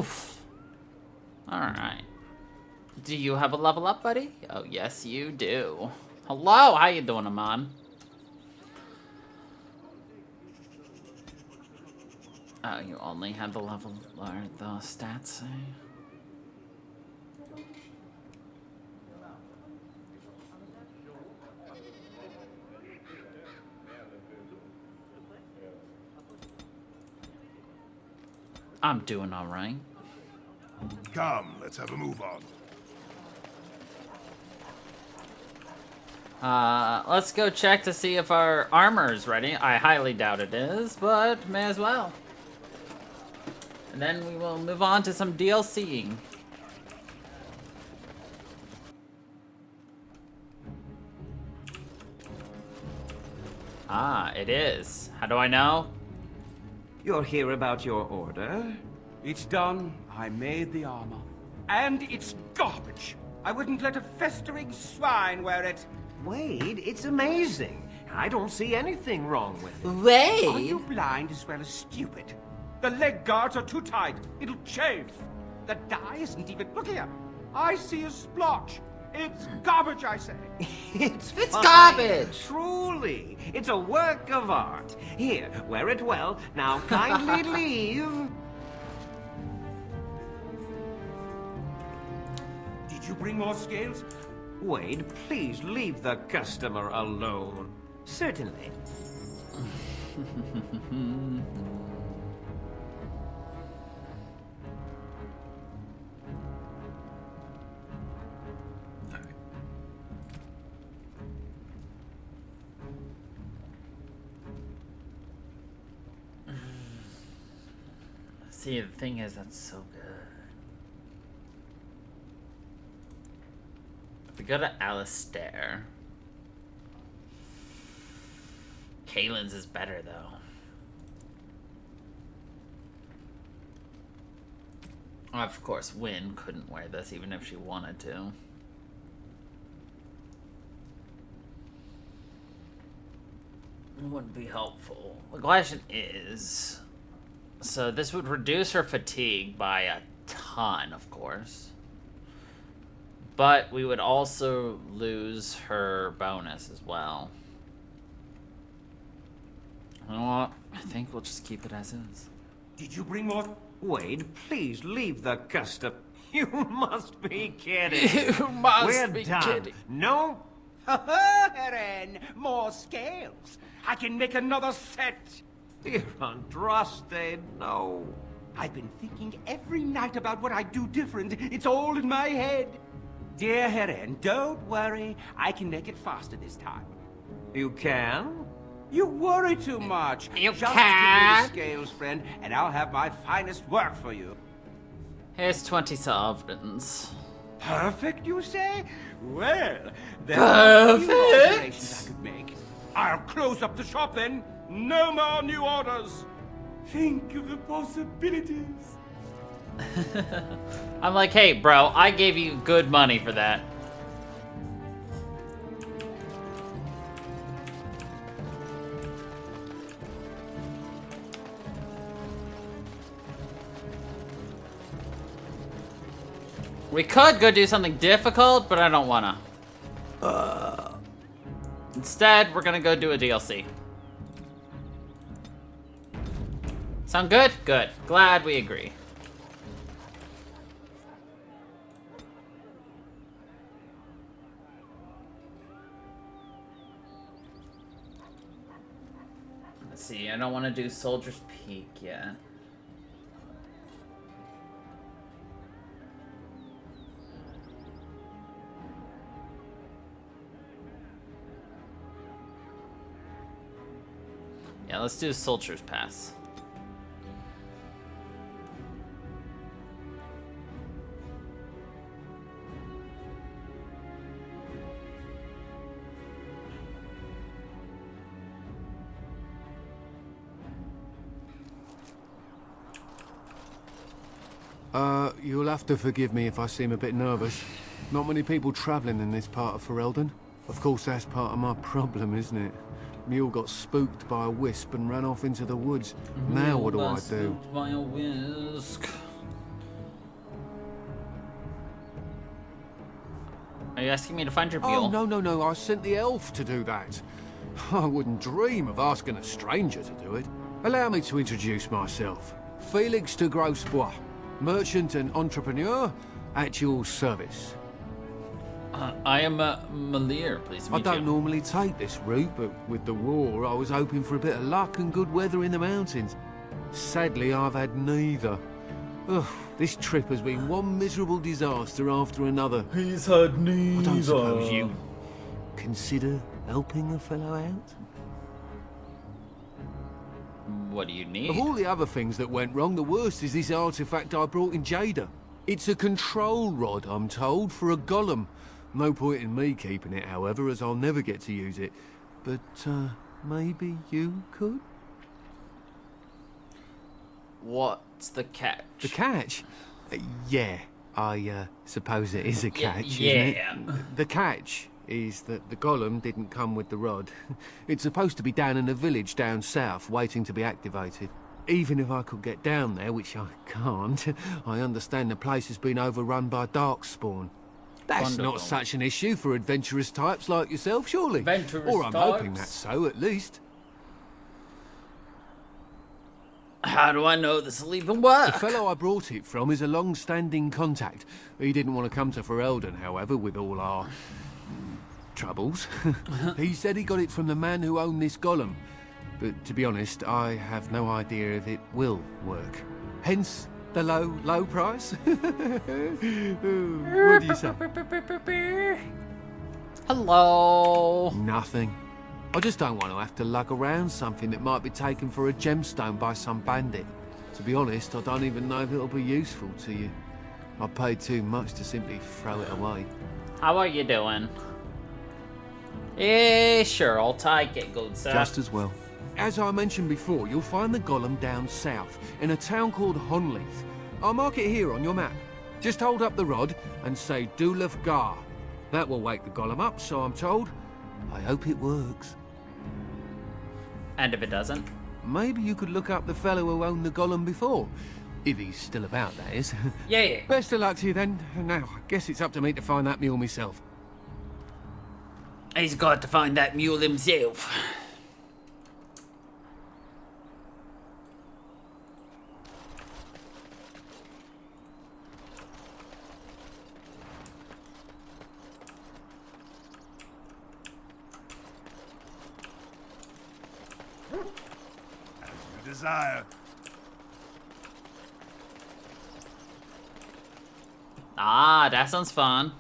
Oof. Alright. Do you have a level up, buddy? Oh, yes, you do. Hello, how you doing, Amon? Oh, you only had the level, or the stats say? I'm doing alright. Come, let's have a move on. Let's go check to see if our armor is ready. I highly doubt it is, but may as well. And then we will move on to some DLCing. Ah, it is. How do I know? You're here about your order? It's done. I made the armor. And it's garbage. I wouldn't let a festering swine wear it. Wade, it's amazing. I don't see anything wrong with it. Wait! Are you blind as well as stupid? The leg guards are too tight. It'll chafe. The dye isn't even... Look here. I see a splotch. It's garbage, I say. It's It's fine. garbage! Truly. It's a work of art. Here, wear it well. Now kindly leave. Did you bring more scales? Wade, please leave the customer alone. Certainly. See, the thing is, that's so good. We go to Alistair. Kaylin's is better, though. Of course, Wynn couldn't wear this even if she wanted to. It wouldn't be helpful. The question is... So this would reduce her fatigue by a ton, of course. But we would also lose her bonus as well. You know what? I think we'll just keep it as is. Did you bring more? Wade, please leave the customer. You must be kidding. You must We're be done. kidding. No? Heren, more scales. I can make another set. Dear Andraste, no. I've been thinking every night about what I'd do different. It's all in my head. Dear Heren, don't worry. I can make it faster this time. You can? You worry too much. You Just can. give me the scales, friend, and I'll have my finest work for you. Here's 20 sovereigns. Perfect, you say? Well, there are a few Perfect. alterations I could make. I'll close up the shop then. No more new orders. Think of the possibilities. I'm like, hey, bro, I gave you good money for that. We could go do something difficult, but I don't wanna. Instead, we're gonna go do a DLC. Sound good? Good. Glad we agree. Let's see, I don't want to do Soldier's Peak yet. Yeah, let's do Soldier's Pass. You'll have to forgive me if I seem a bit nervous. Not many people travelling in this part of Ferelden. Of course, that's part of my problem, isn't it? Mule got spooked by a wisp and ran off into the woods. Now what do I do? By a whisk. Are you asking me to find your mule? Oh, no, I sent the elf to do that. I wouldn't dream of asking a stranger to do it. Allow me to introduce myself. Felix de Grosbois, merchant and entrepreneur at your service. I am Malir, pleased to meet I don't you. normally take this route, but with the war, I was hoping for a bit of luck and good weather in the mountains. Sadly, I've had neither. Ugh, this trip has been one miserable disaster after another. He's had I don't suppose you consider helping a fellow out? What do you need? Of all the other things that went wrong, the worst is this artifact I brought in Jada. It's a control rod, I'm told, for a golem. No point in me keeping it, however, as I'll never get to use it. But, maybe you could? What's the catch? The catch? Yeah, I suppose it is a catch, yeah. isn't it? The catch is that the golem didn't come with the rod. It's supposed to be down in a village down south, waiting to be activated. Even if I could get down there, which I can't, I understand the place has been overrun by darkspawn. That's Wonderful. not such an issue for adventurous types like yourself, surely? Adventurous or I'm hoping types? that's so, at least. How do I know this will even work? The fellow I brought it from is a long-standing contact. He didn't want to come to Ferelden, however, with all our troubles. He said he got it from the man who owned this golem. But to be honest, I have no idea if it will work. Hence the low price. What do you say? Hello. Nothing. I just don't want to have to lug around something that might be taken for a gemstone by some bandit. To be honest, I don't even know if it'll be useful to you. I paid too much to simply throw it away. How are you doing? Yeah, sure, I'll take it, good sir. Just as well. As I mentioned before, you'll find the golem down south, in a town called Honleith. I'll mark it here on your map. Just hold up the rod and say Dulav Gar. That will wake the golem up, so I'm told. I hope it works. And if it doesn't? Maybe you could look up the fellow who owned the golem before. If he's still about, that is. Yeah. Best of luck to you then. Now, I guess it's up to me to find that mule myself. He's got to find that mule himself. As you desire. Ah, that sounds fun.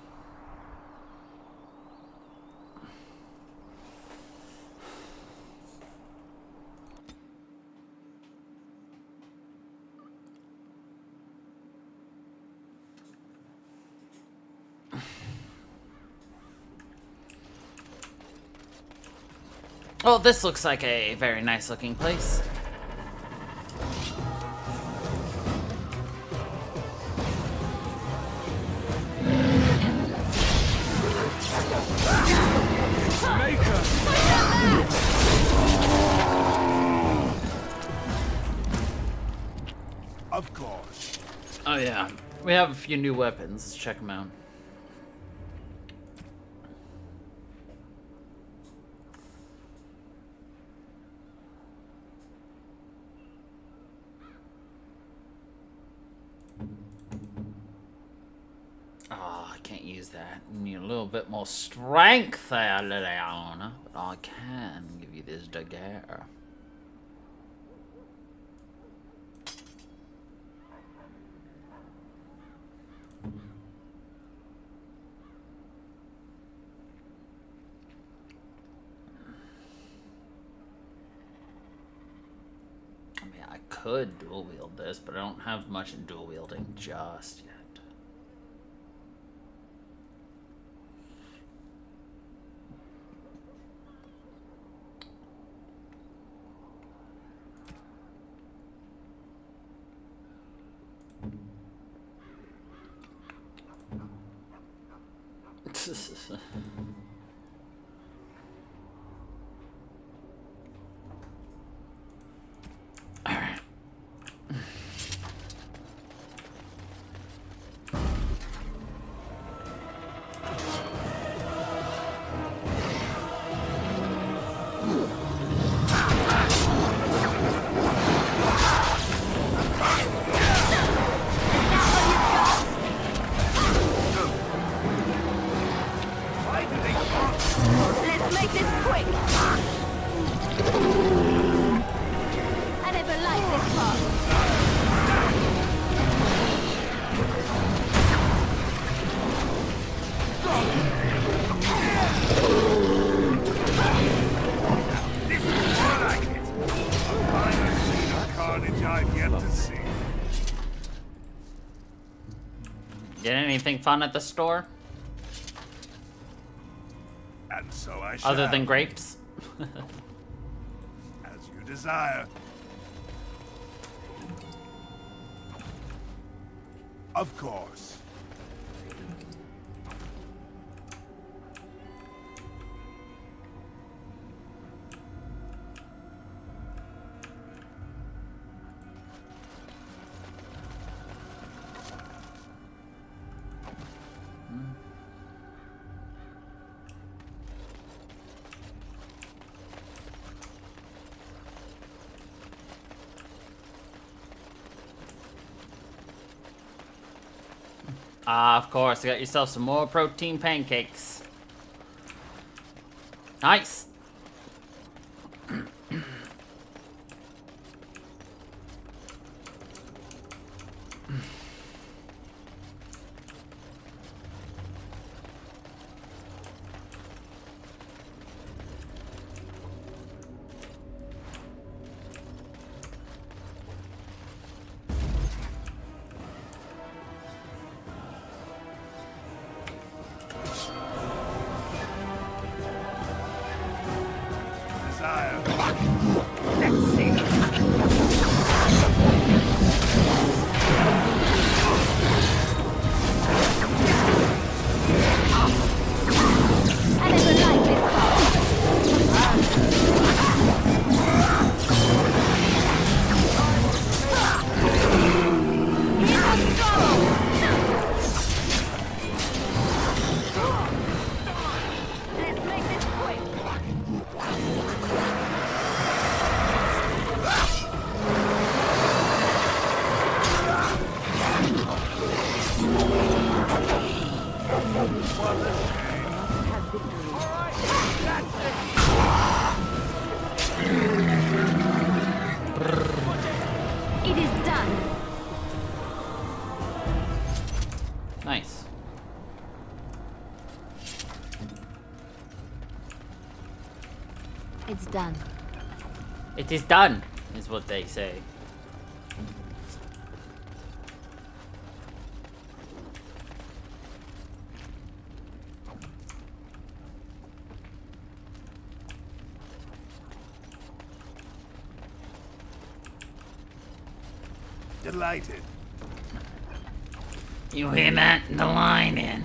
Oh, this looks like a very nice looking place. Of course. Oh yeah, we have a few new weapons. Let's check them out. Oh, I can't use that. I need a little bit more strength there, Liliana. But I can give you this dagger. I mean, I could dual wield this, but I don't have much in dual wielding just yet. Alright. see. Get anything fun at the store? And so I shall. Other than grapes? As you desire. Of course. Ah, of course. You got yourself some more protein pancakes. Nice. Desire. Let's see. I never liked this part. Let's make this quick. It is done. Nice. It's done. It is done, is what they say. Delighted. You hear that? The line in.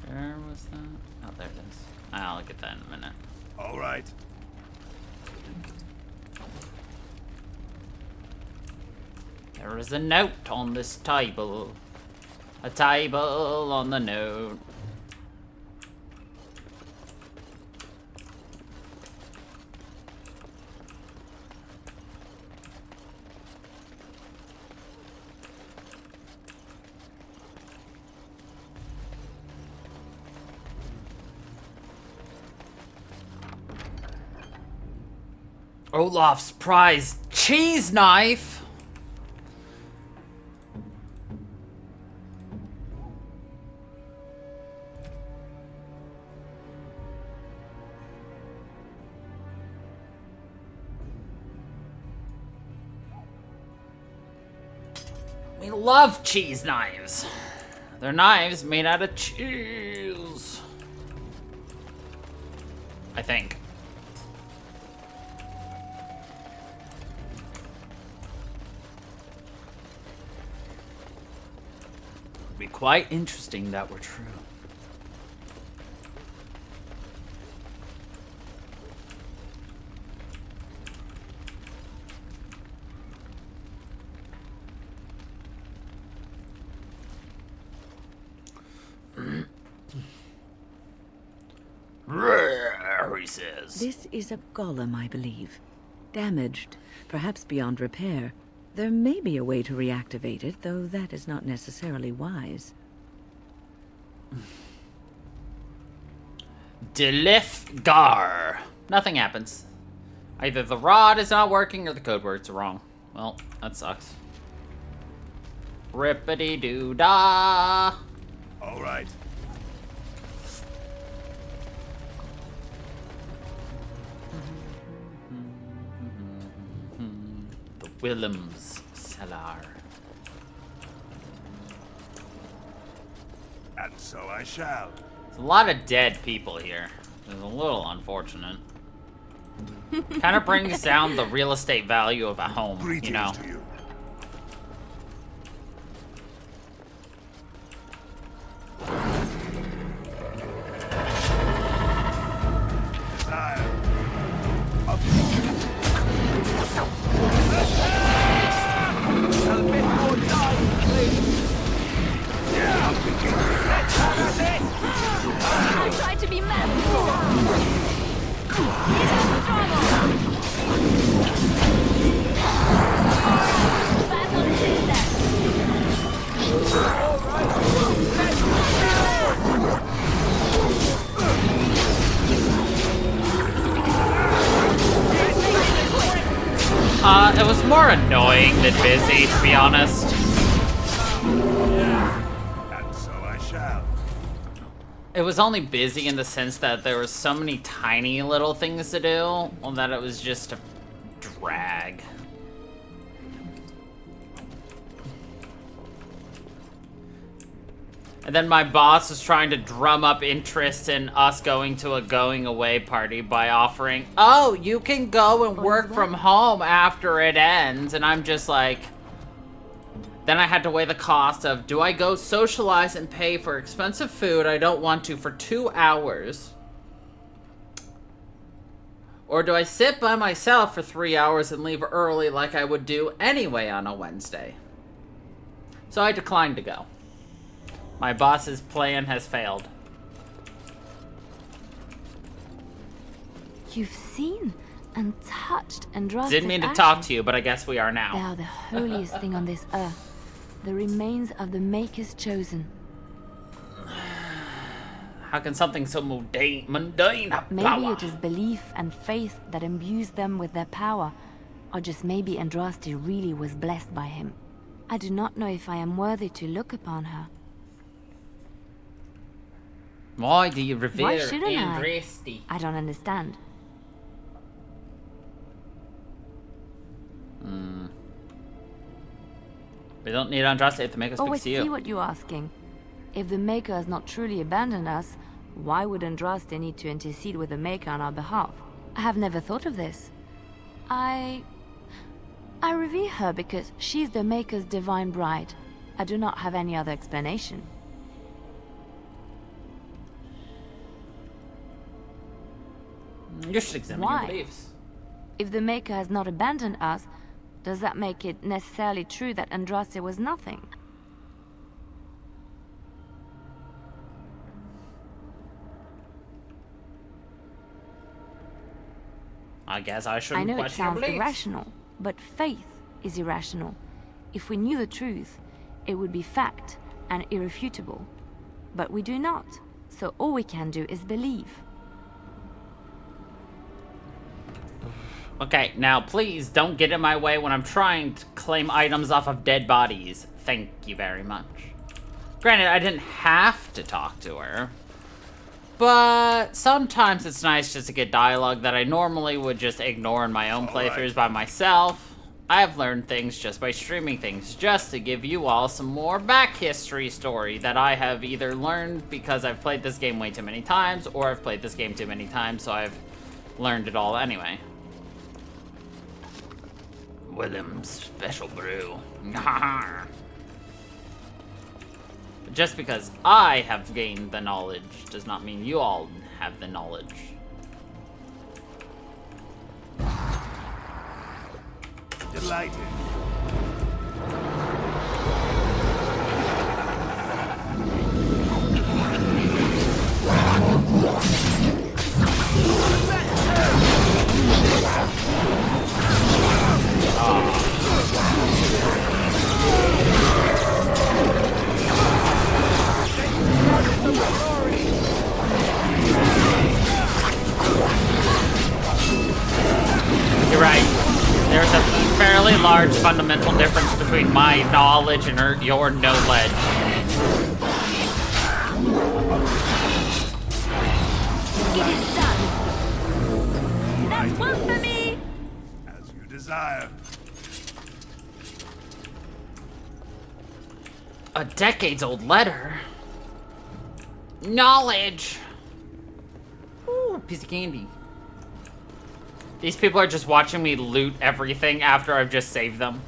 Where was that? Oh, there it is. I'll get that in a minute. All right. There is a note on this table. A table on the note. Olaf's prized cheese knife. We love cheese knives. They're knives made out of cheese. I think. It'd be quite interesting that were true. Rare, he says. This is a golem, I believe. Damaged, perhaps beyond repair. There may be a way to reactivate it, though that is not necessarily wise. Delif Gar. Nothing happens. Either the rod is not working or the code words are wrong. Well, that sucks. Rippity doo dah. All right. The Willem's cellar. And so I shall. There's a lot of dead people here. It's a little unfortunate. Kind of brings down the real estate value of a home, Greetings you know. to you. Desire. A bit more time, please. I tried to be merciful. He's in trouble. Battle system. It was more annoying than busy, to be honest. And so I shall. It was only busy in the sense that there were so many tiny little things to do, well, that it was just a drag. And then my boss was trying to drum up interest in us going to a going away party by offering, oh, you can go and work from home after it ends. And I'm just like, then I had to weigh the cost of, do I go socialize and pay for expensive food I don't want to for 2 hours? Or do I sit by myself for 3 hours and leave early like I would do anyway on a Wednesday? So I declined to go. My boss's plan has failed. You've seen and touched and dropped. Didn't mean to talk to you, but I guess we are They now. are the holiest thing on this earth. The remains of the Maker's chosen. How can something so mundane have Maybe power? it is belief and faith that imbues them with their power. Or just maybe Andraste really was blessed by him. I do not know if I am worthy to look upon her. Why do you revere Why shouldn't I? Andraste? I don't understand. We don't need Andraste to make us Always speak to see you. what you're asking. If the Maker has not truly abandoned us, why would Andraste need to intercede with the Maker on our behalf? I have never thought of this. I revere her because she's the Maker's divine bride. I do not have any other explanation. You should examine Why? your beliefs. If the Maker has not abandoned us, does that make it necessarily true that Andraste was nothing? I guess I I shouldn't know it question your sounds beliefs. irrational, but faith is irrational. If we knew the truth, it would be fact and irrefutable. But we do not, so all we can do is believe. Okay, now please don't get in my way when I'm trying to claim items off of dead bodies. Thank you very much. Granted, I didn't have to talk to her. But sometimes it's nice just to get dialogue that I normally would just ignore in my own playthroughs by myself. I have learned things just by streaming things, just to give you all some more back history story that I have either learned because I've played this game way too many times, or I've played this game too many times, so I've learned it all anyway. Willem's special brew. Just because I have gained the knowledge does not mean you all have the knowledge. Delighted. You're right. There's a fairly large fundamental difference between my knowledge and your knowledge. It is done! That's one for me! As you desire. A decades-old letter? Knowledge! Ooh, piece of candy. These people are just watching me loot everything after I've just saved them.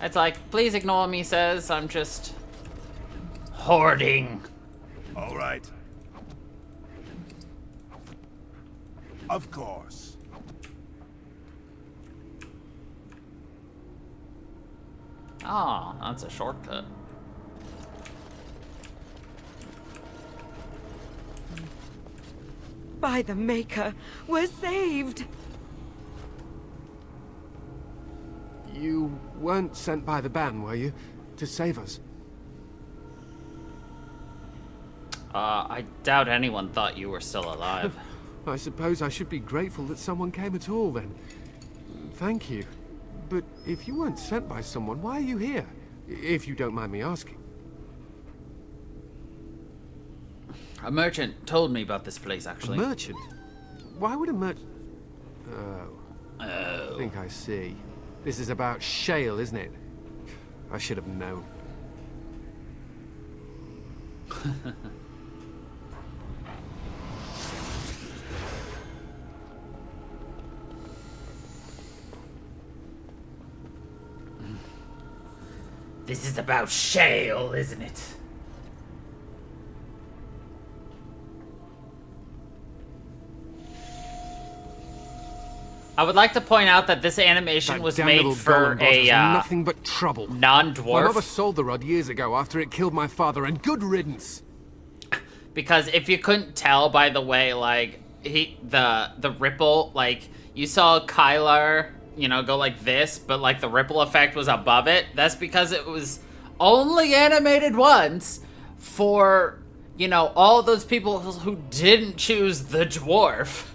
It's like, please ignore me, says. I'm just hoarding. All right. Of course. Oh, that's a shortcut. By the Maker, we're saved! You weren't sent by the ban, were you? To save us? I doubt anyone thought you were still alive. I suppose I should be grateful that someone came at all, then. Thank you. But if you weren't sent by someone, why are you here? If you don't mind me asking. A merchant told me about this place, actually. A merchant? Why would a merchant... Oh. Oh. I think I see. This is about shale, isn't it? I should have known. This is about shale, isn't it? I would like to point out that this animation was made for a nothing but trouble. non-dwarf. My mother sold the rod years ago after it killed my father, and good riddance. Because if you couldn't tell by the way, like, the ripple, like, you saw Kylar, you know, go like this, but, like, the ripple effect was above it. That's because it was only animated once for, you know, all those people who didn't choose the dwarf.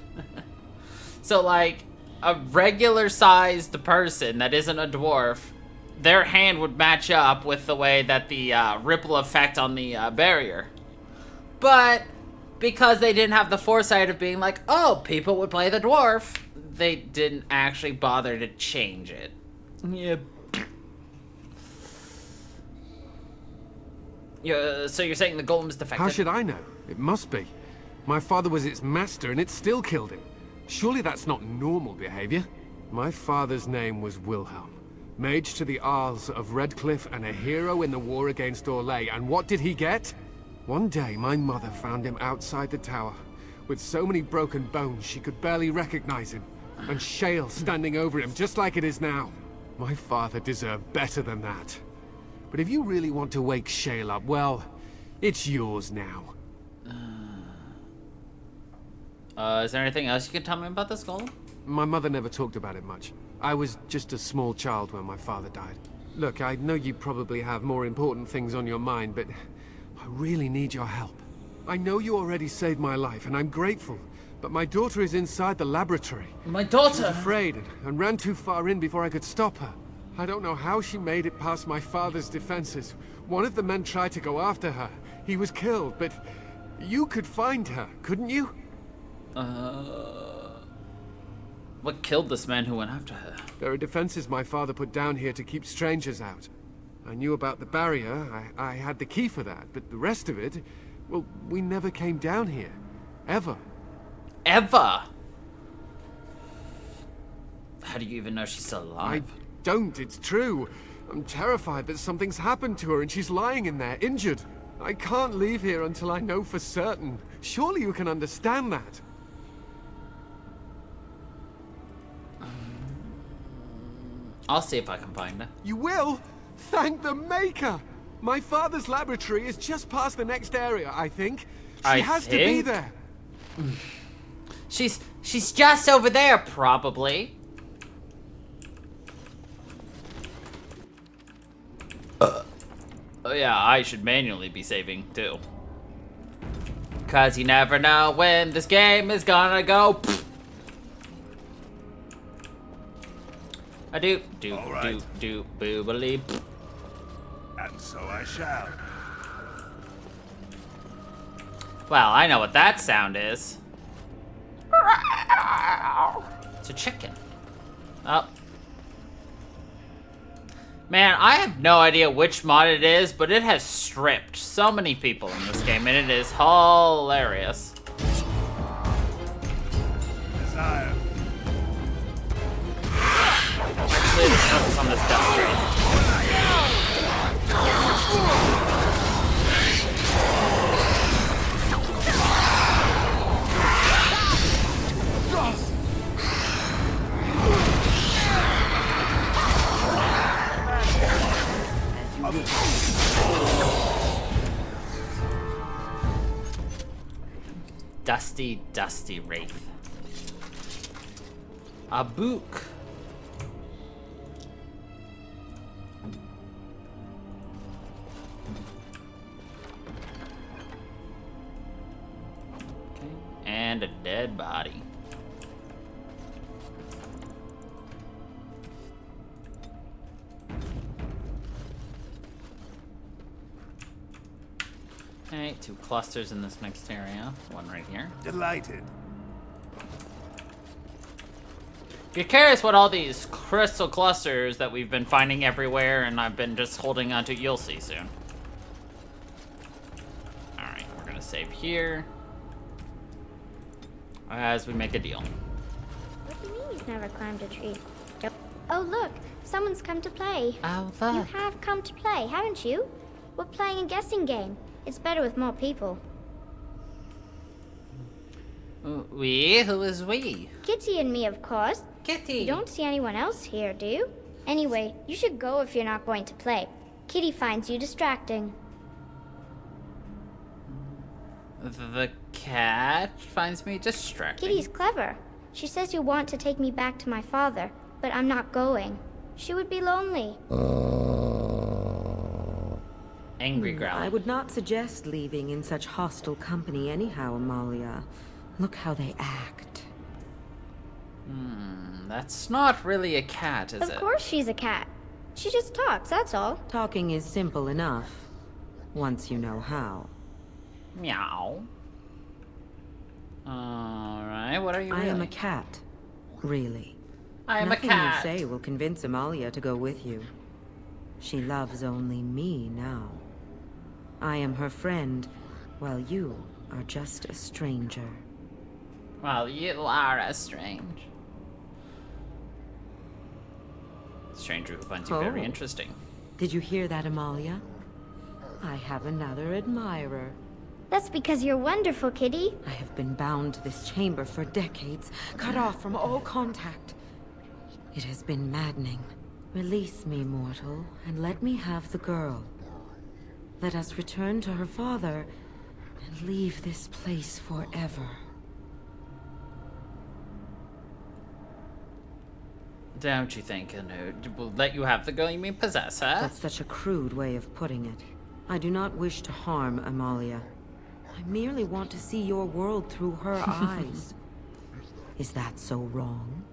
So, like, a regular-sized person that isn't a dwarf, their hand would match up with the way that the ripple effect on the barrier. But because they didn't have the foresight of being like, oh, people would play the dwarf, they didn't actually bother to change it. Yep. Yeah, so you're saying the golem's defective? How should I know? It must be. My father was its master, and it still killed him. Surely that's not normal behavior. My father's name was Wilhelm, mage to the Arls of Redcliffe and a hero in the war against Orlais. And what did he get? One day, my mother found him outside the tower, with so many broken bones she could barely recognize him, and shale standing over him, just like it is now. My father deserved better than that. But if you really want to wake shale up, well, it's yours now. Is there anything else you can tell me about this golem? My mother never talked about it much. I was just a small child when my father died. Look, I know you probably have more important things on your mind, but I really need your help. I know you already saved my life, and I'm grateful, but my daughter is inside the laboratory. My She daughter! was afraid and ran too far in before I could stop her. I don't know how she made it past my father's defenses. One of the men tried to go after her. He was killed, but you could find her, couldn't you? What killed this man who went after her? There are defenses my father put down here to keep strangers out. I knew about the barrier, I had the key for that, but the rest of it, well, we never came down here. Ever. Ever? How do you even know she's still alive? I don't, it's true. I'm terrified that something's happened to her and she's lying in there, injured. I can't leave here until I know for certain. Surely you can understand that. I'll see if I can find her. You will? Thank the Maker! My father's laboratory is just past the next area, I think. She has to be there. She's just over there, probably. Oh yeah, I should manually be saving too. Cause you never know when this game is gonna go. I do boobily. And so I shall. Well, I know what that sound is. It's a chicken. Oh. Man, I have no idea which mod it is, but it has stripped so many people in this game, and it is hilarious. Desire. Actually, let's focus on this death streak. Dusty, dusty wraith. A book. Okay. And a dead body. Okay, 2 clusters in this next area. One right here. Delighted. If you're curious what all these crystal clusters that we've been finding everywhere and I've been just holding onto, you'll see soon. Alright, we're gonna save here. As we make a deal. What do you mean you've never climbed a tree? Oh look, someone's come to play. Oh, You look. have come to play, haven't you? We're playing a guessing game. It's better with more people. We? Who is we? Kitty and me, of course. Kitty. You don't see anyone else here, do you? Anyway, you should go if you're not going to play. Kitty finds you distracting. The cat finds me distracting. Kitty's clever. She says you want to take me back to my father, but I'm not going. She would be lonely. Angry growl. I would not suggest leaving in such hostile company anyhow, Amalia. Look how they act. That's not really a cat, is Of it? course she's a cat. She just talks, that's all. Talking is simple enough, once you know how. Meow. Alright, what are you I really? am a cat, really. I am Nothing a cat. you say will convince Amalia to go with you. She loves only me now. I am her friend, while you are just a stranger. Well, you are a strange. Stranger who finds you very Oh. interesting. Did you hear that, Amalia? I have another admirer. That's because you're wonderful, Kitty. I have been bound to this chamber for decades, cut off from all contact. It has been maddening. Release me, mortal, and let me have the girl. Let us return to her father and leave this place forever. Don't you think Canute will let you have the girl? You mean possess her? That's such a crude way of putting it. I do not wish to harm Amalia. I merely want to see your world through her eyes. Is that so wrong?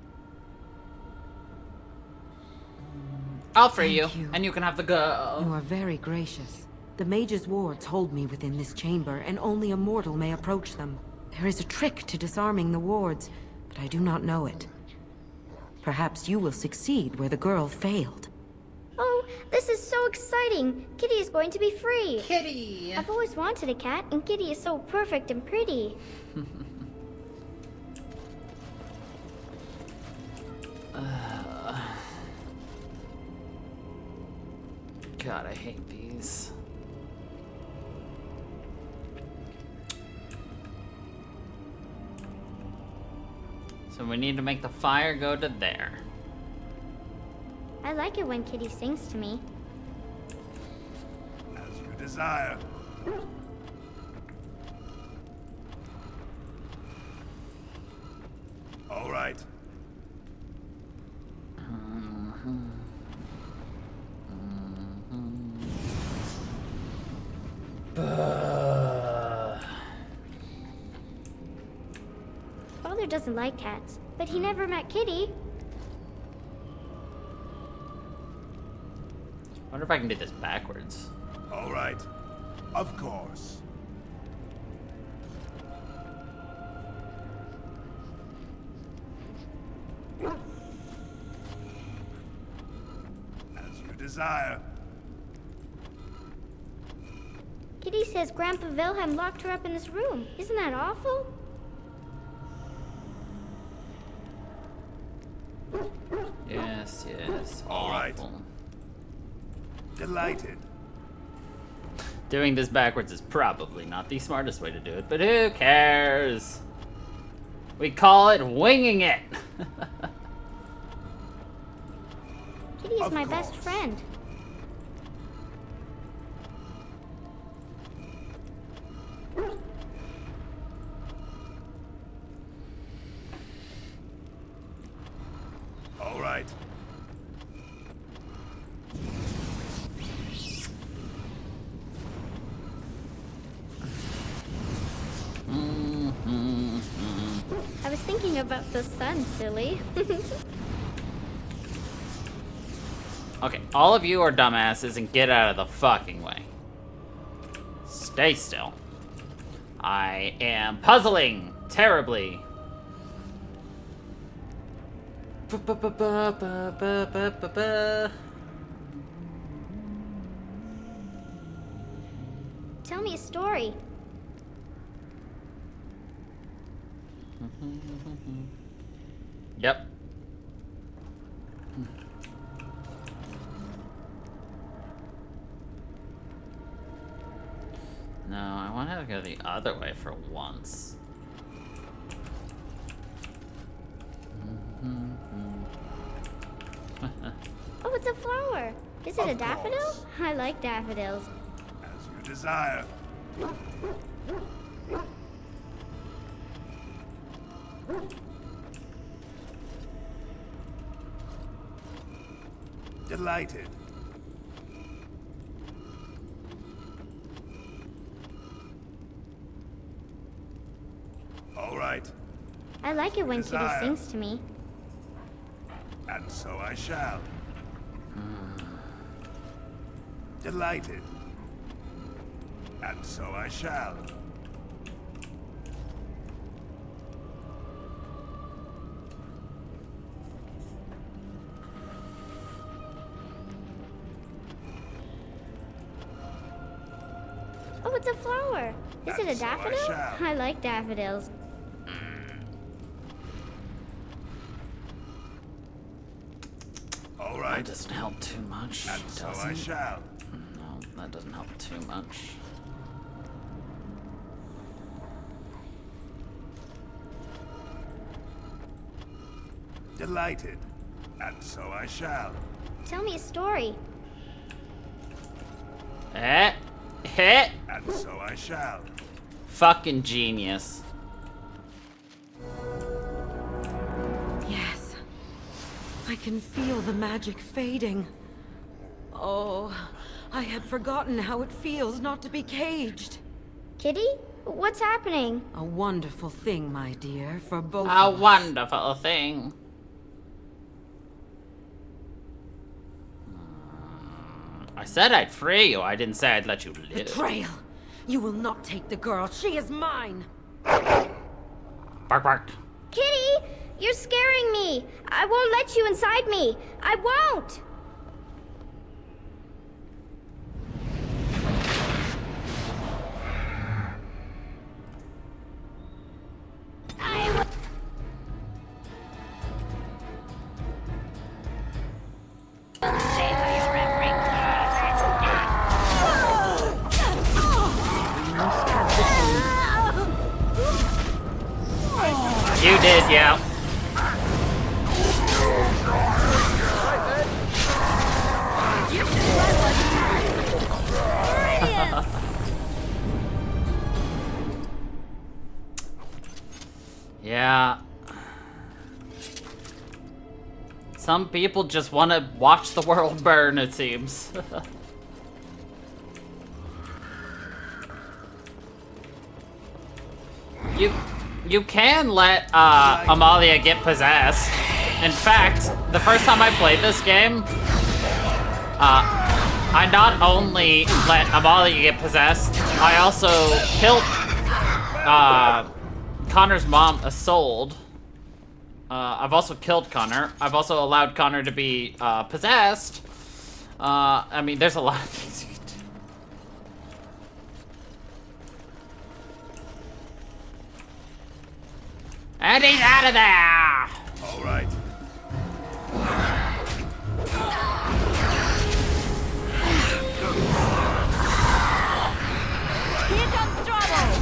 I'll free Thank you, you. and you can have the girl. You are very gracious. The mage's wards hold me within this chamber, and only a mortal may approach them. There is a trick to disarming the wards, but I do not know it. Perhaps you will succeed where the girl failed. Oh, this is so exciting. Kitty is going to be free. Kitty. I've always wanted a cat, and Kitty is so perfect and pretty. God, I hate these. So we need to make the fire go to there. I like it when Kitty sings to me. As you desire. All right. Father doesn't like cats, but he never met Kitty. Wonder if I can do this backwards. All right. Of course. As you desire. Kitty says Grandpa Wilhelm locked her up in this room. Isn't that awful? Yes, yes. All right. Awful. Delighted. Doing this backwards is probably not the smartest way to do it, but who cares? We call it winging it. Kitty is Of my best course. friend. All right. I was thinking about the sun, silly. Okay, all of you are dumbasses and get out of the fucking way. Stay still. I am puzzling terribly. Tell me a story. Yep. No, I wanted to go the other way for once. Oh, it's a flower. Is it a Of daffodil? course. I like daffodils. As you desire. Delighted. All right, I like it when Kitty Desire. sings to me. and so I shall. Delighted. And so I shall. Oh, it's a flower. Is it a And so I daffodil? shall. I like daffodils. All That right, doesn't help too much. and so I doesn't. shall. No, that doesn't help too much. Delighted. And so I shall. Tell me a story. Eh? Eh? And so I shall. Fucking genius. Yes. I can feel the magic fading. Oh, I had forgotten how it feels not to be caged. Kitty? What's happening? A wonderful thing, my dear, for both A of us. wonderful thing. I said I'd free you. I didn't say I'd let you live. Betrayal! You will not take the girl. She is mine. Bark, bark. Kitty! You're scaring me! I won't let you inside me! I won't! You did, yeah. Yeah. Some people just want to watch the world burn, it seems. You can let Amalia get possessed. In fact, the first time I played this game, I not only let Amalia get possessed, I also killed Connor's mom, Isolde. I've also killed Connor. I've also allowed Connor to be possessed. I mean, there's a lot of things you can do. And he's out of there! All right. Here comes trouble!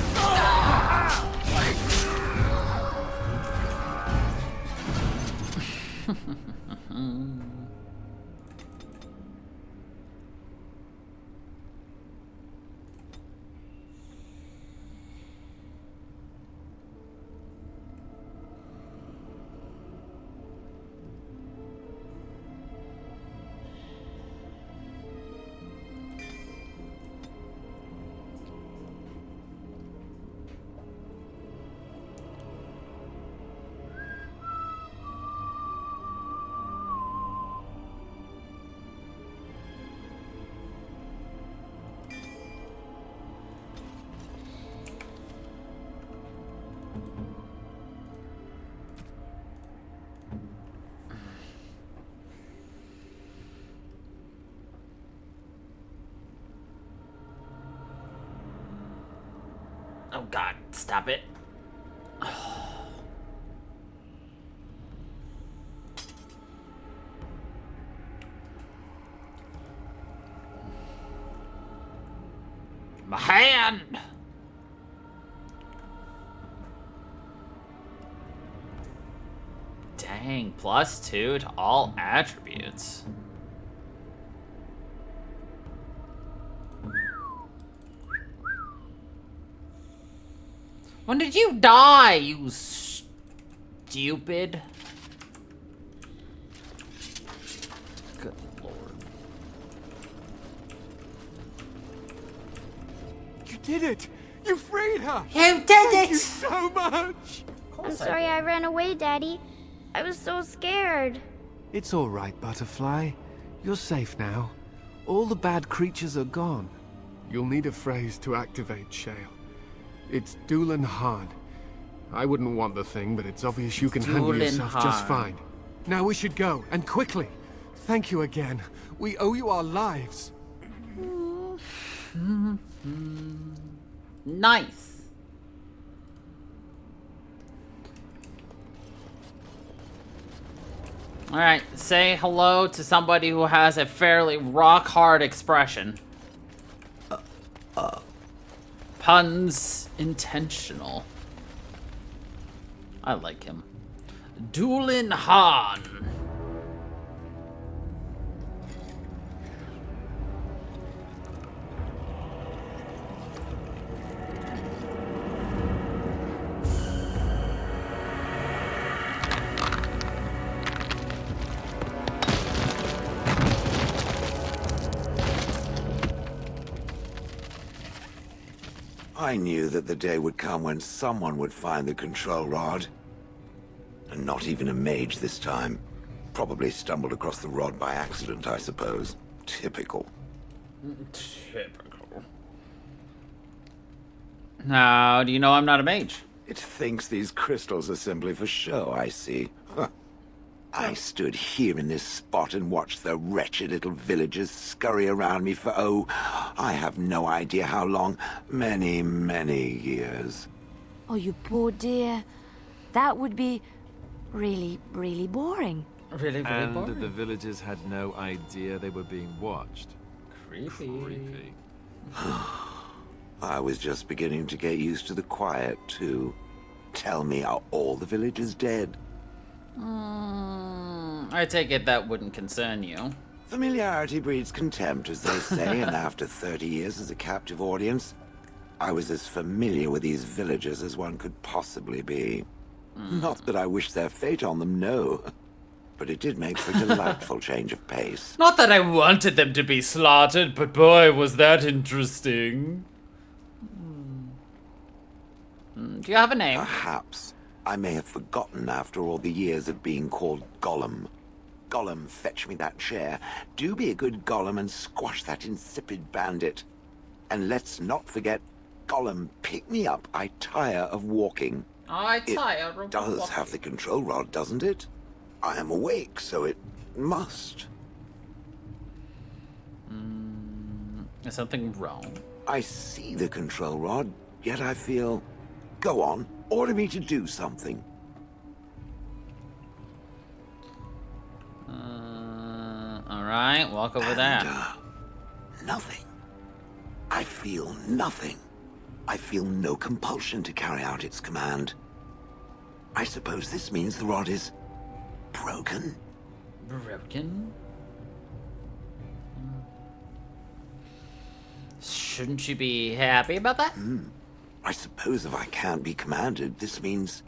Oh god, stop it. My hand! Dang, +2 to all attributes. When did you die, you stupid? Good lord. You did it! You freed her! You did Thank you it! so much! I'm sorry I ran away, Daddy. I was so scared. It's all right, Butterfly. You're safe now. All the bad creatures are gone. You'll need a phrase to activate Shale. It's Doolan hard. I wouldn't want the thing, but it's obvious you can handle yourself just fine. Now we should go, and quickly. Thank you again. We owe you our lives. Nice. Alright, say hello to somebody who has a fairly rock-hard expression. Puns intentional. I like him. Doolan Han. I knew that the day would come when someone would find the control rod. And not even a mage this time. Probably stumbled across the rod by accident, I suppose. Typical. Typical. Now, do you know I'm not a mage? It thinks these crystals are simply for show, I see. Huh. I stood here in this spot and watched the wretched little villagers scurry around me for, oh, I have no idea how long. Many, many years. Oh, you poor dear. That would be really, really boring. Really, really And boring. the villagers had no idea they were being watched. Creepy. I was just beginning to get used to the quiet, too. Tell me, are all the villagers dead? I take it that wouldn't concern you. Familiarity breeds contempt, as they say, and after 30 years as a captive audience, I was as familiar with these villagers as one could possibly be. Not that I wish their fate on them, no. But it did make for a delightful change of pace. Not that I wanted them to be slaughtered, but boy, was that interesting. Do you have a name? Perhaps I may have forgotten after all the years of being called Gollum. Gollum, fetch me that chair. Do be a good Gollum and squash that insipid bandit. And let's not forget, Gollum, pick me up. I tire of walking. I tire of It does walking. have the control rod, doesn't it? I am awake, so it must. Is something wrong? I see the control rod, yet I feel... Go on, order me to do something. Alright, walk over that. Nothing. I feel nothing. I feel no compulsion to carry out its command. I suppose this means the rod is... broken? Broken? Shouldn't you be happy about that? I suppose if I can't be commanded, this means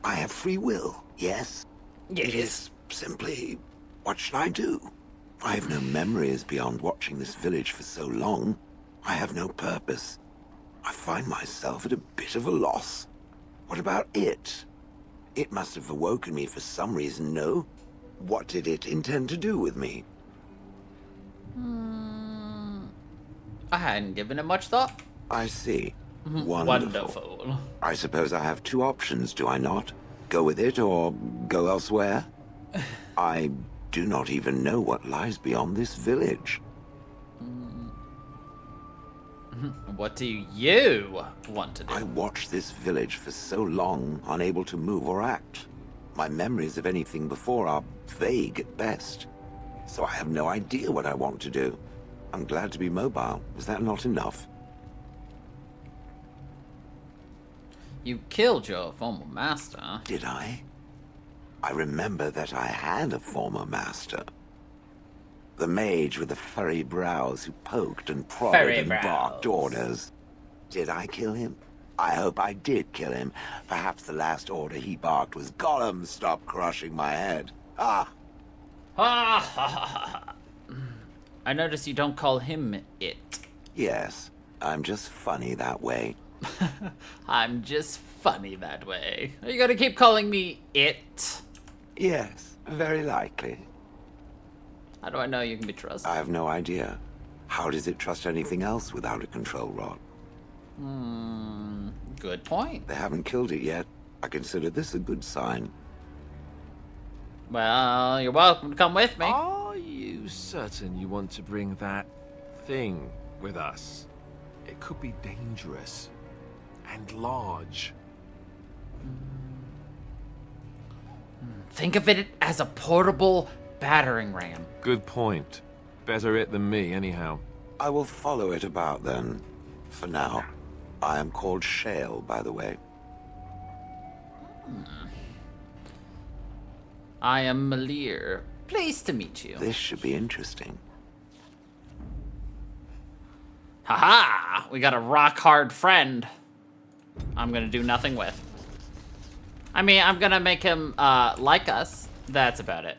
I have free will, yes? Yes. It is simply, what should I do? I have no memories beyond watching this village for so long. I have no purpose. I find myself at a bit of a loss. What about it? It must have awoken me for some reason, no? What did it intend to do with me? I hadn't given it much thought. I see. Wonderful. I suppose I have two options, do I not? Go with it or go elsewhere? I do not even know what lies beyond this village. What do you want to do? I watched this village for so long, unable to move or act. My memories of anything before are vague at best. So I have no idea what I want to do. I'm glad to be mobile. Was that not enough? You killed your former master. Did I? I remember that I had a former master. The mage with the furry brows who poked and prodded Furry and barked brows. orders. Did I kill him? I hope I did kill him. Perhaps the last order he barked was, Gollum, stop crushing my head. Ah! Ha ha ha ha. I notice you don't call him it. Yes, I'm just funny that way. I'm just funny that way. Are you gonna keep calling me it? Yes, very likely. How do I know you can be trusted? I have no idea. How does it trust anything else without a control rod? Good point. They haven't killed it yet. I consider this a good sign. Well, you're welcome to come with me. Are you certain you want to bring that thing with us? It could be dangerous and large. Think of it as a portable battering ram. Good point. Better it than me, anyhow. I will follow it about then. For now. I am called Shale, by the way. I am Malir. Pleased to meet you. This should be interesting. Haha! We got a rock-hard friend. I'm gonna do nothing with. I mean, I'm gonna make him, like us. That's about it.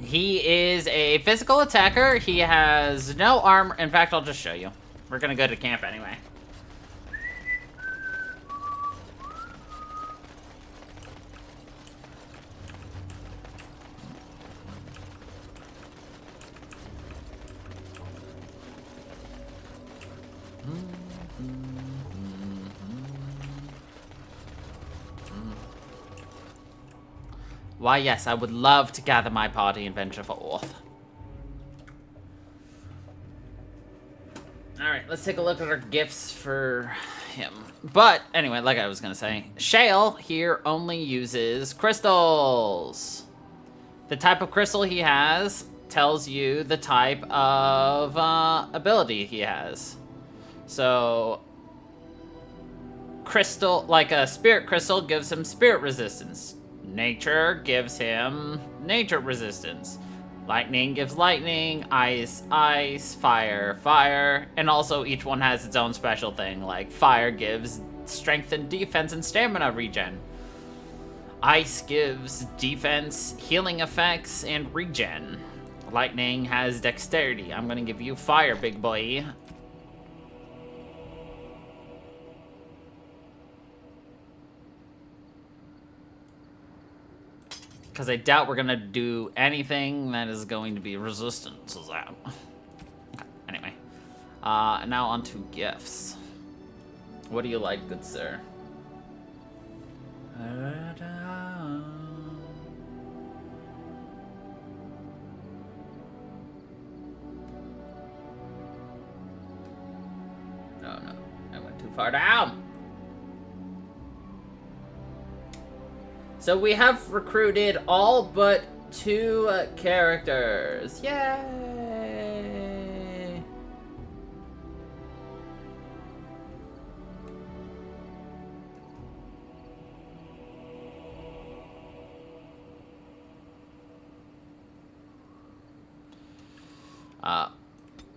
He is a physical attacker. He has no armor. In fact, I'll just show you. We're gonna go to camp anyway. Why, yes, I would love to gather my party and venture forth. Alright, let's take a look at our gifts for him. But, anyway, like I was gonna say, Shale here only uses crystals. The type of crystal he has tells you the type of ability he has. So, crystal, like a spirit crystal, gives him spirit resistance. Nature gives him nature resistance. Lightning gives lightning, ice, ice, fire, fire, and also each one has its own special thing, like fire gives strength and defense and stamina regen. Ice gives defense, healing effects, and regen. Lightning has dexterity. I'm gonna give you fire, big boy. Because I doubt we're going to do anything that is going to be resistant to that. Okay, anyway. Now on to gifts. What do you like, good sir? far down. So we have recruited all but 2 characters. Yay!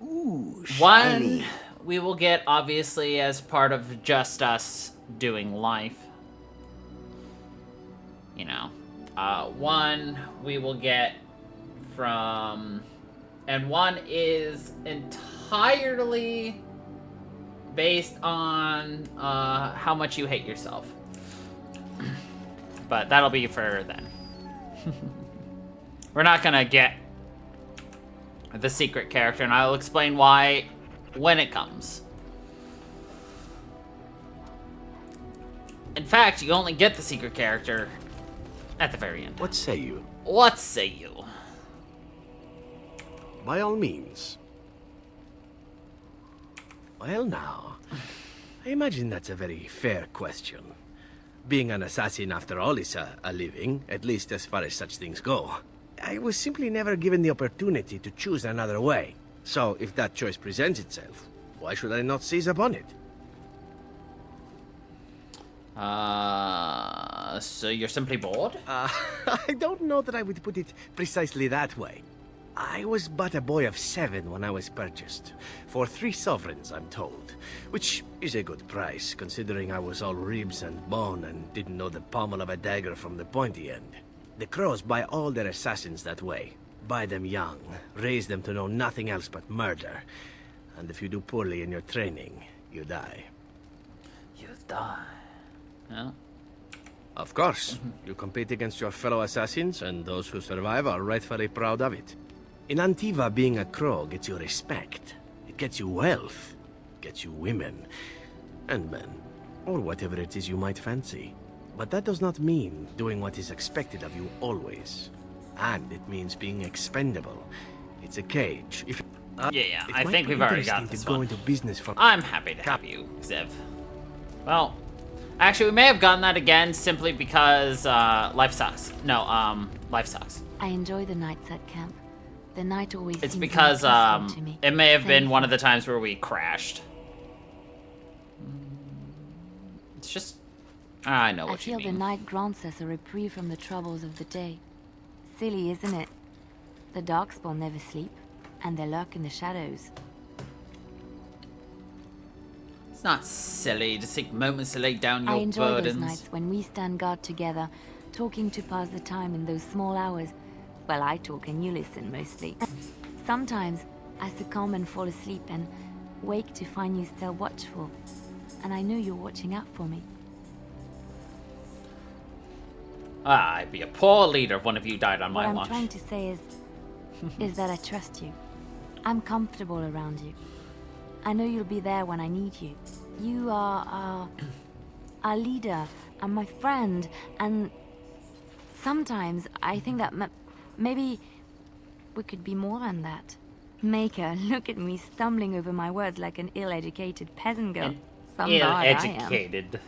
Ooh, One shiny. we will get obviously as part of just us doing life. You know, one we will get from, and one is entirely based on how much you hate yourself. But that'll be for then. We're not gonna get the secret character, and I'll explain why when it comes. In fact, you only get the secret character at the very end. What say you? What say you? By all means. Well, now, I imagine that's a very fair question. Being an assassin, after all, is a living, at least as far as such things go. I was simply never given the opportunity to choose another way. So, if that choice presents itself, why should I not seize upon it? So you're simply bored? I don't know that I would put it precisely that way. I was but a boy of 7 when I was purchased. For 3 sovereigns, I'm told. Which is a good price, considering I was all ribs and bone and didn't know the pommel of a dagger from the pointy end. The Crows buy all their assassins that way. Buy them young, raise them to know nothing else but murder. And if you do poorly in your training, you die. You die. Yeah. Of course. You compete against your fellow assassins, and those who survive are rightfully proud of it. In Antiva, being a crow gets you respect. It gets you wealth. Gets you women. And men. Or whatever it is you might fancy. But that does not mean doing what is expected of you always. And it means being expendable. It's a cage. Yeah, it I might think be we've already interesting got this to go one. into business for... I'm happy to have you, Zev. Well, actually, we may have gotten that again simply because life sucks. No, life sucks. I enjoy the nights at camp. The night always It's seems because more peaceful to me. it may have been Safe. one of the times where we crashed. It's just, I know I what you feel the mean. night grants us a reprieve from the troubles of the day. Silly, isn't it? The darkspawn never sleep, and they lurk in the shadows. It's not silly to seek moments to lay down I your enjoy burdens. those nights when we stand guard together, talking to pass the time in those small hours. Well, I talk and you listen mostly. Sometimes I succumb and fall asleep and wake to find you still watchful. And I know you're watching out for me. I'd be a poor leader if one of you died on my What I'm watch. trying to say is that I trust you. I'm comfortable around you. I know you'll be there when I need you. You are our leader and my friend, and sometimes I think that maybe we could be more than that. Maker, look at me stumbling over my words like an ill-educated peasant girl. Some bard I am. Ill-educated.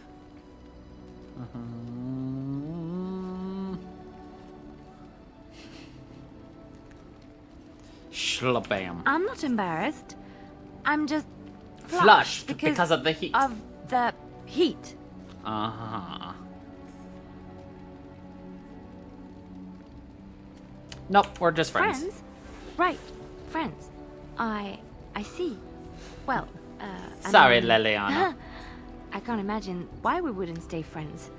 Shlabam. I'm not embarrassed. I'm just Flushed because of the heat. Of the heat. Uh-huh. Nope, we're just friends. Friends? Right, friends. I see. Well, I Sorry, mean, Leliana. I can't imagine why we wouldn't stay friends.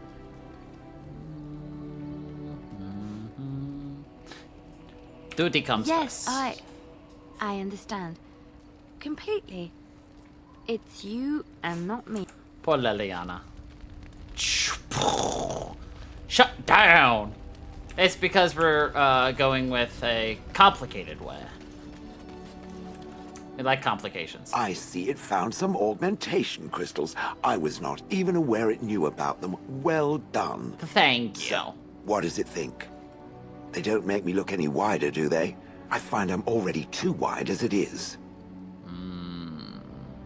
Duty comes Yes, first. I understand. Completely. It's you and not me. Poor Leliana. Shut down! It's because we're going with a complicated way. We like complications. I see it found some augmentation crystals. I was not even aware it knew about them. Well done. Thank you. What does it think? They don't make me look any wider, do they? I find I'm already too wide as it is.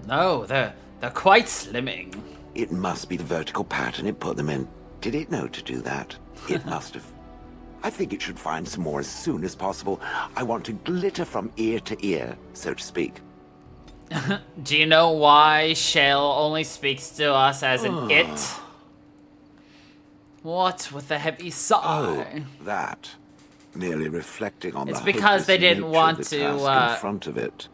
No, they're They're quite slimming. It must be the vertical pattern it put them in. Did it know to do that? It must have. I think it should find some more as soon as possible. I want to glitter from ear to ear, so to speak. Do you know why Shale only speaks to us as an it? What with the heavy sigh? Oh, that. Merely reflecting on It's the because they hopeless didn't nature want of the to, task in front of it.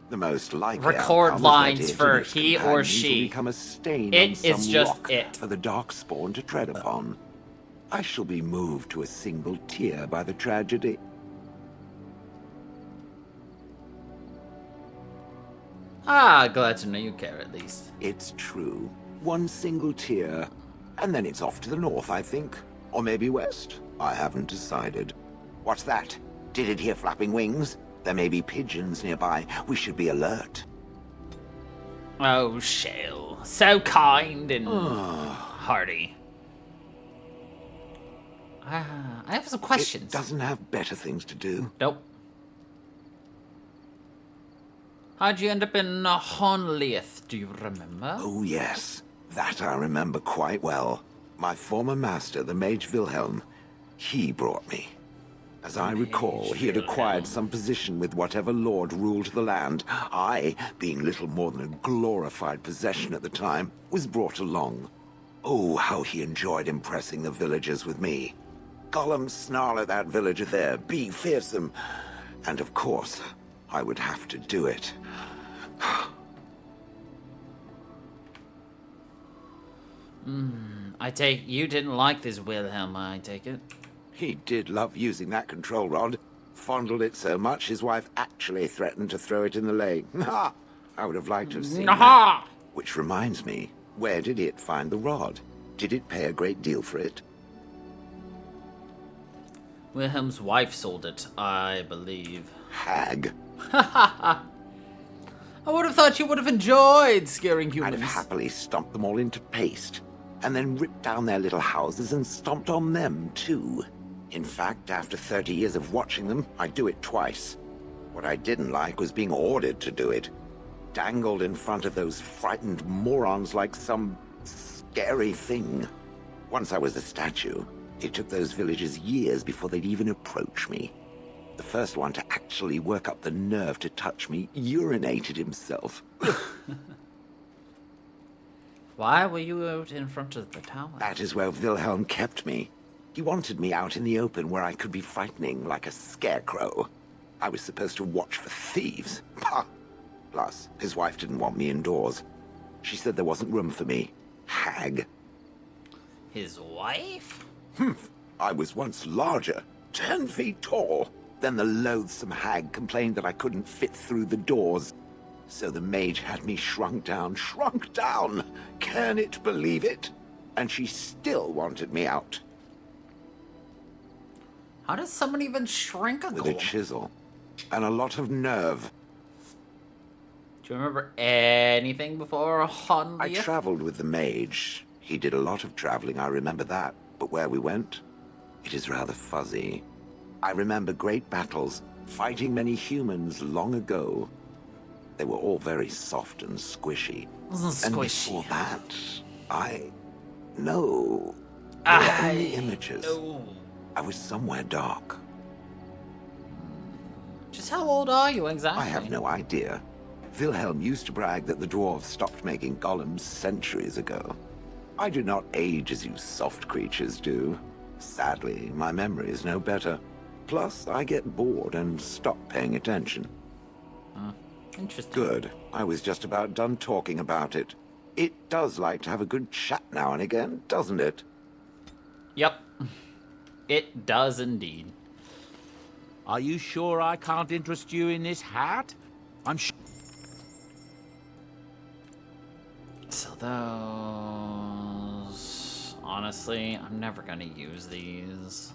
The most likely record outcome is that lines it for and its he or companions will she. become a stain It on some is just rock it. for the Darkspawn to tread upon. I shall be moved to a single tear by the tragedy. Ah, glad to know you care at least. It's true. One single tear, and then it's off to the north, I think. Or maybe west. I haven't decided. What's that? Did it hear flapping wings? There may be pigeons nearby. We should be alert. Oh, Shale. So kind and hearty. I have some questions. It doesn't have better things to do. Nope. How'd you end up in Honlieth, do you remember? Oh, yes. That I remember quite well. My former master, the Mage Wilhelm, he brought me. As I recall, he had acquired some position with whatever lord ruled the land. I, being little more than a glorified possession at the time, was brought along. Oh, how he enjoyed impressing the villagers with me. Gollum snarl at that villager there, be fearsome. And of course, I would have to do it. I take you didn't like this Wilhelm, I take it. He did love using that control rod. Fondled it so much, his wife actually threatened to throw it in the lake. Ha! I would have liked to have seen that. Which reminds me, where did it find the rod? Did it pay a great deal for it? Wilhelm's wife sold it, I believe. Hag. I would have thought you would have enjoyed scaring I'd humans. have happily stomped them all into paste, and then ripped down their little houses and stomped on them, too. In fact, after 30 years of watching them, I'd do it twice. What I didn't like was being ordered to do it. Dangled in front of those frightened morons like some scary thing. Once I was a statue, it took those villagers years before they'd even approach me. The first one to actually work up the nerve to touch me urinated himself. Why were you out in front of the tower? That is where Wilhelm kept me. He wanted me out in the open where I could be frightening like a scarecrow. I was supposed to watch for thieves. Pah! Plus, his wife didn't want me indoors. She said there wasn't room for me. Hag. His wife? I was once larger, 10 feet tall. Then the loathsome hag complained that I couldn't fit through the doors. So the mage had me shrunk down. Can it believe it? And she still wanted me out. How does someone even shrink a With a golem? chisel. And a lot of nerve. Do you remember anything before I Honlieth? traveled with the mage. He did a lot of traveling, I remember that. But where we went, it is rather fuzzy. I remember great battles, fighting many humans long ago. They were all very soft and squishy. And before that, No. There were only images. No. I was somewhere dark. Just how old are you exactly? I have no idea. Wilhelm used to brag that the dwarves stopped making golems centuries ago. I do not age as you soft creatures do. Sadly, my memory is no better. Plus, I get bored and stop paying attention. Interesting. Good. I was just about done talking about it. It does like to have a good chat now and again, doesn't it? Yep. It does indeed. Are you sure I can't interest you in this hat? I'm sure. So those... Honestly, I'm never gonna use these.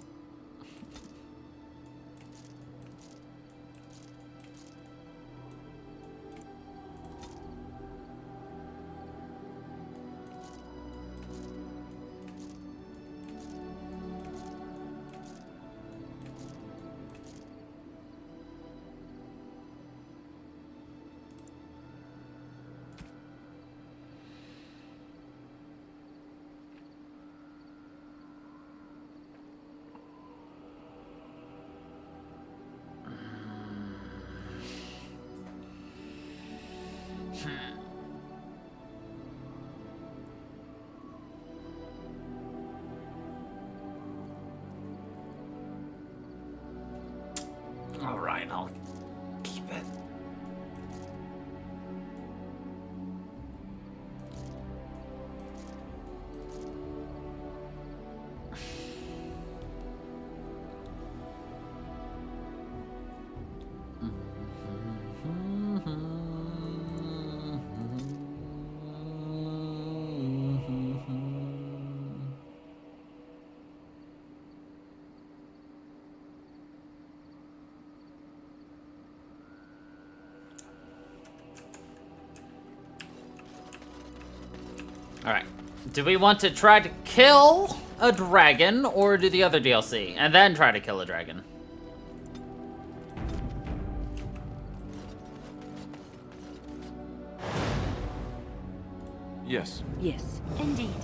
Alright, I'll keep it. Alright. Do we want to try to kill a dragon or do the other DLC and then try to kill a dragon? Yes. Yes, indeed.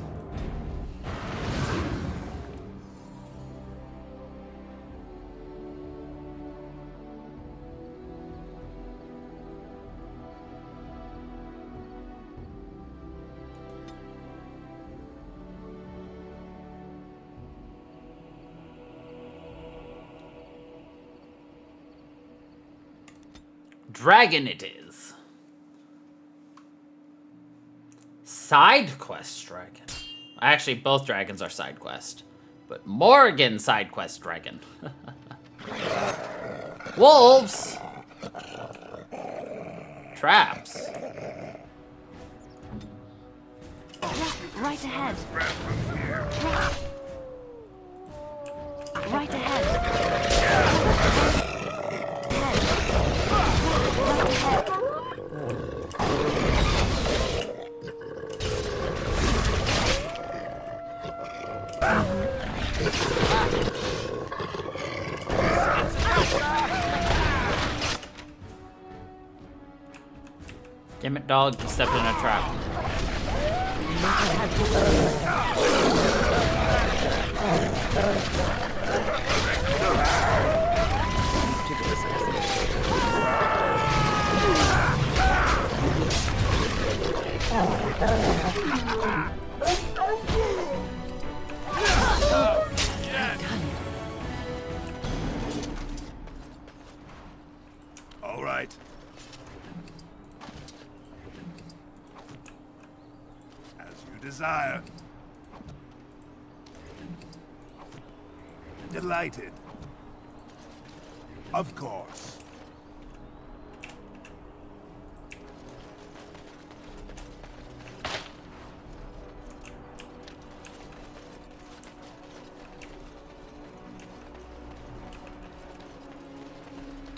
Dragon it is. Side quest dragon. Actually, both dragons are side quest. But Morgan side quest dragon. Wolves! Traps. Right ahead. Right ahead. Damn it, dog. You stepped in a trap. All right. As you desire. Delighted. Of course.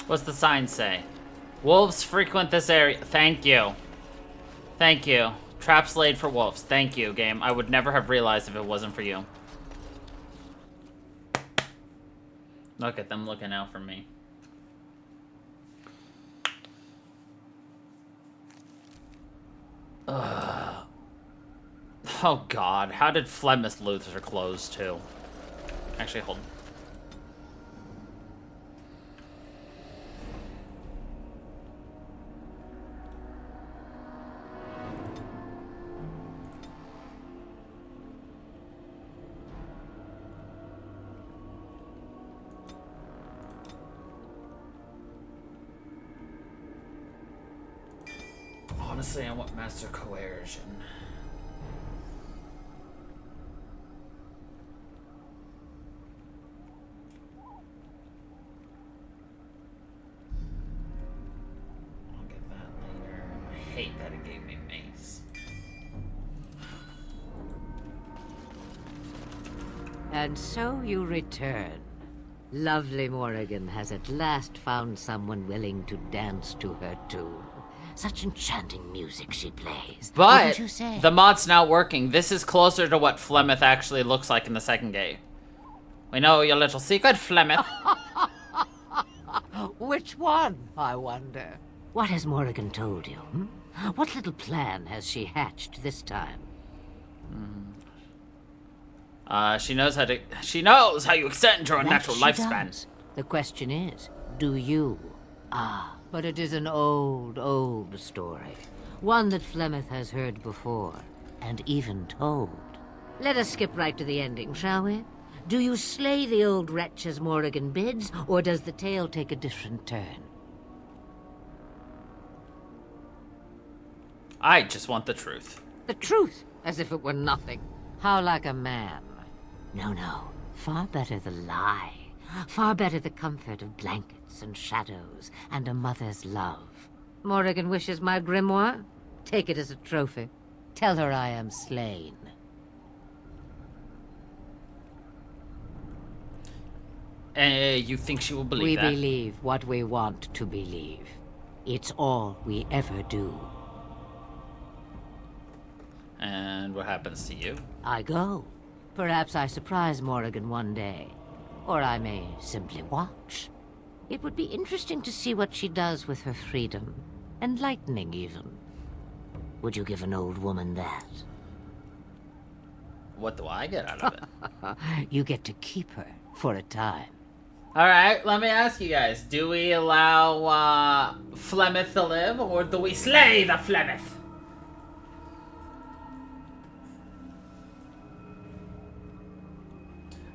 What's the sign say? Wolves frequent this area. Thank you. Thank you. Traps laid for wolves. Thank you, game. I would never have realized if it wasn't for you. Look at them looking out for me. Ugh. Oh god, how did Flemeth Luther close too? Actually, hold on. Honestly, I want Master Coercion. I'll get that later. I hate that it gave me mace. And so you return. Lovely Morrigan has at last found someone willing to dance to her tune. Such enchanting music she plays. But Wouldn't you say? the mod's not working. This is closer to what Flemeth actually looks like in the second game. We know your little secret, Flemeth. Which one, I wonder? What has Morrigan told you? What little plan has she hatched this time? She knows how to. She knows how you extend your That natural she lifespan. does. The question is, do you? But it is an old, old story. One that Flemeth has heard before, and even told. Let us skip right to the ending, shall we? Do you slay the old wretch as Morrigan bids, or does the tale take a different turn? I just want the truth. The truth, as if it were nothing. How like a man. No, no. Far better the lie. Far better the comfort of blankets and shadows and a mother's love. Morrigan wishes my grimoire? Take it as a trophy. Tell her I am slain. You think she will believe that? We believe what we want to believe. It's all we ever do. And what happens to you? I go. Perhaps I surprise Morrigan one day. Or I may simply watch. It would be interesting to see what she does with her freedom. Enlightening, even. Would you give an old woman that? What do I get out of it? You get to keep her for a time. Alright, let me ask you guys. Do we allow Flemeth to live, or do we slay the Flemeth?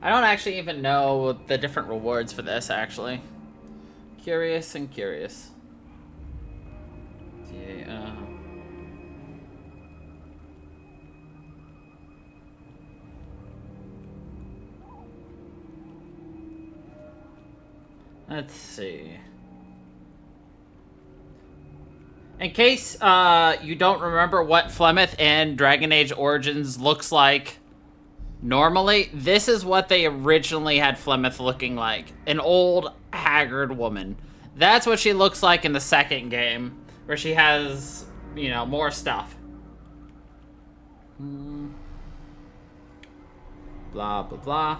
I don't actually even know the different rewards for this, actually. Curious and curious. Yeah. Let's see. In case you don't remember what Flemeth in Dragon Age Origins looks like normally, this is what they originally had Flemeth looking like. An old, haggard woman. That's what she looks like in the second game, where she has, you know, more stuff. Blah, blah, blah.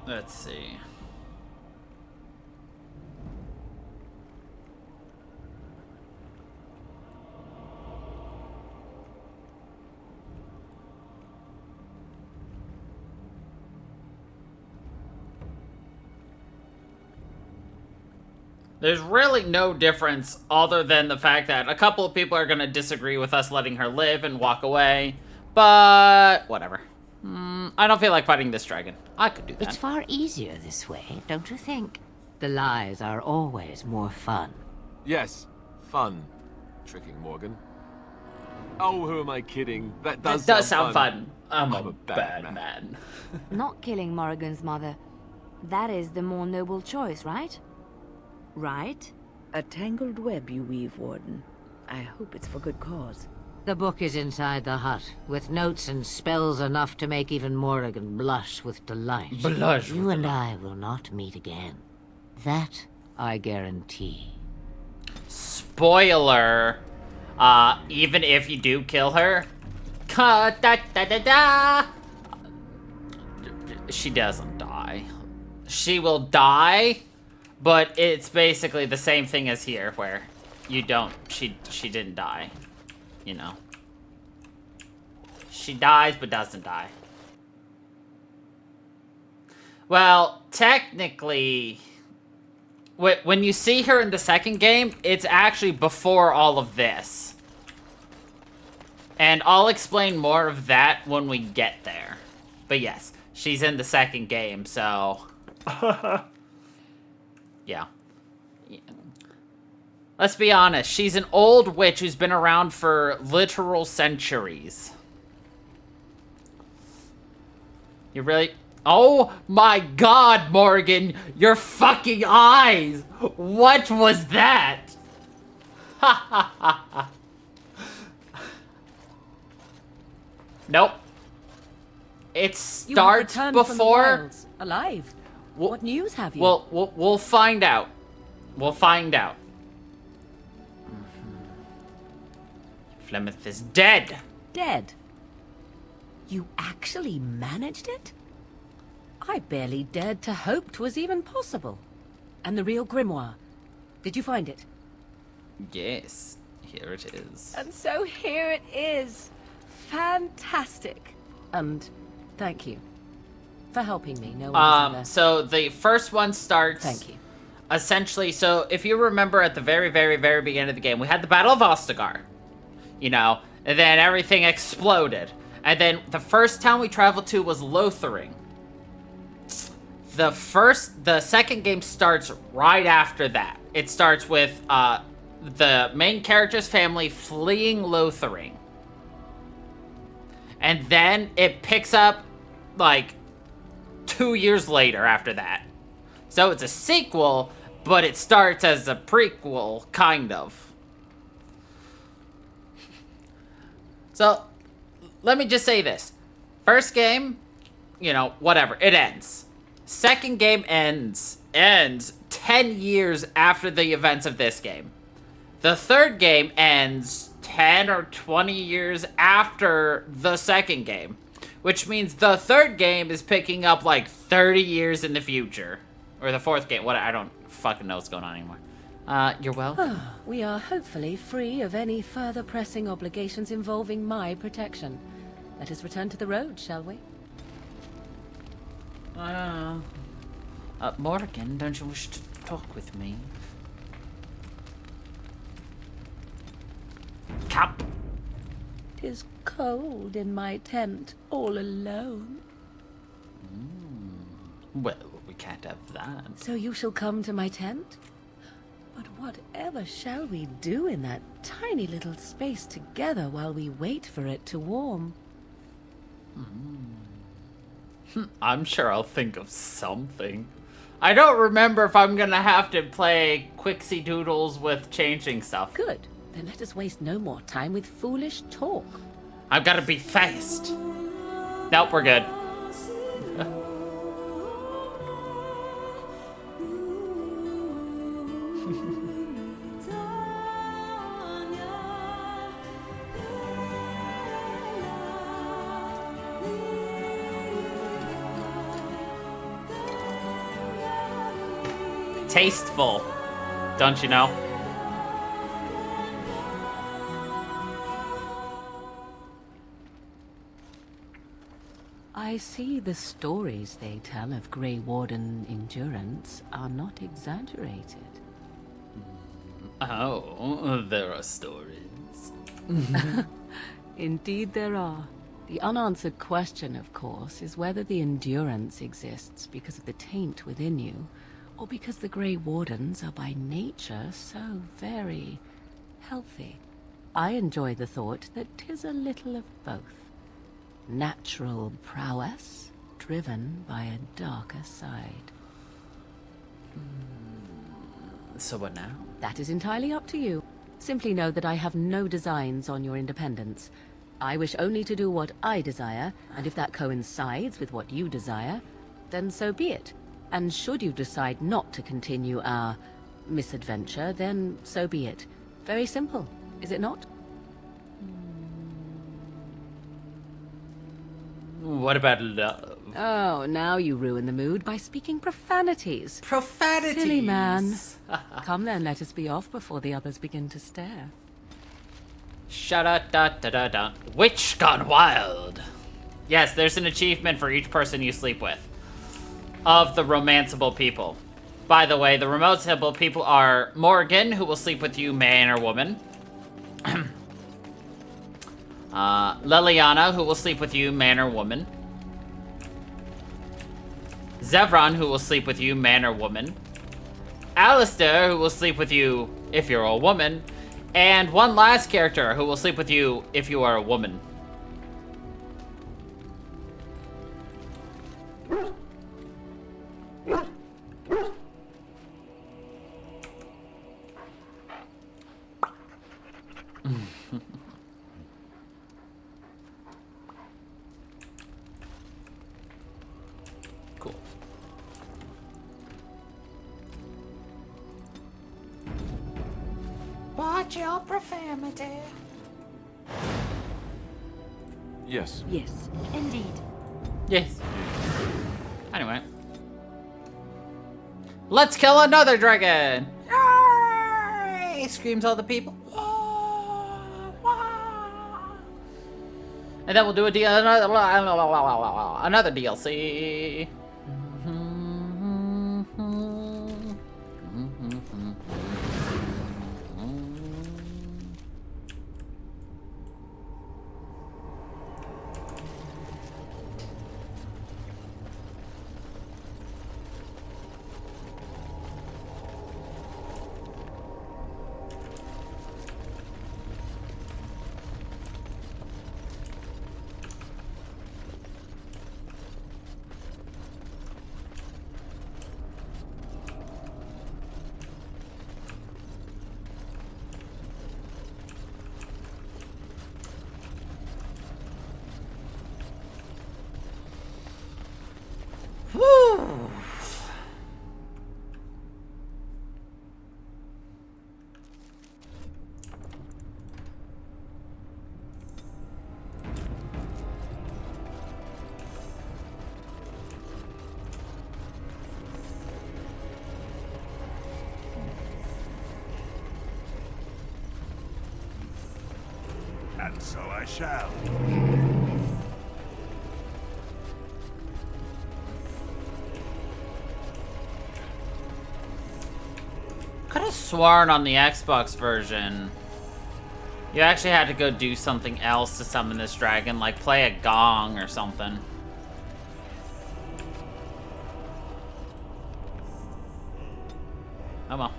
Let's see. There's really no difference other than the fact that a couple of people are going to disagree with us letting her live and walk away, but whatever. I don't feel like fighting this dragon. I could do that. It's far easier this way, don't you think? The lies are always more fun. Yes, fun. Tricking Morgan. Oh, who am I kidding? That does sound fun. I'm a bad man. Not killing Morrigan's mother. That is the more noble choice, right? Right? A tangled web you weave, Warden. I hope it's for good cause. The book is inside the hut, with notes and spells enough to make even Morrigan blush with delight. Blush. You and I will not meet again. That I guarantee. Spoiler. Even if you do kill her, she doesn't die. She will die, but it's basically the same thing as here, where you don't. She didn't die. You know. She dies, but doesn't die. Well, technically, when you see her in the second game, it's actually before all of this. And I'll explain more of that when we get there. But yes, she's in the second game, so... yeah. Let's be honest, she's an old witch who's been around for literal centuries. You really... Oh my god, Morgan! Your fucking eyes! What was that? Ha ha ha ha. Nope. It starts before... Alive. What news have you? We'll find out. We'll find out. Flemeth is dead. Dead? You actually managed it? I barely dared to hope 'twas even possible. And the real grimoire, did you find it? Yes, here it is. And so here it is. Fantastic. And thank you for helping me. No one So the first one starts... Thank you. Essentially, so if you remember at the very, very, very beginning of the game, we had the Battle of Ostagar. You know, and then everything exploded. And then the first town we traveled to was Lothering. The second game starts right after that. It starts with the main character's family fleeing Lothering. And then it picks up, like, 2 years later after that. So it's a sequel, but it starts as a prequel, kind of. So, let me just say this. First game, you know, whatever, it ends. Second game ends 10 years after the events of this game. The third game ends 10 or 20 years after the second game. Which means the third game is picking up like 30 years in the future. Or the fourth game. I don't fucking know what's going on anymore. You're welcome. We are hopefully free of any further pressing obligations involving my protection. Let us return to the road, shall we? Morgan, don't you wish to talk with me? Cap. 'Tis cold in my tent, all alone. Well, we can't have that. So you shall come to my tent? But whatever shall we do in that tiny little space together while we wait for it to warm? I'm sure I'll think of something. I don't remember if I'm gonna have to play Quixie Doodles with changing stuff. Good. Then let us waste no more time with foolish talk. I've gotta be fast. Nope, we're good. Tasteful, don't you know? I see the stories they tell of Grey Warden endurance are not exaggerated. Oh, there are stories. Indeed there are. The unanswered question, of course, is whether the endurance exists because of the taint within you, or because the Grey Wardens are by nature so very healthy. I enjoy the thought that 'tis a little of both. Natural prowess, driven by a darker side. So what now? That is entirely up to you. Simply know that I have no designs on your independence. I wish only to do what I desire, and if that coincides with what you desire, then so be it. And should you decide not to continue our misadventure, then so be it. Very simple, is it not? What about love? Oh, now you ruin the mood by speaking profanities. Profanities? Silly man. Come then, let us be off before the others begin to stare. Sha-da-da-da-da-da. Witch gone wild. Yes, there's an achievement for each person you sleep with. Of the romanceable people. By the way, the romanceable people are Morgan, who will sleep with you, man or woman. Liliana, who will sleep with you, man or woman. Zevran, who will sleep with you, man or woman. Alistair, who will sleep with you if you're a woman. And one last character who will sleep with you if you are a woman. Cool. Watch your profanity. Yes. Yes, indeed. Yes. Anyway. Let's kill another dragon! Yay! Screams all the people. And then we'll do another DLC. Woo! And so I shall. Could have sworn on the Xbox version you actually had to go do something else to summon this dragon, like play a gong or something. Oh well.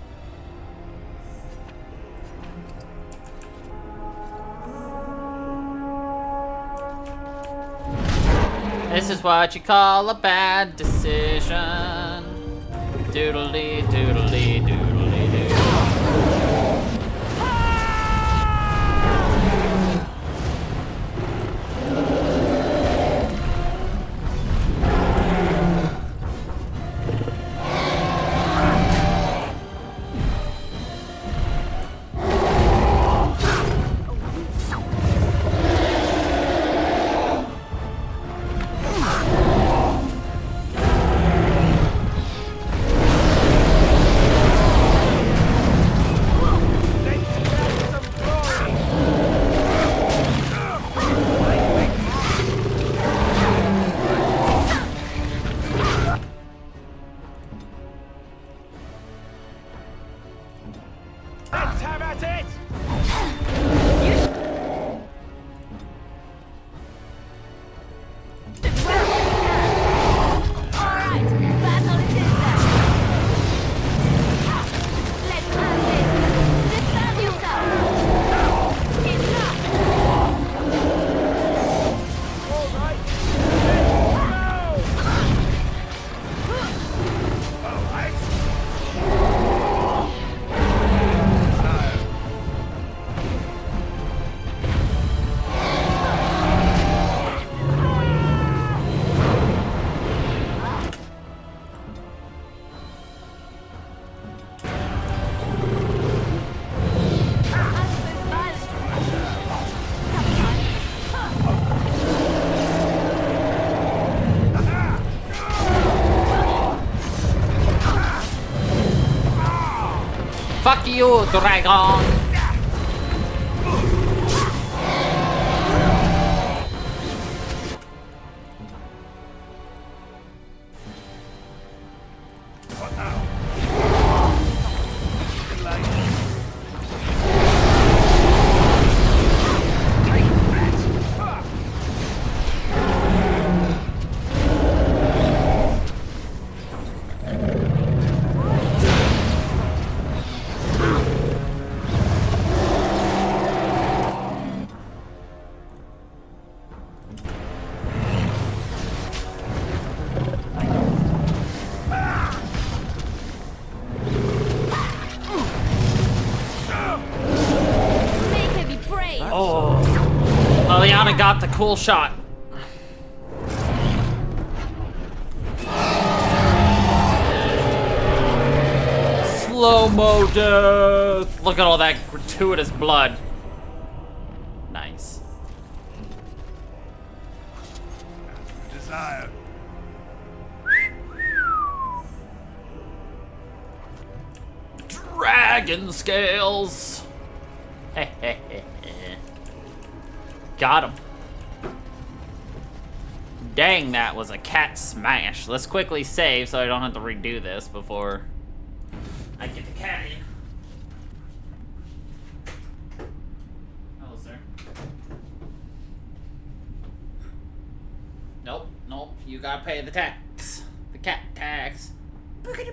This is what you call a bad decision. Doodly doodly doodly doo. Let's have at it! Alright, battle it is then. Let's have this. Defend yourself. Enough. All right, let's go! All right. Fuck you, dragon! Make her be brave. Oh, Liliana got the cool shot. Slow-mo death. Look at all that gratuitous blood. Nice. sire. Dragon scales. Got him. Dang, that was a cat smash. Let's quickly save so I don't have to redo this before I get the cat in. Hello, sir. Nope, nope. You gotta pay the tax. The cat tax. Okay.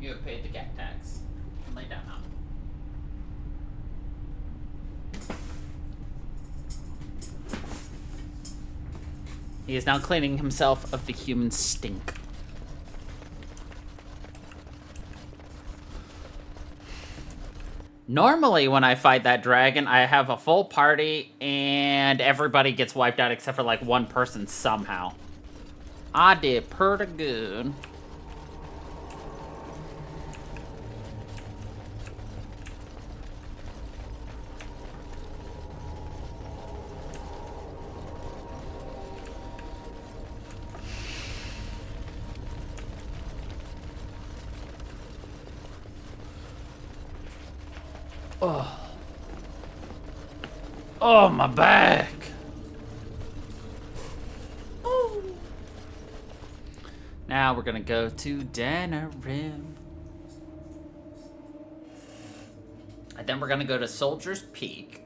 You have paid the cat tax. Lay down now. He is now cleaning himself of the human stink. Normally, when I fight that dragon, I have a full party and everybody gets wiped out except for like one person somehow. I did pretty good. Oh. Oh, my back. Oh. Now we're gonna go to Danarim. And then we're gonna go to Soldier's Peak.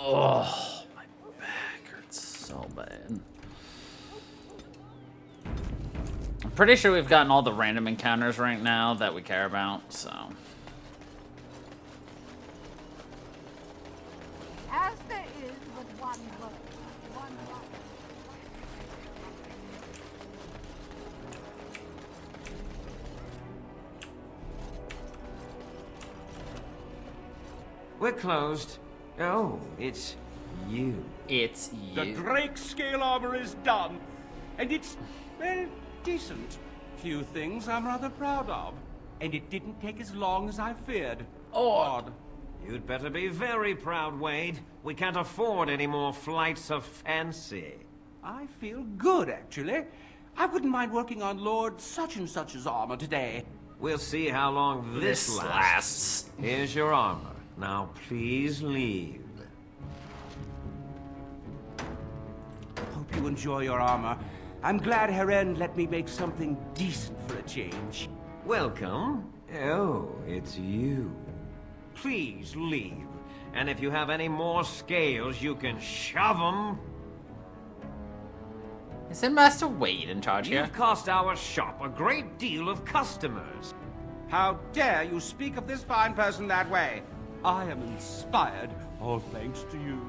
Oh, my back hurts so bad. I'm pretty sure we've gotten all the random encounters right now that we care about, so. As there is but one word, one life. We're closed. Oh, it's you. It's you. The Drake scale armor is done. And it's, well, decent. Few things I'm rather proud of. And it didn't take as long as I feared. Odd. You'd better be very proud, Wade. We can't afford any more flights of fancy. I feel good, actually. I wouldn't mind working on Lord such-and-such's armor today. We'll see how long this lasts. Here's your armor. Now, please leave. Hope you enjoy your armor. I'm glad Heren let me make something decent for a change. Welcome. Oh, it's you. Please leave. And if you have any more scales, you can shove them. Isn't Master Wade in charge here? You've cost our shop a great deal of customers. How dare you speak of this fine person that way? I am inspired, all thanks to you.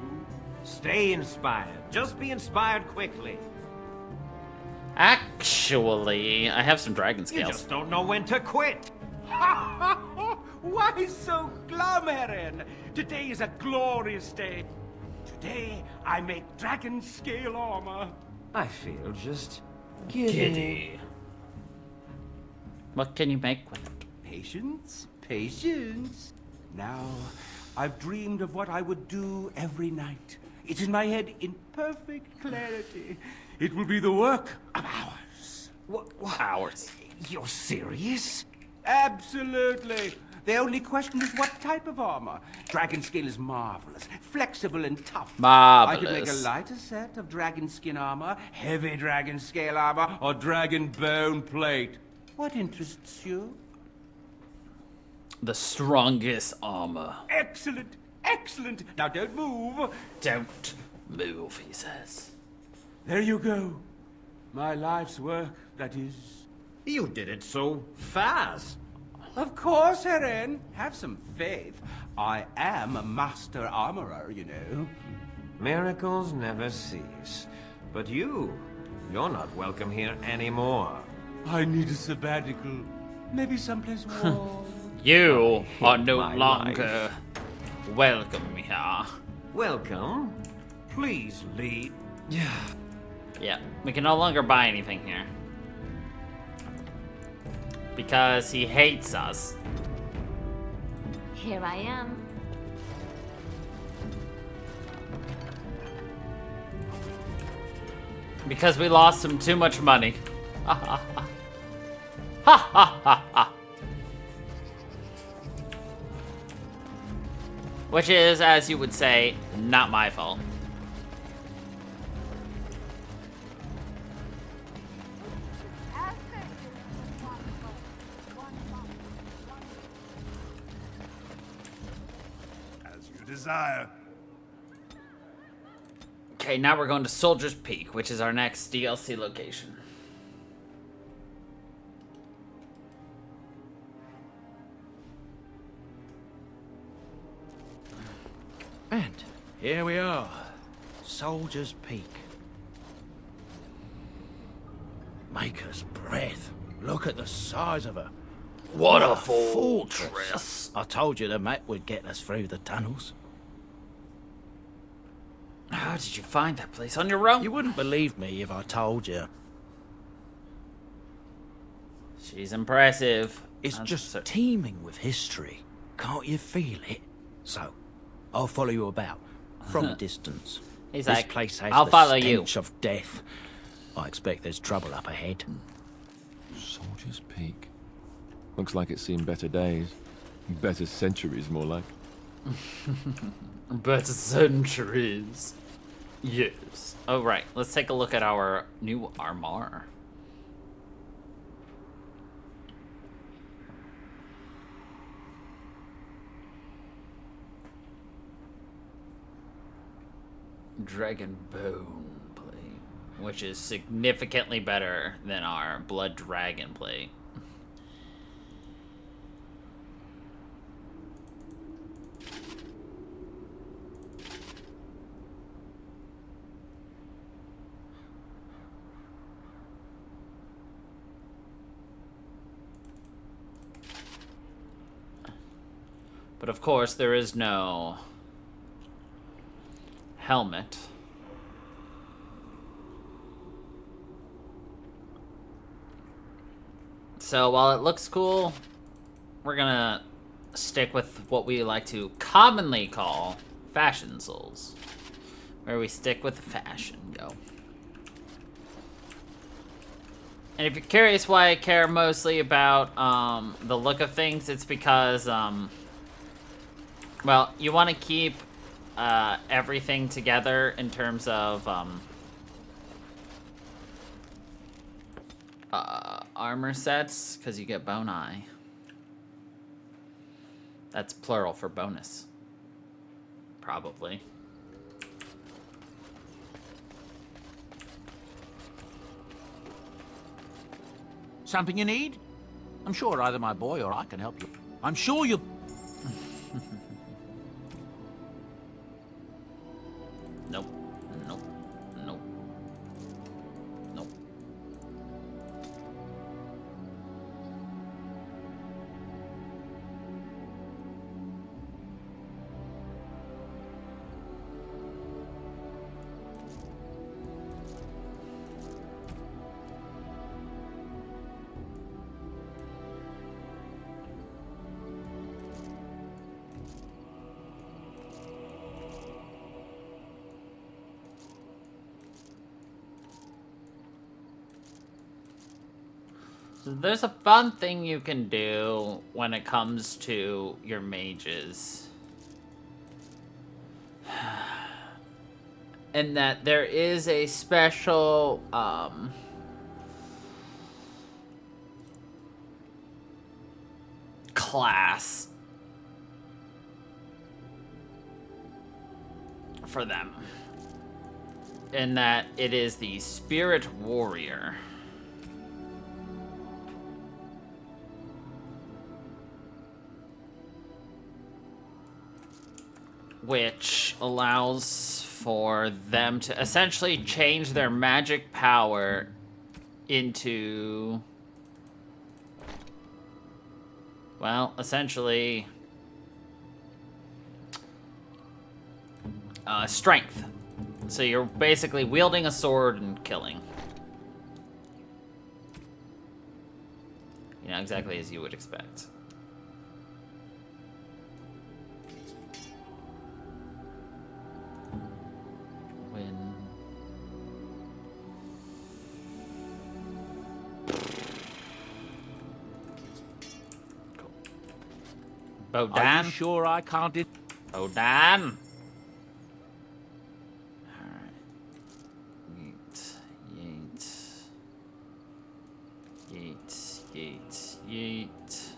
Stay inspired. Just be inspired quickly. Actually, I have some dragon You scales. just don't know when to quit. Why so glum, Heren? Today is a glorious day. Today, I make dragon scale armor. I feel just giddy. What can you make with it? Patience, patience. Now, I've dreamed of what I would do every night. It's in my head in perfect clarity. It will be the work of hours. What? Hours. You're serious? Absolutely. The only question is what type of armor. Dragon scale is marvelous, flexible and tough. Marvelous. I could make a lighter set of dragon skin armor, heavy dragon scale armor, or dragon bone plate. What interests you? The strongest armor. Excellent, excellent. Now don't move. Don't move, he says. There you go. My life's work, that is. You did it so fast. Of course, Heren. Have some faith. I am a master armorer, you know. Miracles never cease. But you're not welcome here anymore. I need a sabbatical. Maybe someplace warm. You are no my longer welcome here. Welcome. Please leave. Yeah, we can no longer buy anything here. Because he hates us. Here I am. Because we lost him too much money. Ha ha ha. Ha ha ha ha. Which is, as you would say, not my fault. As you desire. Okay, now we're going to Soldier's Peak, which is our next DLC location. And here we are. Soldier's Peak. Maker's breath. Look at the size of her. What a fortress. I told you the map would get us through the tunnels. How did you find that place on your own? You wouldn't believe me if I told you. She's impressive. It's just teeming with history. Can't you feel it? So, I'll follow you about from a distance. He's this like, place has I'll the follow you. stench of death. I expect there's trouble up ahead. Soldier's Peak. Looks like it's seen better days. Better centuries, more like. Better centuries. Yes. Oh, right. Let's take a look at our new armor. Dragon Bone plate, which is significantly better than our Blood Dragon plate. But of course, there is no helmet. So while it looks cool, we're gonna stick with what we like to commonly call fashion souls, where we stick with the fashion, yo. And if you're curious why I care mostly about the look of things, it's because well, you want to keep everything together in terms of armor sets, because you get bone eye. That's plural for bonus. Probably. Something you need? I'm sure either my boy or I can help you. I'm sure you... Nope. Nope. Nope. Nope. So there's a fun thing you can do when it comes to your mages. And that there is a special class for them. In that it is the Spirit Warrior. Which allows for them to essentially change their magic power into, well, essentially strength. So you're basically wielding a sword and killing. You know, exactly as you would expect. Win. Cool. Bodan? Are you sure I can't... Bodan! Yeet.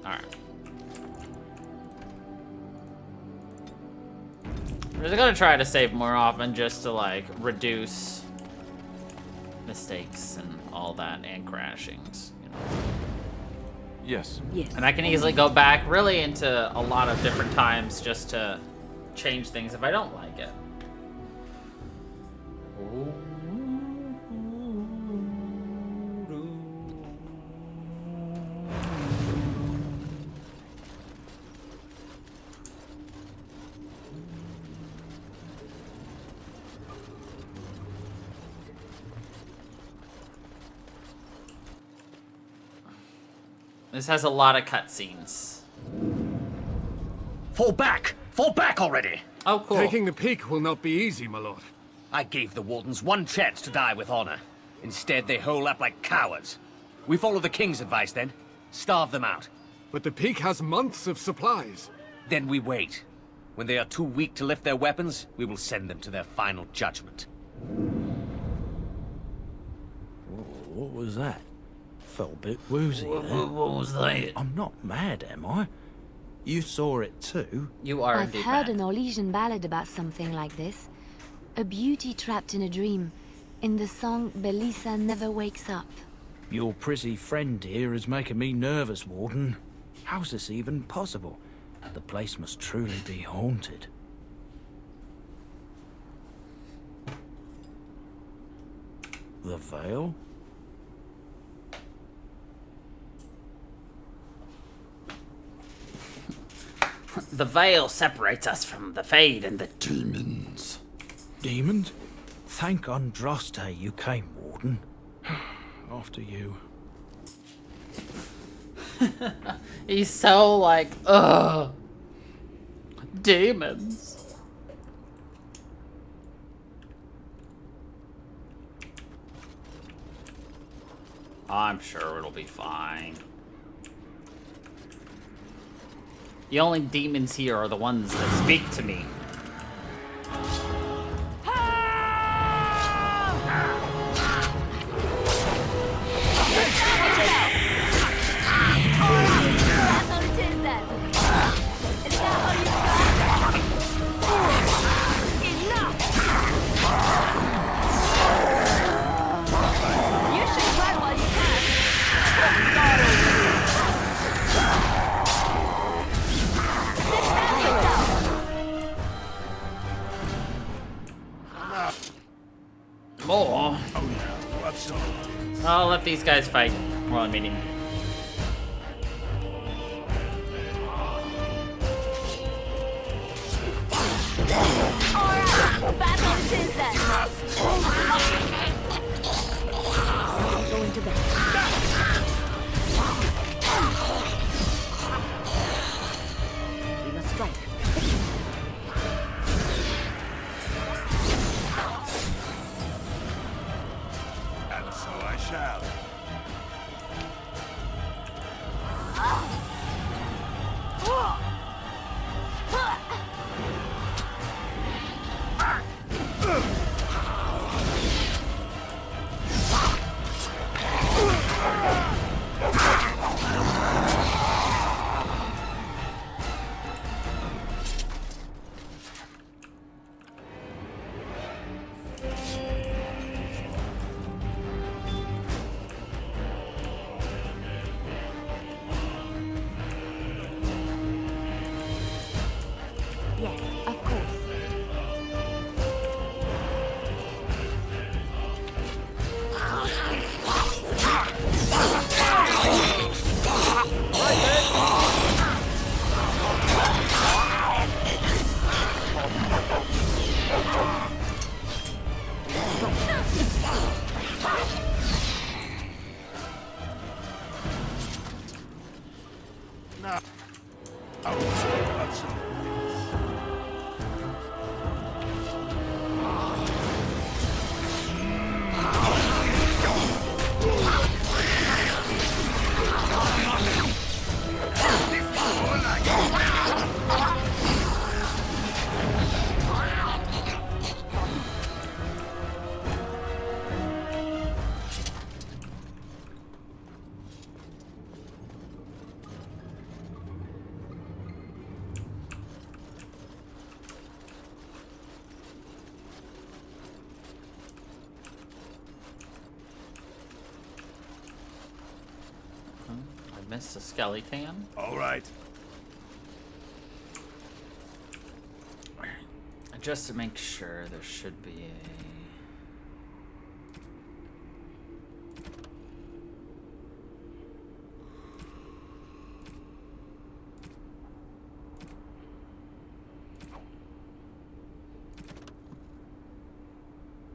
Alright. We're just gonna try to save more often just to, like, reduce mistakes and all that and crashings, you know. Yes. Yes. And I can easily go back really into a lot of different times just to change things if I don't like it. This has a lot of cutscenes. Fall back! Fall back already! Oh, cool. Taking the peak will not be easy, my lord. I gave the Wardens one chance to die with honor. Instead, they hole up like cowards. We follow the King's advice, then. Starve them out. But the peak has months of supplies. Then we wait. When they are too weak to lift their weapons, we will send them to their final judgment. What was that? Felt a bit woozy there. What was that? I'm not mad, am I? You saw it too? You are I've indeed heard mad. an Orlesian ballad about something like this. A beauty trapped in a dream. In the song, Belisa never wakes up. Your prissy friend here is making me nervous, Warden. How's this even possible? The place must truly be haunted. The veil? The veil separates us from the Fade and the demons. Demons? Thank Andraste you came, Warden. After you. He's so like, ugh. Demons. I'm sure it'll be fine. The only demons here are the ones that speak to me. More? Oh yeah, what's up? I'll let these guys fight while I'm eating. Alright, back on his then. I'll go into bed. We must strike. And so I shall. Now, what's all I missed a skeleton. All right. Just to make sure, there should be a...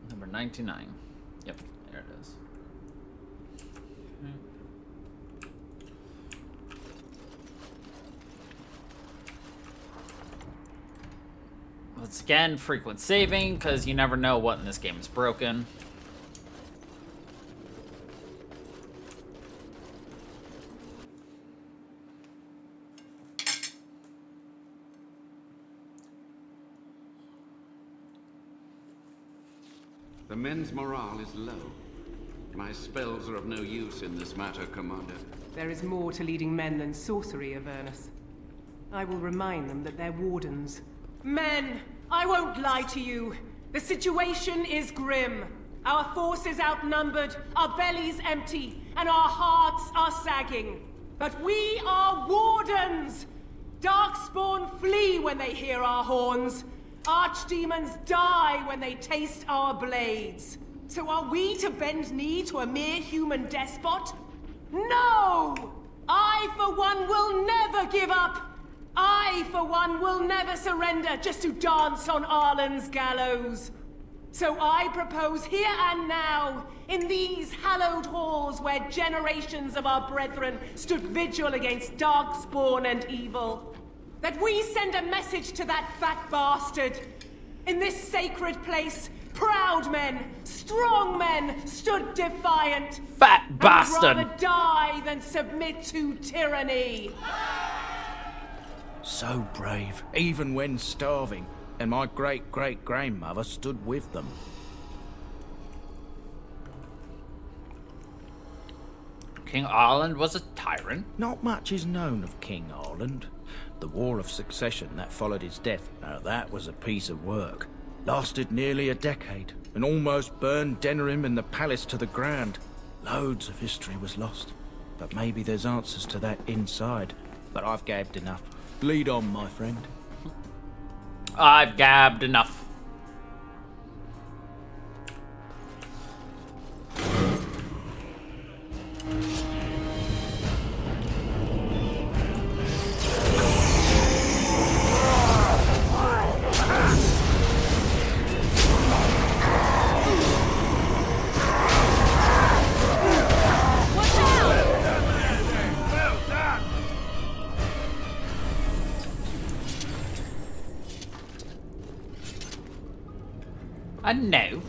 Number 99. Yep, there it is. Once again, frequent saving, because you never know what in this game is broken. The men's morale is low. My spells are of no use in this matter, Commander. There is more to leading men than sorcery, Avernus. I will remind them that they're wardens. Men! I won't lie to you. The situation is grim. Our forces outnumbered, our bellies empty, and our hearts are sagging. But we are wardens! Darkspawn flee when they hear our horns. Archdemons die when they taste our blades. So are we to bend knee to a mere human despot? No! I, for one, will never give up! I, for one, will never surrender just to dance on Arlen's gallows. So I propose here and now, in these hallowed halls where generations of our brethren stood vigil against darkspawn and evil, that we send a message to that fat bastard. In this sacred place, proud men, strong men stood defiant. Fat bastard! And would rather die than submit to tyranny. So brave, even when starving, and my great-great-grandmother stood with them. King Arlen was a tyrant? Not much is known of King Arlen. The War of Succession that followed his death, now that was a piece of work. Lasted nearly a decade, and almost burned Denerim and the palace to the ground. Loads of history was lost, but maybe there's answers to that inside. But I've gabbed enough. Lead on, my friend. I've gabbed enough. A note.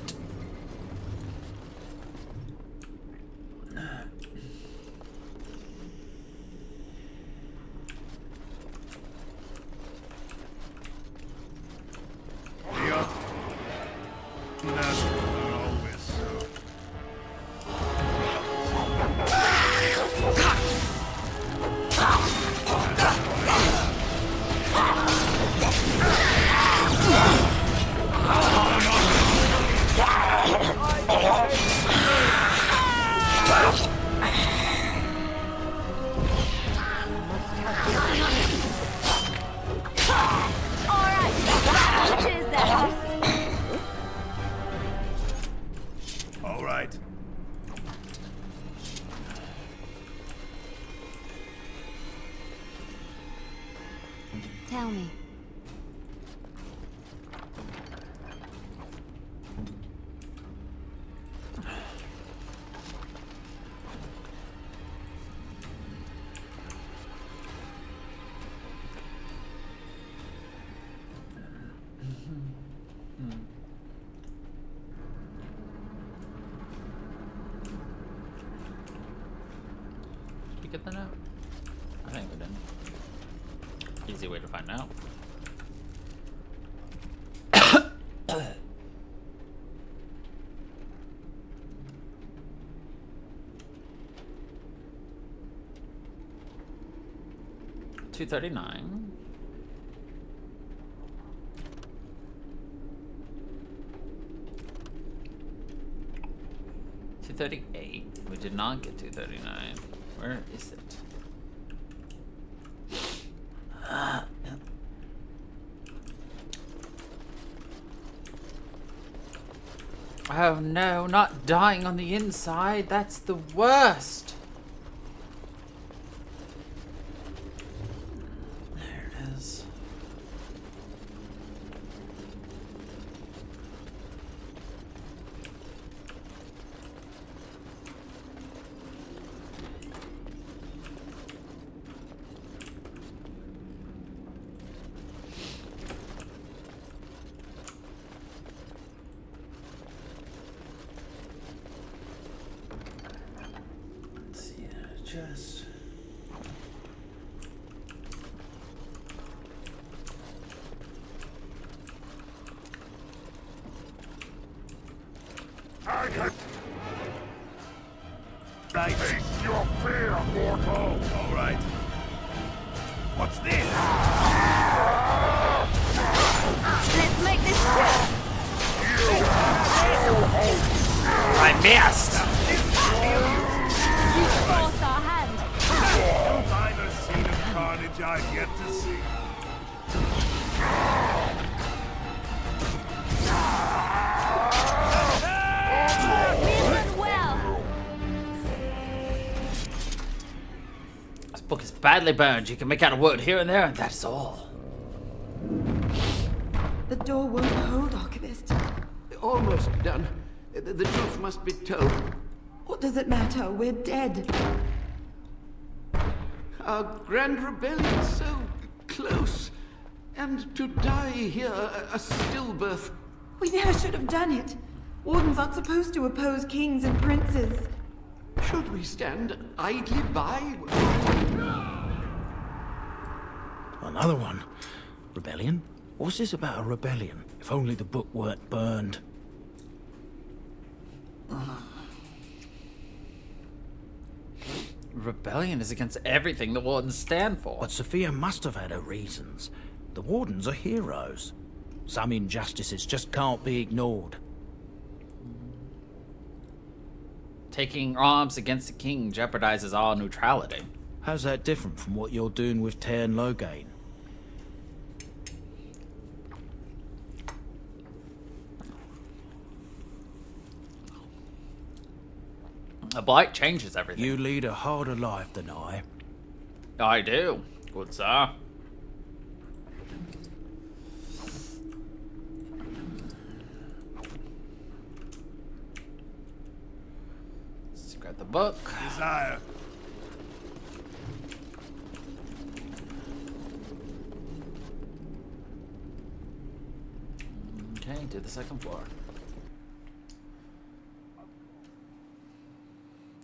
Tell me. get the note? I think we didn't. Easy way to find out. $239. $238. We did not get $239. Where is it? Oh no, not dying on the inside. That's the worst. There it is. Just face your fear, mortal. All right. What's this? Let's make this quick. I missed. You forced our hand. No minor scene of carnage I've yet to see. This book is badly burned. You can make out a word here and there, and that is all. The door won't hold, Archivist. Almost done. The truth must be told. What does it matter? We're dead. Our grand rebellion so close. And to die here, a stillbirth. We never should have done it. Wardens aren't supposed to oppose kings and princes. Should we stand idly by? Another one. Rebellion? What's this about a rebellion? If only the book weren't burned. Rebellion is against everything the Wardens stand for. But Sophia must have had her reasons. The Wardens are heroes. Some injustices just can't be ignored. Taking arms against the king jeopardizes all neutrality. How's that different from what you're doing with Tairn Loghain? A blight changes everything. You lead a harder life than I. I do. Good sir. Let's grab the book. Desire. Okay, to the second floor.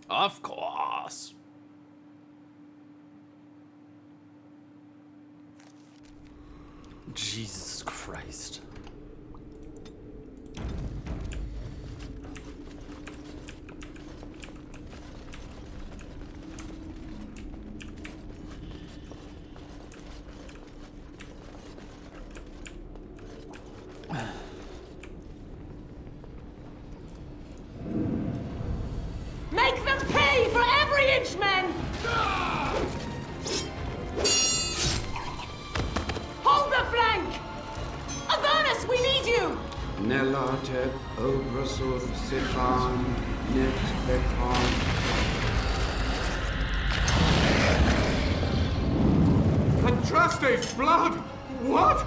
Of course. Jesus Christ. Make them pay for every inch, men! Hold the flank! Avernus, we need you! Nelatet Obrasoth Sifan Net Bekon. Andraste's blood! What?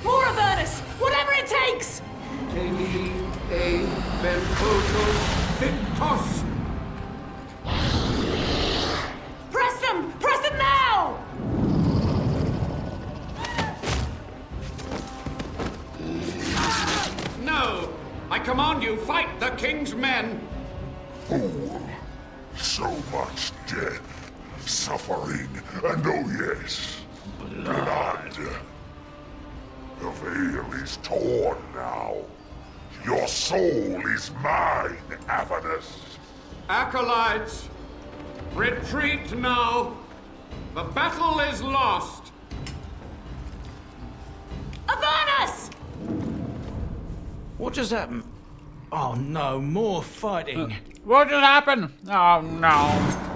More Avernus! Whatever it takes! Teli E Benfotos Victos! Press them! Press them now! No! I command you, fight the king's men! Fool! So much much death, suffering, and oh yes, blood. The veil is torn now. Your soul is mine, Avernus. Acolytes, retreat now. The battle is lost. Avernus! What just happened? Oh no, more fighting. What just happened? Oh no.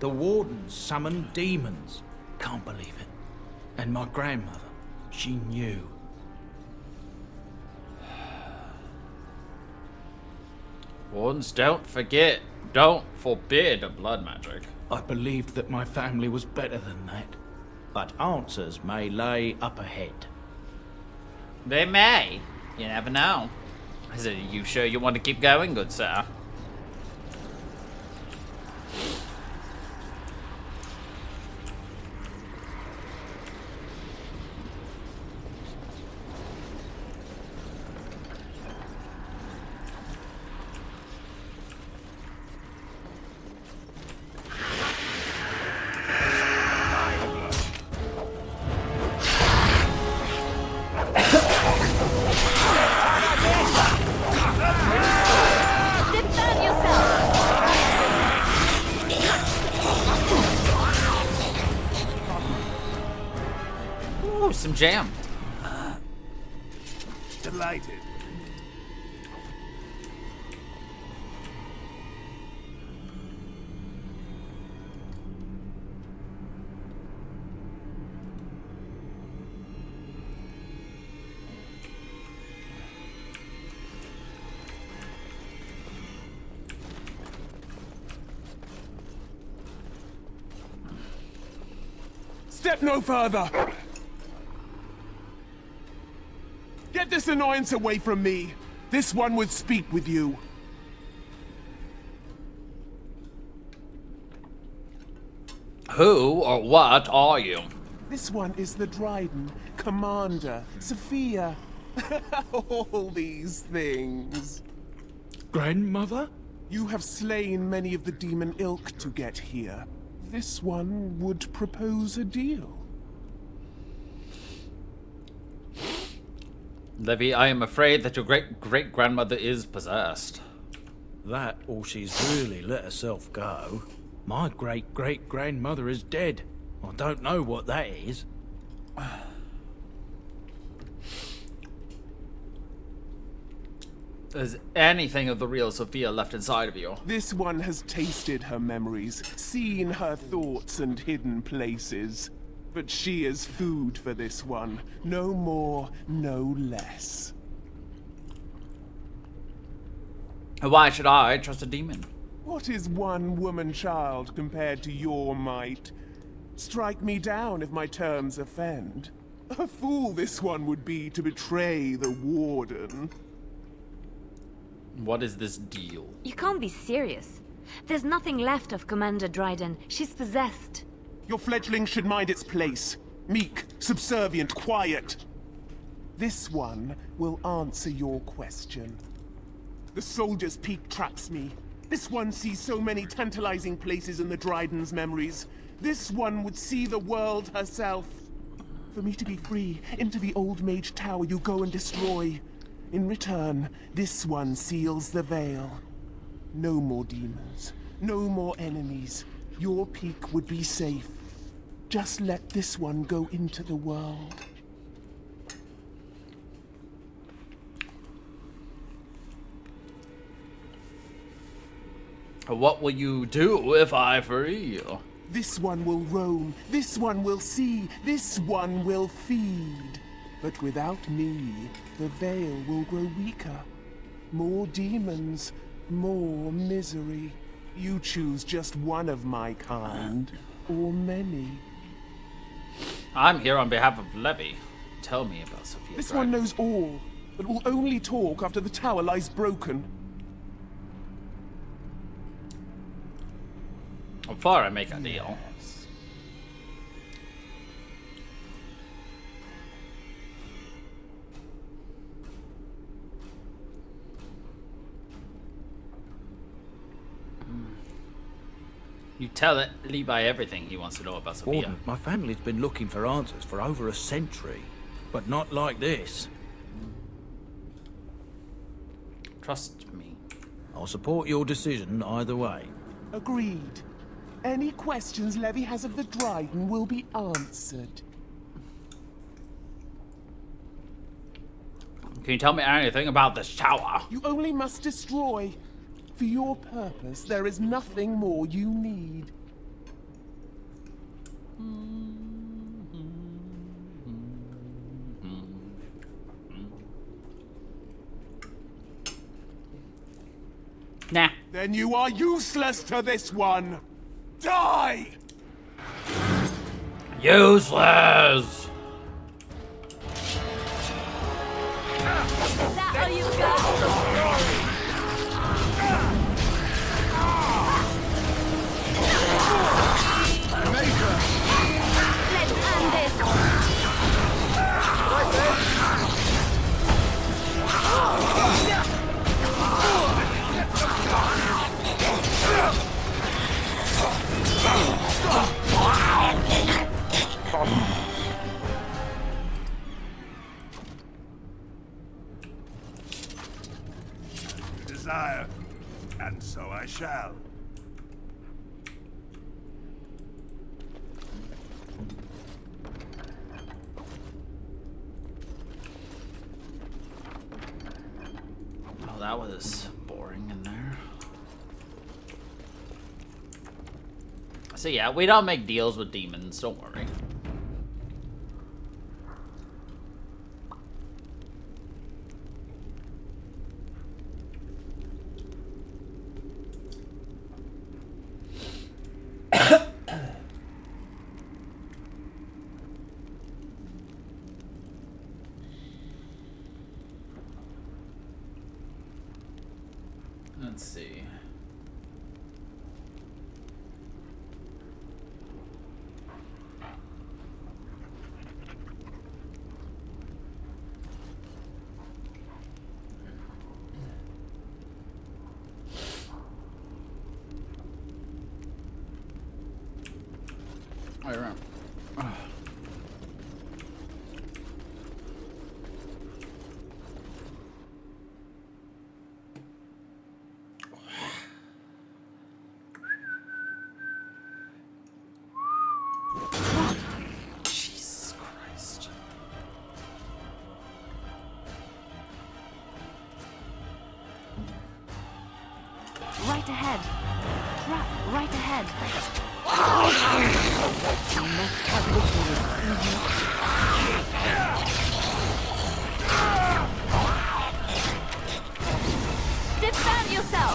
The wardens summoned demons. Can't believe it. And my grandmother, she knew. Wardens don't forget, don't forbid blood magic. I believed that my family was better than that. But answers may lay up ahead. They may. You never know. Is it you sure you want to keep going, good sir? Some jam. Delighted. Step no further! Get this annoyance away from me! This one would speak with you. Who or what are you? This one is the Dryden, Commander, Sophia. All these things. Grandmother? You have slain many of the demon ilk to get here. This one would propose a deal. Levy, I am afraid that your great-great-grandmother is possessed. That, or she's really let herself go. My great-great-grandmother is dead. I don't know what that is. Is anything of the real Sophia left inside of you? This one has tasted her memories, seen her thoughts and hidden places. But she is food for this one. No more, no less. Why should I trust a demon? What is one woman-child compared to your might? Strike me down if my terms offend. A fool this one would be to betray the Warden. What is this deal? You can't be serious. There's nothing left of Commander Dryden. She's possessed. Your fledgling should mind its place. Meek, subservient, quiet. This one will answer your question. The Soldier's Peak traps me. This one sees so many tantalizing places in the Dryden's memories. This one would see the world herself. For me to be free, into the Old Mage Tower you go and destroy. In return, this one seals the veil. No more demons. No more enemies. Your peak would be safe. Just let this one go into the world. What will you do if I free you? This one will roam, this one will see, this one will feed. But without me, the veil will grow weaker. More demons, more misery. You choose just one of my kind, or many. I'm here on behalf of Levy. Tell me about Sophia. This one knows all, but will only talk after the tower lies broken. Before I make a deal. You tell it, Levi everything he wants to know about Sophia. Warden, my family's been looking for answers for over a century, but not like this. Trust me. I'll support your decision either way. Agreed. Any questions Levy has of the Dryden will be answered. Can you tell me anything about this tower? You only must destroy. For your purpose, there is nothing more you need. Nah. Then you are useless to this one. Die! Useless! Is that all you got? Let's end this! Desire, and so I shall. Oh, that was boring in there. So yeah, we don't make deals with demons, don't worry. Let's see. I remember. Jesus Christ. Right ahead. Trap, right ahead. You must have victory. Defend yourself!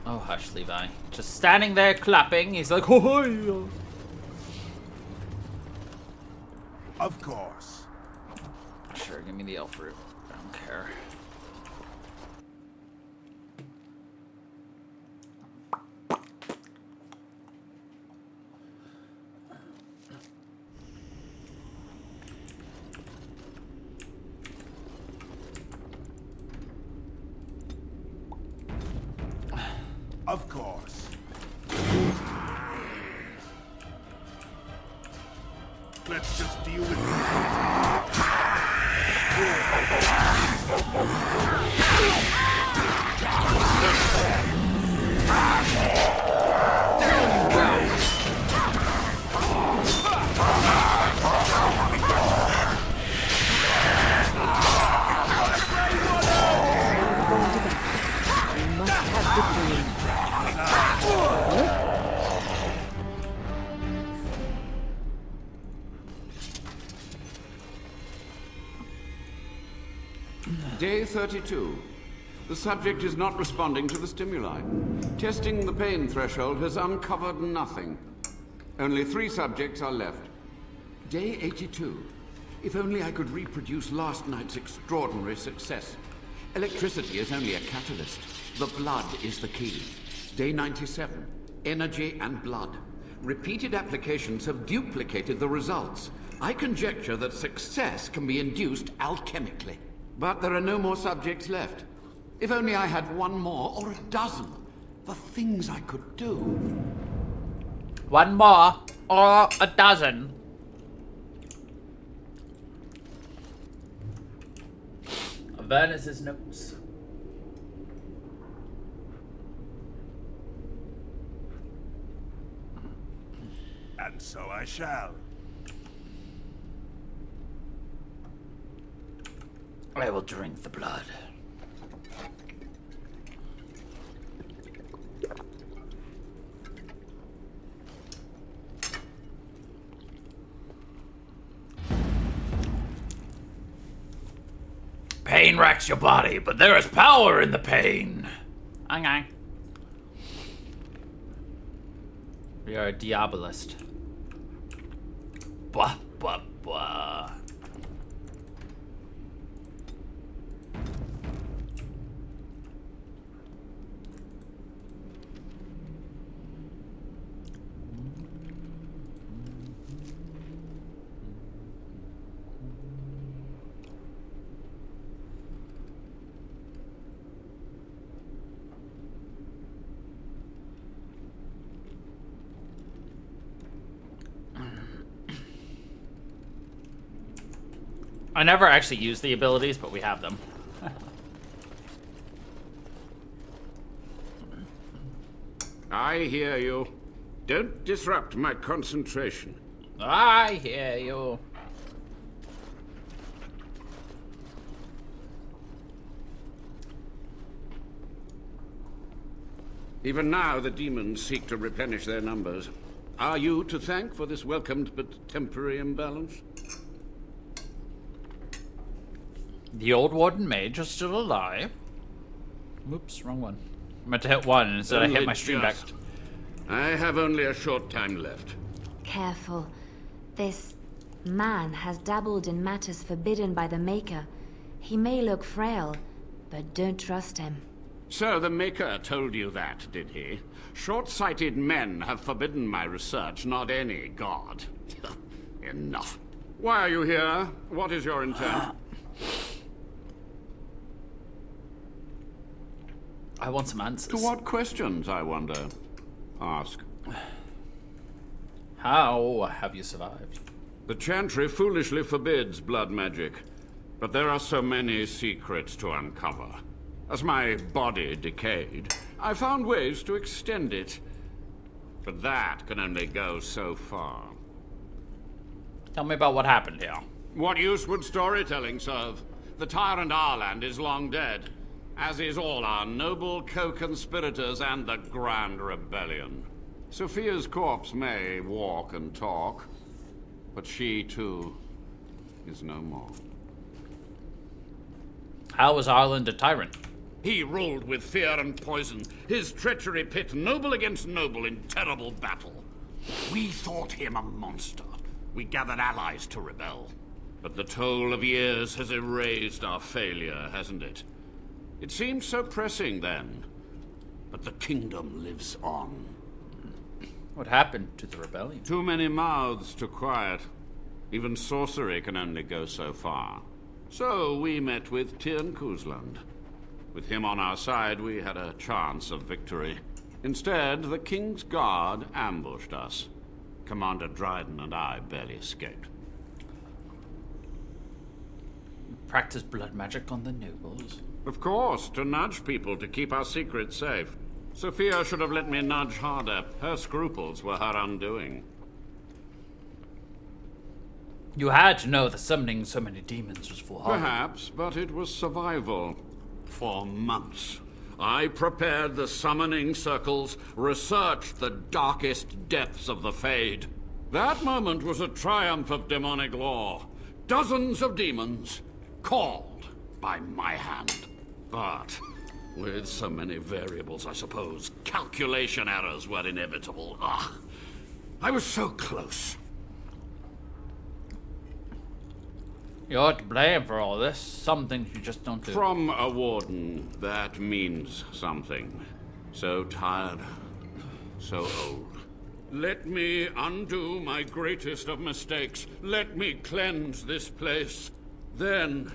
Oh, hush, Levi. Just standing there clapping. He's like, oh, Of course. sure, give me the elf root. I don't care. Of course. Let's just deal with it. Day 32. The subject is not responding to the stimuli. Testing the pain threshold has uncovered nothing. Only 3 subjects are left. Day 82. If only I could reproduce last night's extraordinary success. Electricity is only a catalyst. The blood is the key. Day 97. Energy and blood. Repeated applications have duplicated the results. I conjecture that success can be induced alchemically. But there are no more subjects left. If only I had 1 more, or a dozen. The things I could do. 1 more, or a dozen. Avernus's notes. And so I shall. I will drink the blood. Pain racks your body, but there is power in the pain. Okay. We are a diabolist. Blah, blah, blah. I never actually use the abilities, but we have them. I hear you. Don't disrupt my concentration. I hear you. Even now, the demons seek to replenish their numbers. Are you to thank for this welcomed but temporary imbalance? The old warden mage is still alive. Whoops, wrong one. I meant to hit 1 and instead I hit my stream back. I have only a short time left. Careful. This man has dabbled in matters forbidden by the Maker. He may look frail, but don't trust him. So the Maker told you that, did he? Short-sighted men have forbidden my research, not any god. Enough. Why are you here? What is your intent? I want some answers. To what questions, I wonder? Ask. How have you survived? The Chantry foolishly forbids blood magic, but there are so many secrets to uncover. As my body decayed, I found ways to extend it. But that can only go so far. Tell me about what happened here. What use would storytelling serve? The tyrant Arland is long dead, as is all our noble co-conspirators and the Grand Rebellion. Sophia's corpse may walk and talk, but she, too, is no more. How was Arland a tyrant? He ruled with fear and poison, his treachery pit noble against noble in terrible battle. We thought him a monster. We gathered allies to rebel. But the toll of years has erased our failure, hasn't it? It seemed so pressing then. But the kingdom lives on. What happened to the rebellion? Too many mouths to quiet. Even sorcery can only go so far. So we met with Tirn Kuzland. With him on our side, we had a chance of victory. Instead, the King's Guard ambushed us. Commander Dryden and I barely escaped. Practice blood magic on the nobles? Of course, to nudge people to keep our secrets safe. Sophia should have let me nudge harder. Her scruples were her undoing. You had to know that summoning so many demons was foolhardy. Perhaps, but it was survival. For months, I prepared the summoning circles, researched the darkest depths of the Fade. That moment was a triumph of demonic law. Dozens of demons, called by my hand. But with so many variables, I suppose, calculation errors were inevitable. Ugh. I was so close. You're to blame for all this. Some things you just don't do. From a warden, that means something. So tired, so old. Let me undo my greatest of mistakes. Let me cleanse this place. Then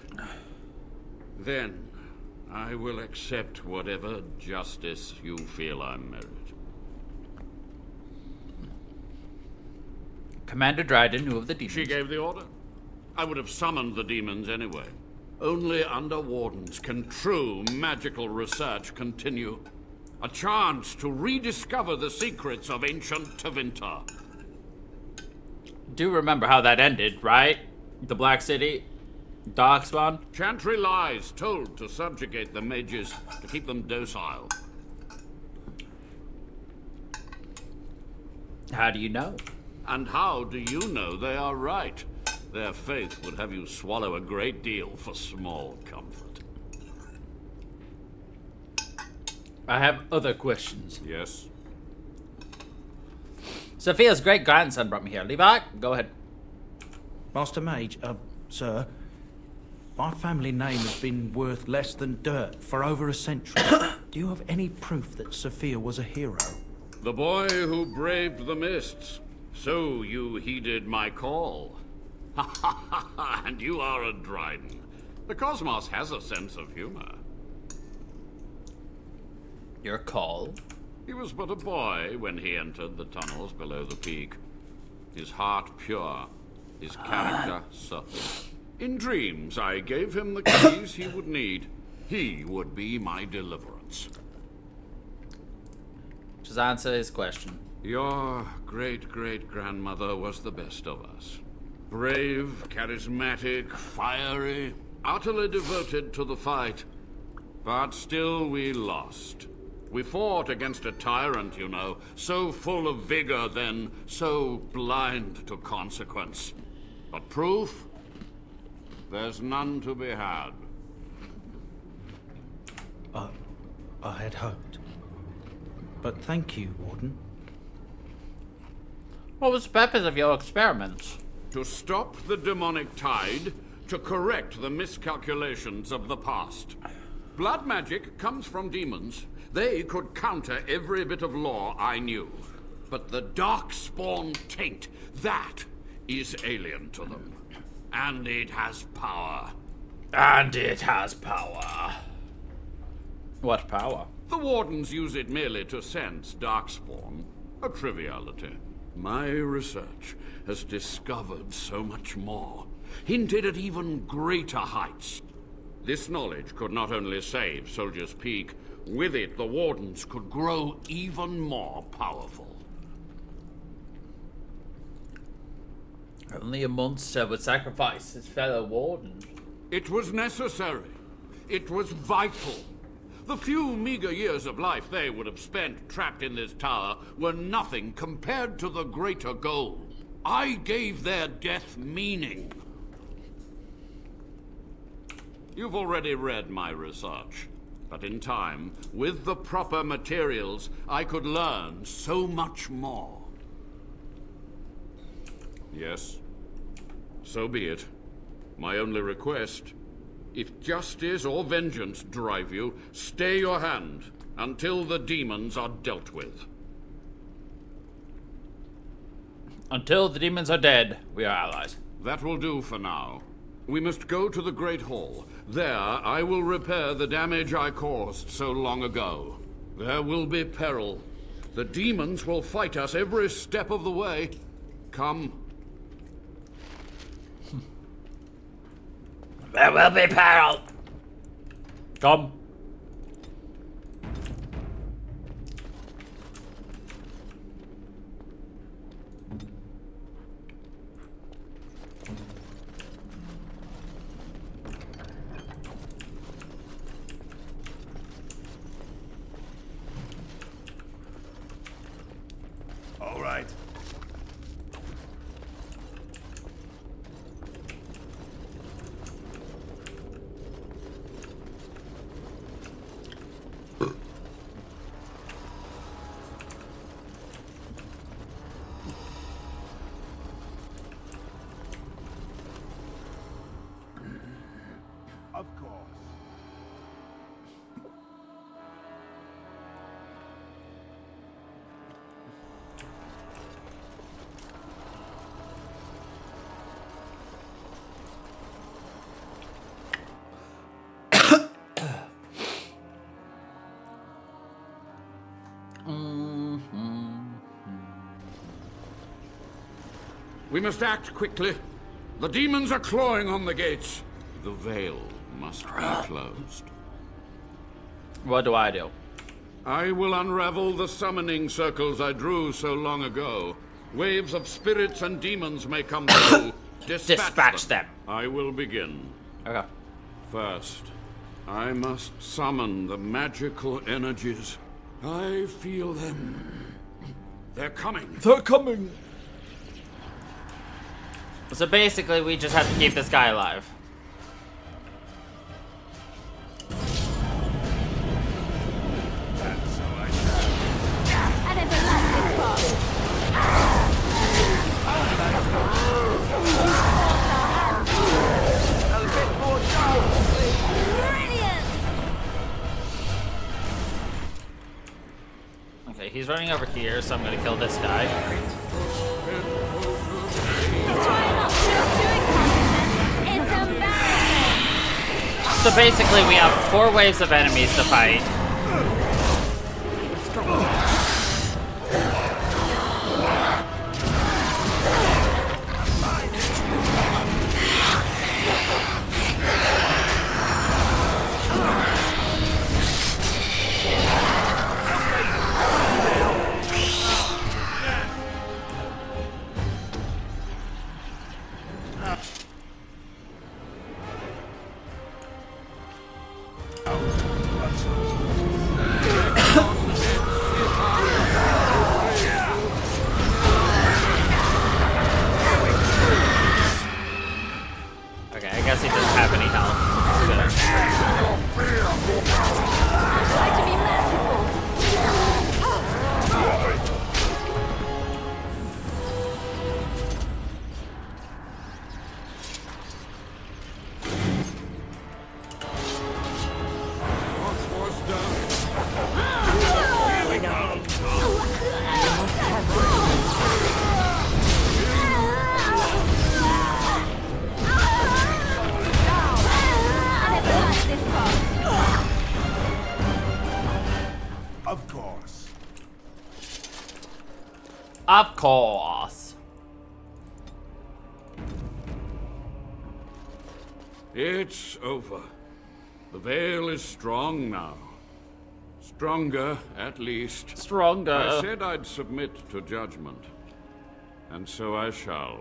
I will accept whatever justice you feel I merit. Commander Dryden knew of the demons. She gave the order. I would have summoned the demons anyway. Only under wardens can true magical research continue. A chance to rediscover the secrets of ancient Tevinter. Do remember how that ended, right? The Black City? Darkspawn? Chantry lies told to subjugate the mages, to keep them docile. How do you know? And how do you know they are right? Their faith would have you swallow a great deal for small comfort. I have other questions. Yes? Sophia's great-grandson brought me here. Levi, go ahead. Master Mage, sir, my family name has been worth less than dirt for over a century. Do you have any proof that Sophia was a hero? The boy who braved the mists. So you heeded my call. Ha ha ha ha, and you are a Dryden. The cosmos has a sense of humor. Your call? He was but a boy when he entered the tunnels below the peak. His heart pure, his character subtle. In dreams, I gave him the keys he would need. He would be my deliverance. Just answer his question. Your great-great-grandmother was the best of us. Brave, charismatic, fiery, utterly devoted to the fight. But still we lost. We fought against a tyrant, you know, so full of vigor then, so blind to consequence. But proof? There's none to be had. I had hoped. But thank you, Warden. What was the purpose of your experiments? To stop the demonic tide, to correct the miscalculations of the past. Blood magic comes from demons. They could counter every bit of law I knew. But the darkspawn taint, that is alien to them. And it has power. And it has power. What power? The wardens use it merely to sense darkspawn. A triviality. My research has discovered so much more, hinted at even greater heights. This knowledge could not only save Soldier's Peak, with it the wardens could grow even more powerful. Only a monster would sacrifice his fellow warden. It was necessary. It was vital. The few meager years of life they would have spent trapped in this tower were nothing compared to the greater goal. I gave their death meaning. You've already read my research. But in time, with the proper materials, I could learn so much more. Yes, so be it. My only request, if justice or vengeance drive you, stay your hand until the demons are dealt with. Until the demons are dead, we are allies. That will do for now. We must go to the Great Hall. There, I will repair the damage I caused so long ago. There will be peril. The demons will fight us every step of the way. Come. There will be peril. Come. All right. Of course. We must act quickly. The demons are clawing on the gates. The veil must be closed. What do I do? I will unravel the summoning circles I drew so long ago. Waves of spirits and demons may come through. Dispatch them. I will begin. Okay. First, I must summon the magical energies. I feel them. They're coming. They're coming. So basically, we just have to keep this guy alive. Okay, he's running over here, so I'm gonna kill this guy. So basically, we have 4 waves of enemies to fight. Okay, I guess he doesn't have any health. Of course. Of course. It's over. The veil is strong now. Stronger, at least. Stronger. I said I'd submit to judgment. And so I shall.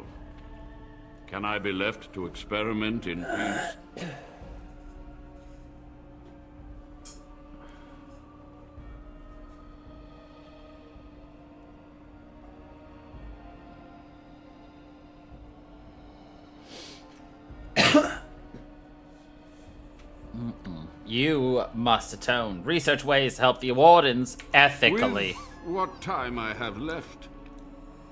Can I be left to experiment in peace? You must atone. Research ways to help the Wardens ethically. With what time I have left,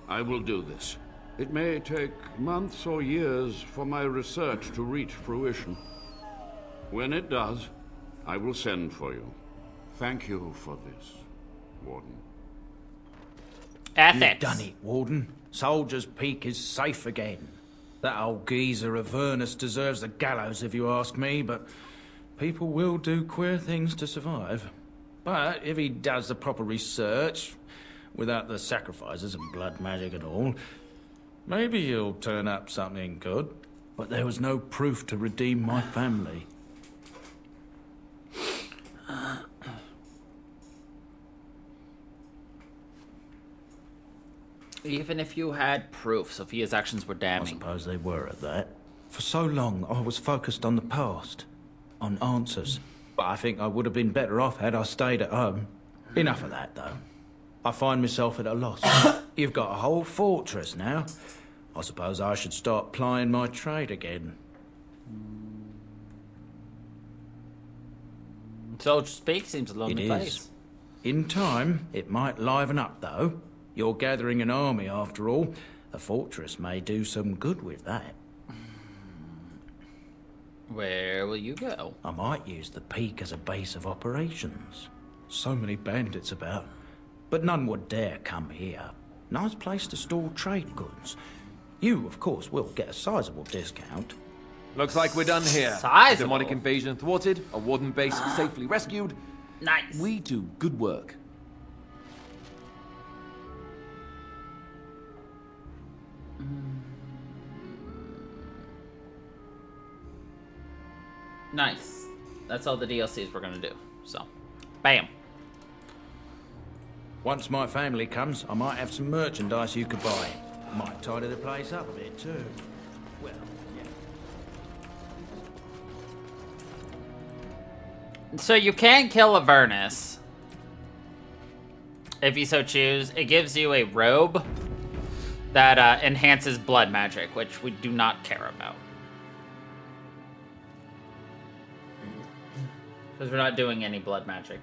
I will do this. It may take months or years for my research to reach fruition. When it does, I will send for you. Thank you for this, Warden. Ethics. You've done it, Warden. Soldier's Peak is safe again. That old geezer of Avernus deserves the gallows if you ask me, but people will do queer things to survive. But if he does the proper research, without the sacrifices and blood magic and all, maybe he'll turn up something good. But there was no proof to redeem my family. Even if you had proof, Sophia's actions were damning. I suppose they were at that. For so long, I was focused on the past, on answers. But I think I would have been better off had I stayed at home. Enough of that, though. I find myself at a loss. You've got a whole fortress now. I suppose I should start plying my trade again. So to speak, seems a lonely place. In time, it might liven up, though. You're gathering an army, after all. The fortress may do some good with that. Where will you go? I might use the peak as a base of operations. So many bandits about. But none would dare come here. Nice place to store trade goods. You, of course, will get a sizable discount. Looks like we're done here. Sizable. Demonic invasion thwarted, a warden base safely rescued. Nice. We do good work. Nice. That's all the DLCs we're gonna do. So, bam. Once my family comes, I might have some merchandise you could buy. Might tidy the place up a bit too. Well, yeah. So you can kill Avernus. If you so choose. It gives you a robe that enhances blood magic, which we do not care about. Because we're not doing any blood magic.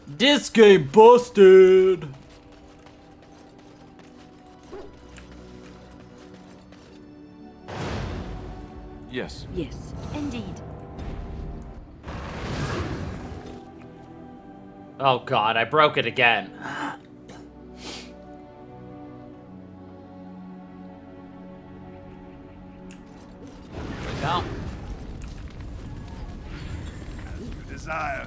This game busted. Yes. Yes, indeed. Oh god, I broke it again. As the desire.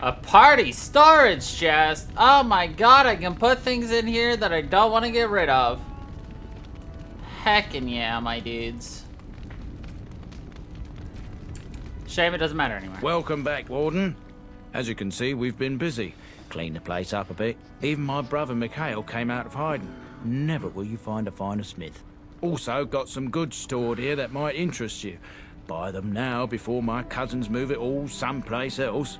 A party storage chest. Oh my god, I can put things in here that I don't want to get rid of. Heckin' yeah, my dudes. Shame it doesn't matter anymore. Welcome back, Warden. As you can see, we've been busy. Cleaned the place up a bit. Even my brother Mikhail came out of hiding. Never will you find a finer smith. Also, got some goods stored here that might interest you. Buy them now before my cousins move it all someplace else.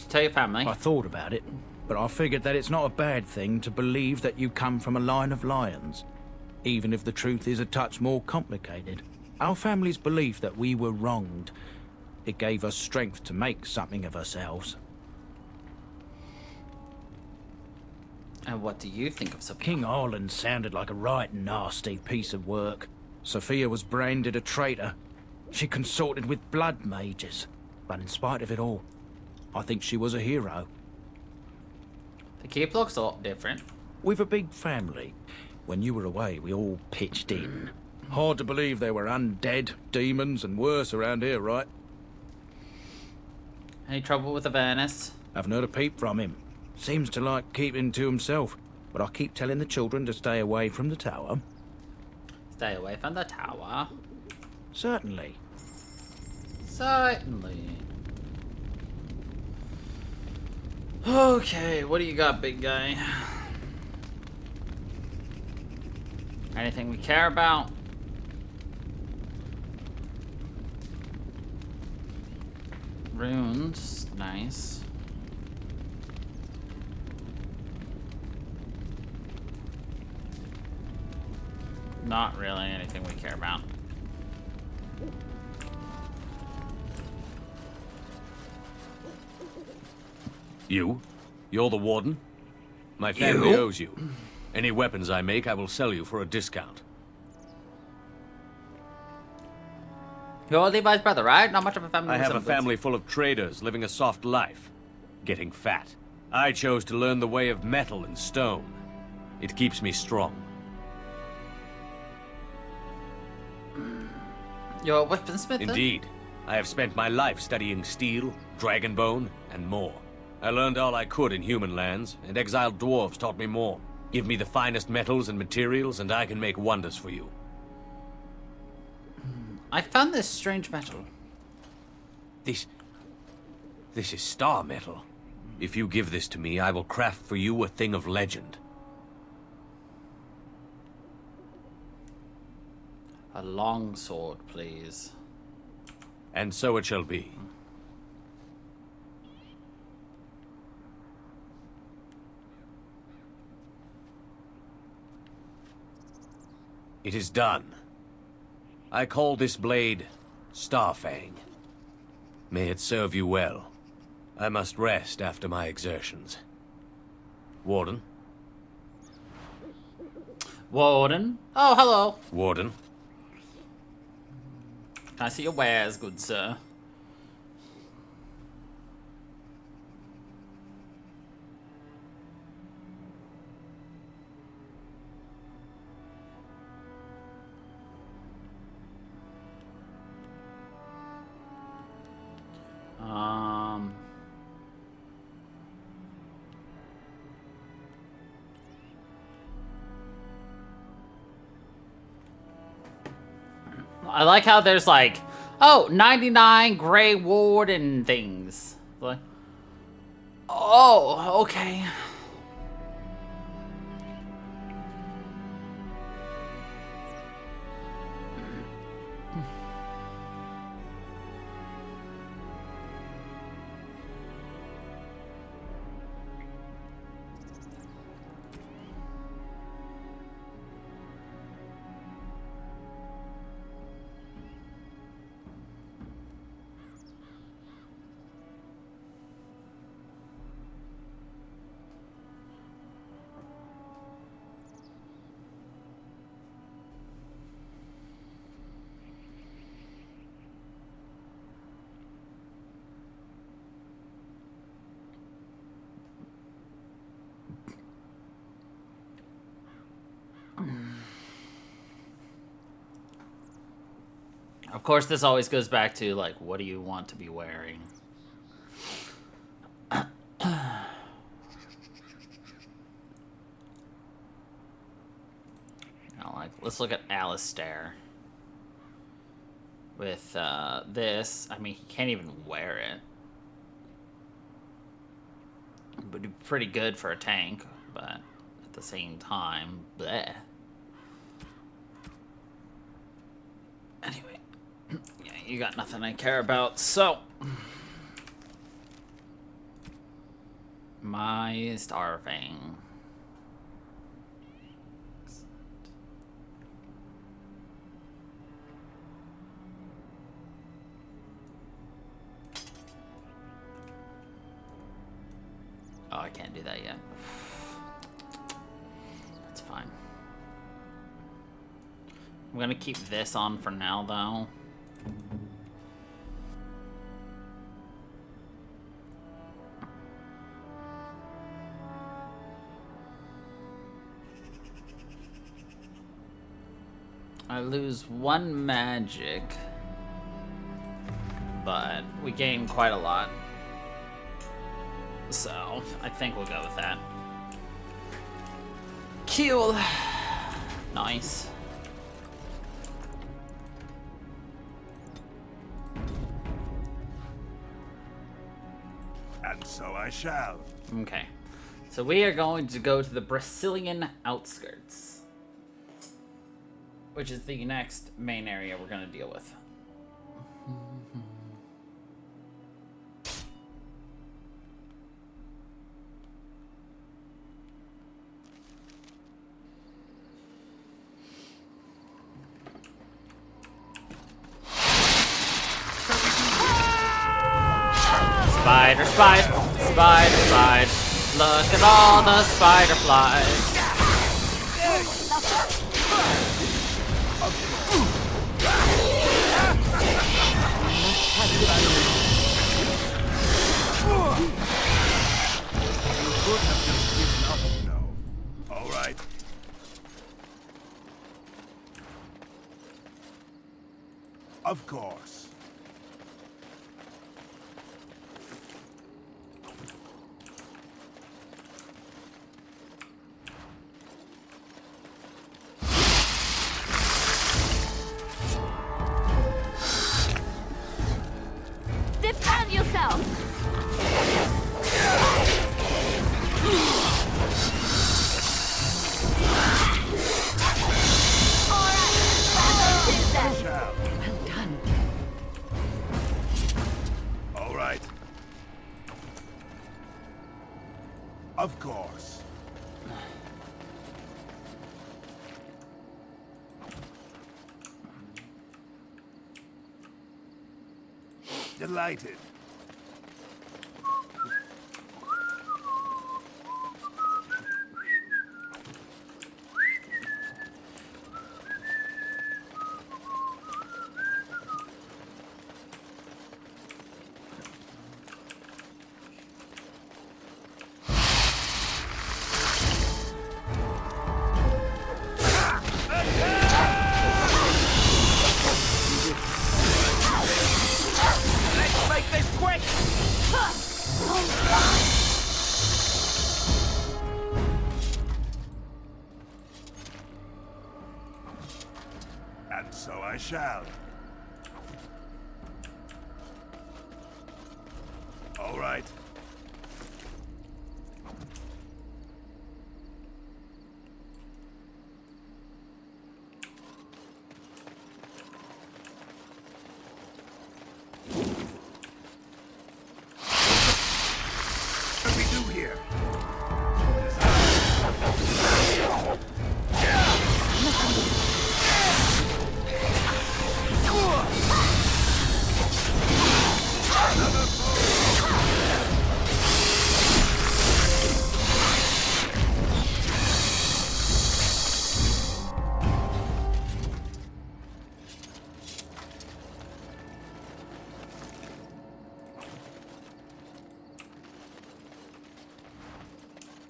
Tell your family. I thought about it, but I figured that it's not a bad thing to believe that you come from a line of lions, even if the truth is a touch more complicated. Our family's belief that we were wronged, it gave us strength to make something of ourselves. And what do you think of Sophia? King Arlen sounded like a right nasty piece of work. Sophia was branded a traitor. She consorted with blood mages, but in spite of it all, I think she was a hero. The keep looks a lot different. We've a big family. When you were away, we all pitched in. Hard to believe there were undead, demons, and worse around here, right? Any trouble with Avernus? Haven't heard a peep from him. Seems to like keeping to himself. But I keep telling the children to stay away from the tower. Stay away from the tower. Certainly. Certainly. Okay, what do you got, big guy? Anything we care about? Runes, nice. Not really anything we care about. You're the warden? My family owes you. Any weapons I make, I will sell you for a discount. You're Levi's brother, right? Not much of a family. I have a family full of traders living a soft life, getting fat. I chose to learn the way of metal and stone. It keeps me strong. You're a weaponsmith? Indeed. I have spent my life studying steel, dragonbone, and more. I learned all I could in human lands, and exiled dwarves taught me more. Give me the finest metals and materials, and I can make wonders for you. I found this strange metal. This is star metal. If you give this to me, I will craft for you a thing of legend. A long sword, please. And so it shall be. It is done. I call this blade Starfang. May it serve you well. I must rest after my exertions. Warden? Warden? Oh, hello. Warden? Can I see your wares, good sir? I like how there's like, oh, 99 Grey Warden things. Like, oh, okay. Of course, this always goes back to, like, what do you want to be wearing? Now, like, let's look at Alistair. With this, I mean, he can't even wear it. Would be pretty good for a tank, but at the same time, bleh. Anyway, yeah, you got nothing I care about, so... My starving. Oh, I can't do that yet. That's fine. I'm gonna keep this on for now, though. I lose 1 magic, but we gain quite a lot. So, I think we'll go with that. Cool. Nice. And so I shall. Okay. So we are going to go to the Brazilian outskirts, which is the next main area we're going to deal with. Spider, spider, spider, spider. Look at all the spider flies. All right. Of course. Defend yourself! Well done. All right. Of course. Delighted. Let's make this quick! And so I shall. All right. What do we do here?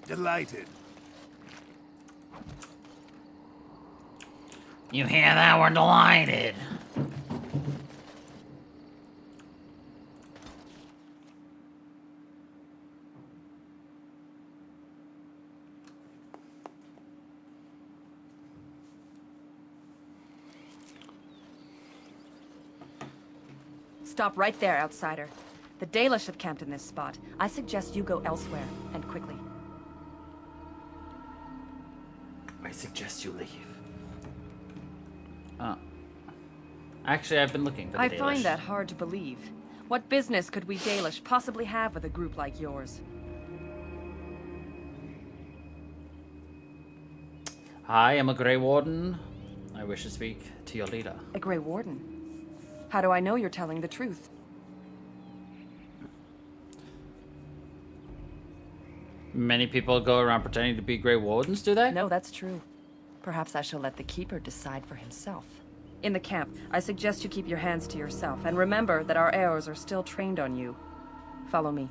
Delighted. You hear that? We're delighted. Stop right there, outsider. The Dalish have camped in this spot. I suggest you go elsewhere, and quickly. I suggest you leave. Actually, I've been looking for the I Dalish. find that hard to believe. What business could we Dalish possibly have with a group like yours? I am a Grey Warden. I wish to speak to your leader. A Grey Warden? How do I know you're telling the truth? Many people go around pretending to be Grey Wardens, do they? No, that's true. Perhaps I shall let the Keeper decide for himself. In the camp, I suggest you keep your hands to yourself, and remember that our arrows are still trained on you. Follow me.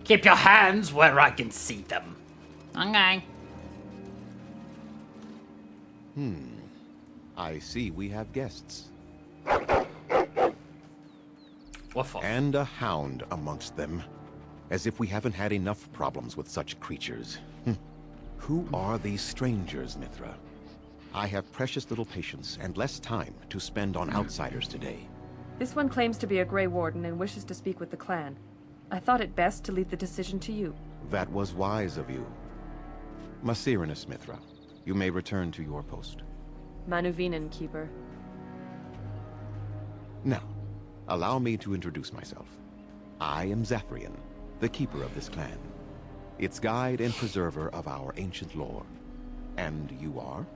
Keep your hands where I can see them. Okay. I see we have guests. Woof woof. And a hound amongst them. As if we haven't had enough problems with such creatures. Who are these strangers, Mithra? I have precious little patience and less time to spend on outsiders today. This one claims to be a Grey Warden and wishes to speak with the clan. I thought it best to leave the decision to you. That was wise of you. Masirinus, Mithra, you may return to your post. Manuvinen, Keeper. Now, allow me to introduce myself. I am Zathrian, the keeper of this clan. Its guide and preserver of our ancient lore. And you are?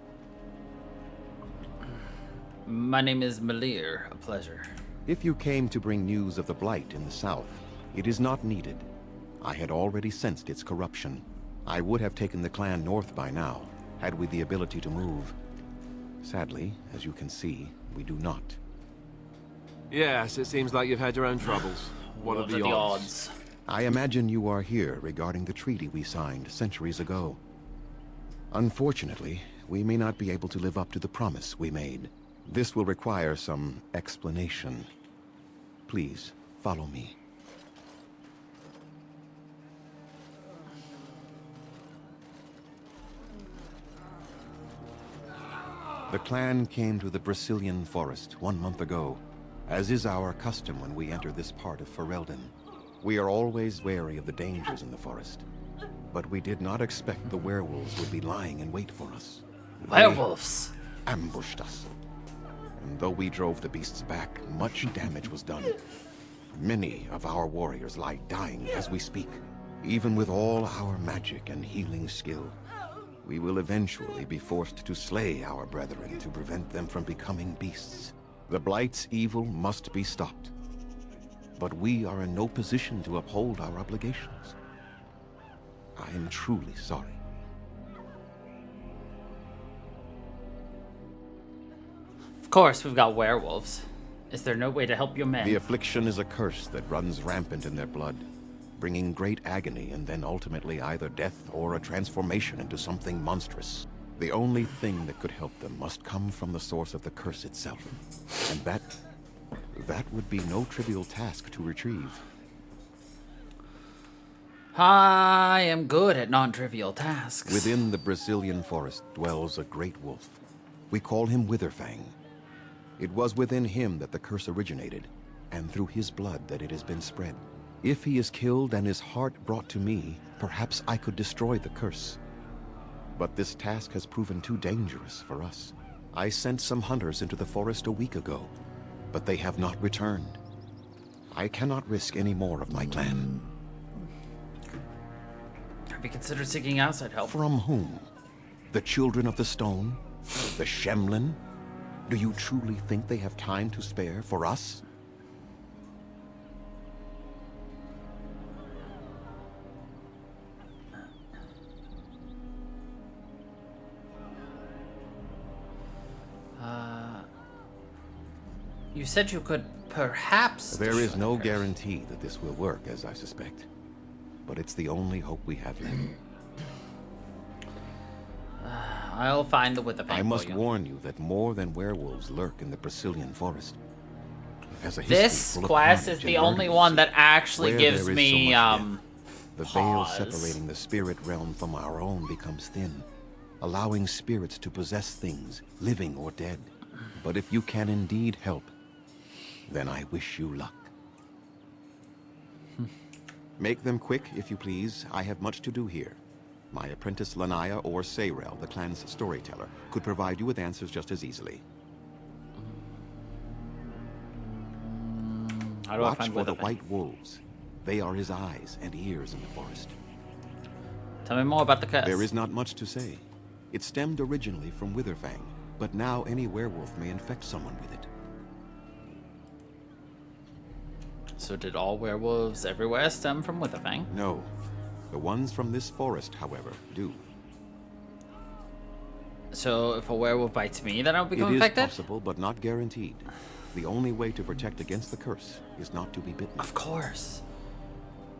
My name is Malir. A pleasure. If you came to bring news of the Blight in the south, it is not needed. I had already sensed its corruption. I would have taken the clan north by now, had we the ability to move. Sadly, as you can see, we do not. Yes, it seems like you've had your own troubles. What are the odds? I imagine you are here regarding the treaty we signed centuries ago. Unfortunately, we may not be able to live up to the promise we made. This will require some explanation. Please, follow me. The clan came to the Brazilian forest 1 month ago, as is our custom when we enter this part of Ferelden. We are always wary of the dangers in the forest, but we did not expect the werewolves would be lying in wait for us. Werewolves! They ambushed us. And though we drove the beasts back, much damage was done. Many of our warriors lie dying as we speak. Even with all our magic and healing skill, we will eventually be forced to slay our brethren to prevent them from becoming beasts. The Blight's evil must be stopped. But we are in no position to uphold our obligations. I am truly sorry. Of course, we've got werewolves. Is there no way to help your men? The affliction is a curse that runs rampant in their blood, bringing great agony and then ultimately either death or a transformation into something monstrous. The only thing that could help them must come from the source of the curse itself. And that would be no trivial task to retrieve. I am good at non-trivial tasks. Within the Brazilian forest dwells a great wolf. We call him Witherfang. It was within him that the curse originated, and through his blood that it has been spread. If he is killed and his heart brought to me, perhaps I could destroy the curse. But this task has proven too dangerous for us. I sent some hunters into the forest a week ago, but they have not returned. I cannot risk any more of my clan. Have you considered seeking outside help? From whom? The Children of the Stone? The Shemlin? Do you truly think they have time to spare for us? You said you could perhaps... There is no guarantee that this will work, as I suspect. But it's the only hope we have left. I'll find the Witherfang. I must warn you that more than werewolves lurk in the Brazilian forest. This quest is the only one that actually gives me, the veil separating the spirit realm from our own becomes thin, allowing spirits to possess things, living or dead. But if you can indeed help, Then I wish you luck. Make them quick, if you please. I have much to do here. My apprentice Lanaya or Sayrel, the clan's storyteller, could provide you with answers just as easily. How do I Watch find for the Witherfang? white wolves. They are his eyes and ears in the forest. Tell me more about the curse. There is not much to say. It stemmed originally from Witherfang, but now any werewolf may infect someone with it. So did all werewolves everywhere stem from Witherfang? No. The ones from this forest, however, do. So if a werewolf bites me, then I'll become It is infected? possible, but not guaranteed. The only way to protect against the curse is not to be bitten. Of course.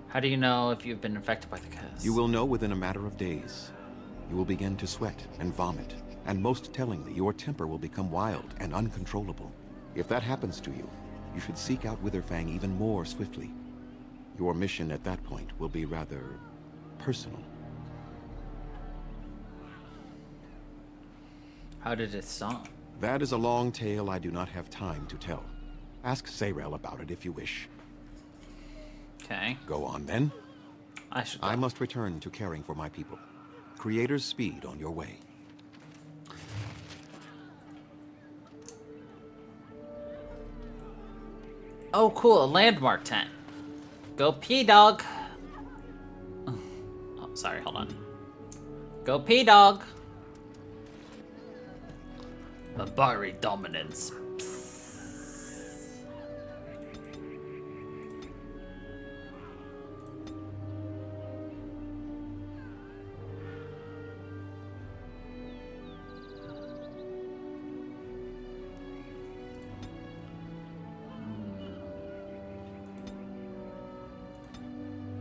How do you know if you've been infected by the curse? You will know within a matter of days. You will begin to sweat and vomit, and most tellingly, your temper will become wild and uncontrollable. If that happens to you, you should seek out Witherfang even more swiftly. Your mission at that point will be rather personal. How did it start? That is a long tale I do not have time to tell. Ask Sayrel about it if you wish. Okay. Go on then. I must return to caring for my people. Creator's speed on your way. Oh, cool. A landmark tent. Go pee, dog. Oh, sorry. Hold on. Go pee, dog. Barbari dominance.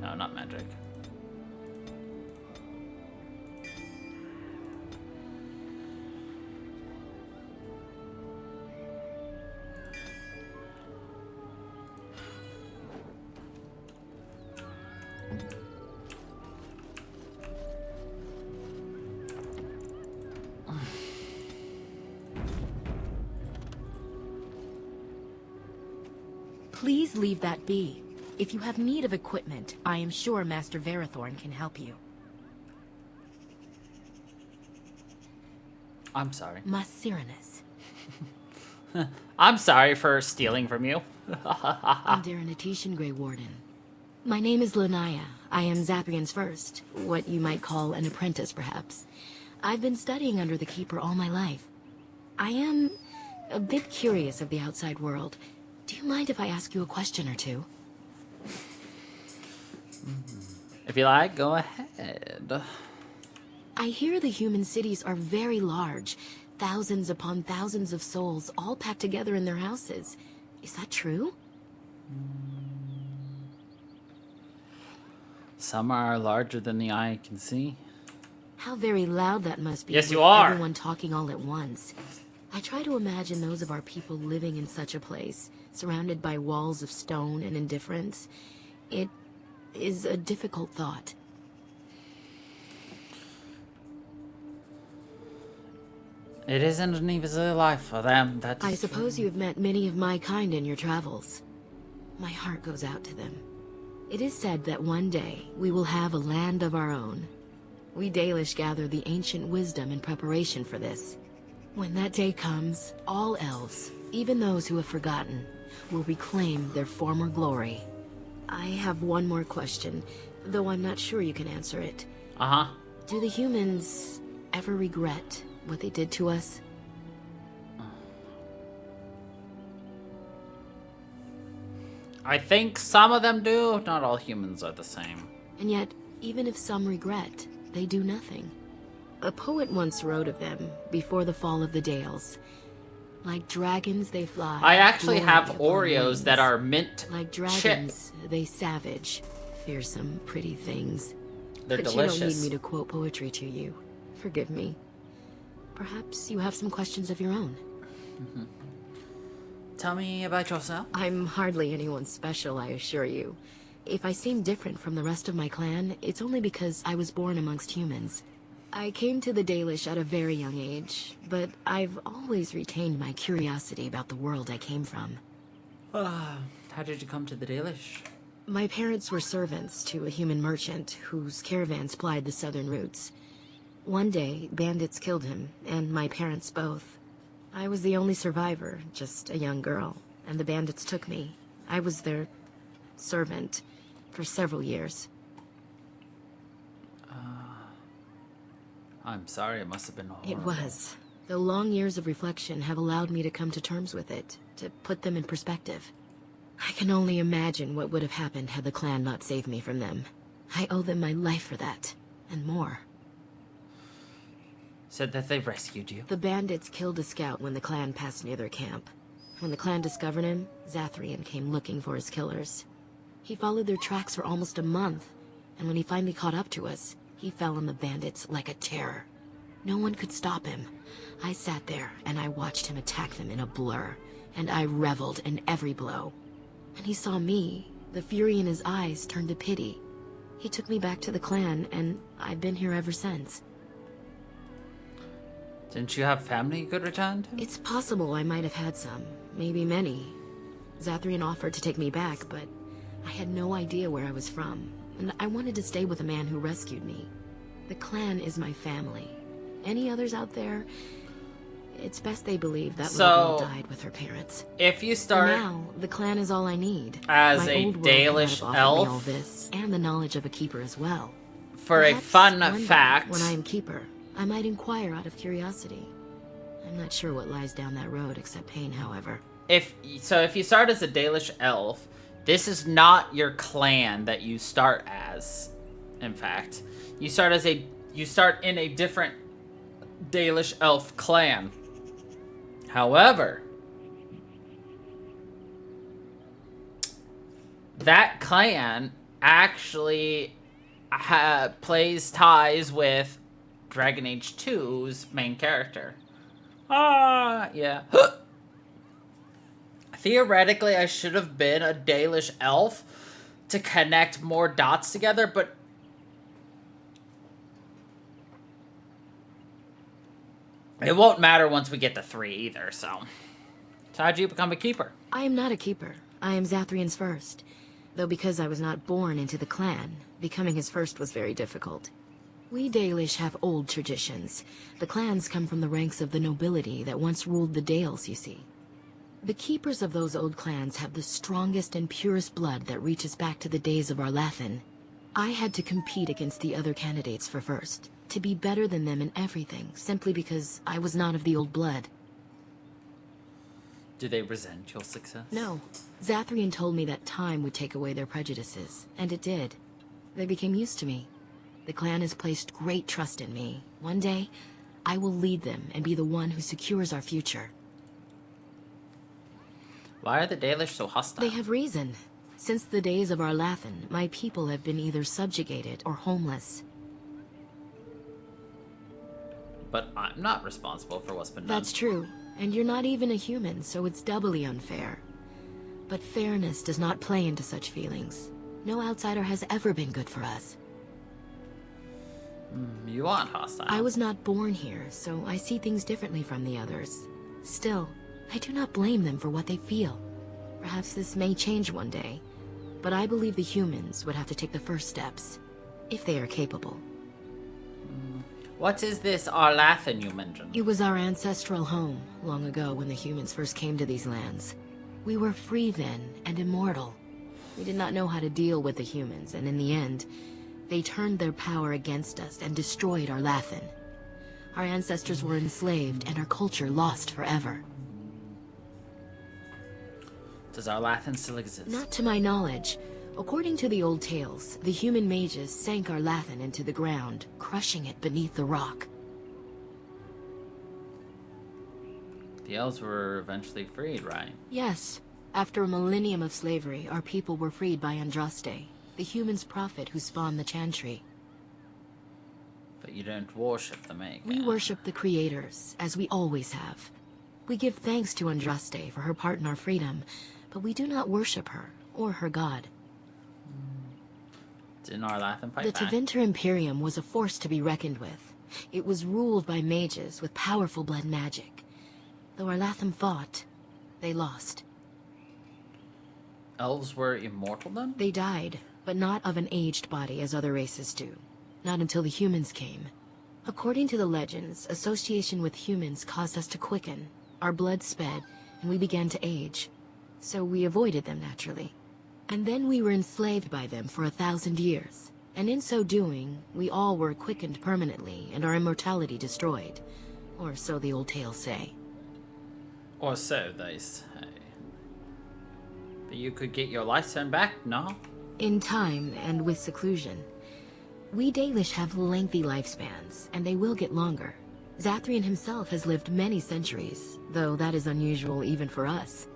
No, not magic. Please leave that be. If you have need of equipment, I am sure Master Verathorn can help you. I'm sorry. Masyrinus. I'm sorry for stealing from you. Under an Etetian Grey Warden. My name is Lanaya. I am Zapian's first. What you might call an apprentice, perhaps. I've been studying under the Keeper all my life. I am a bit curious of the outside world. Do you mind if I ask you a question or two? If you like, go ahead. I hear the human cities are very large. Thousands upon thousands of souls all packed together in their houses. Is that true? Some are larger than the eye can see. How very loud that must be. Yes, with you are. Everyone talking all at once. I try to imagine those of our people living in such a place, surrounded by walls of stone and indifference. It is a difficult thought. It isn't an easy life for them. That I suppose you have met many of my kind in your travels. My heart goes out to them. It is said that one day we will have a land of our own. We Dalish gather the ancient wisdom in preparation for this. When that day comes, all elves, even those who have forgotten, will reclaim their former glory. I have one more question, though I'm not sure you can answer it. Uh-huh. Do the humans ever regret what they did to us? I think some of them do. Not all humans are the same. And yet, even if some regret, they do nothing. A poet once wrote of them before the fall of the Dales. Like dragons, they fly. I actually glory have upon Oreos wings. that are mint Like dragons, they savage, fearsome, pretty things. They're But delicious. you don't need me to quote poetry to you. Forgive me. Perhaps you have some questions of your own. Tell me about yourself. I'm hardly anyone special, I assure you. If I seem different from the rest of my clan, it's only because I was born amongst humans. I came to the Dalish at a very young age, but I've always retained my curiosity about the world I came from. How did you come to the Dalish? My parents were servants to a human merchant whose caravans plied the southern routes. One day, bandits killed him, and my parents both. I was the only survivor, just a young girl, and the bandits took me. I was their servant for several years. I'm sorry, it must have been horrible. It was. The long years of reflection have allowed me to come to terms with it, to put them in perspective. I can only imagine what would have happened had the clan not saved me from them. I owe them my life for that, and more. Said that they rescued you. The bandits killed a scout when the clan passed near their camp. When the clan discovered him, Zathrian came looking for his killers. He followed their tracks for almost a month, and when he finally caught up to us, he fell on the bandits like a terror. No one could stop him. I sat there, and I watched him attack them in a blur, and I reveled in every blow. When he saw me, the fury in his eyes turned to pity. He took me back to the clan, and I've been here ever since. Didn't you have family you could return to? It's possible I might have had some, maybe many. Zathrian offered to take me back, but I had no idea where I was from, and I wanted to stay with the man who rescued me. The clan is my family. Any others out there? It's best they believe that little girl died with her parents. If you start For now, the clan is all I need. as My a old world Dalish might have offered me all elf, this, and the knowledge of a keeper as well. for Perhaps a fun one day, fact, when I am keeper, I might inquire out of curiosity. I'm not sure what lies down that road except pain, however. if you start as a Dalish elf, this is not your clan that you start as. In fact, you start in a different Dalish elf clan. However, that clan actually plays ties with Dragon Age 2's main character. Yeah. Theoretically, I should have been a Dalish elf to connect more dots together, but it won't matter once we get to 3 either, so how'd you become a keeper? I am not a keeper. I am Zathrian's first. Though because I was not born into the clan, becoming his first was very difficult. We Dalish have old traditions. The clans come from the ranks of the nobility that once ruled the Dales, you see. The keepers of those old clans have the strongest and purest blood that reaches back to the days of Arlathan. I had to compete against the other candidates for first, to be better than them in everything, simply because I was not of the old blood. Do they resent your success? No. Zathrian told me that time would take away their prejudices, and it did. They became used to me. The clan has placed great trust in me. One day, I will lead them and be the one who secures our future. Why are the Dalish so hostile? They have reason. Since the days of Arlathan, my people have been either subjugated or homeless. But I'm not responsible for what's been done. That's true. And you're not even a human, so it's doubly unfair. But fairness does not play into such feelings. No outsider has ever been good for us. You aren't hostile. I was not born here, so I see things differently from the others. Still, I do not blame them for what they feel. Perhaps this may change one day, but I believe the humans would have to take the first steps, if they are capable. What is this Arlathan you mentioned? It was our ancestral home, long ago when the humans first came to these lands. We were free then, and immortal. We did not know how to deal with the humans, and in the end, they turned their power against us and destroyed Arlathan. Our ancestors were enslaved, and our culture lost forever. Does Arlathan still exist? Not to my knowledge. According to the old tales, the human mages sank Arlathan into the ground, crushing it beneath the rock. The elves were eventually freed, right? Yes. After a millennium of slavery, our people were freed by Andraste, the human's prophet who spawned the Chantry. But you don't worship the Maker. We worship the creators, as we always have. We give thanks to Andraste for her part in our freedom, but we do not worship her, or her god. Didn't Arlathan fight The back? Tevinter Imperium was a force to be reckoned with. It was ruled by mages with powerful blood magic. Though Arlathan fought, they lost. Elves were immortal then? They died, but not of an aged body as other races do. Not until the humans came. According to the legends, association with humans caused us to quicken. Our blood sped, and we began to age. So we avoided them naturally. And then we were enslaved by them for 1,000 years. And in so doing, we all were quickened permanently and our immortality destroyed. Or so the old tales say. Or so they say. But you could get your life turned back, no? In time and with seclusion. We Dalish have lengthy lifespans, and they will get longer. Zathrian himself has lived many centuries, though that is unusual even for us.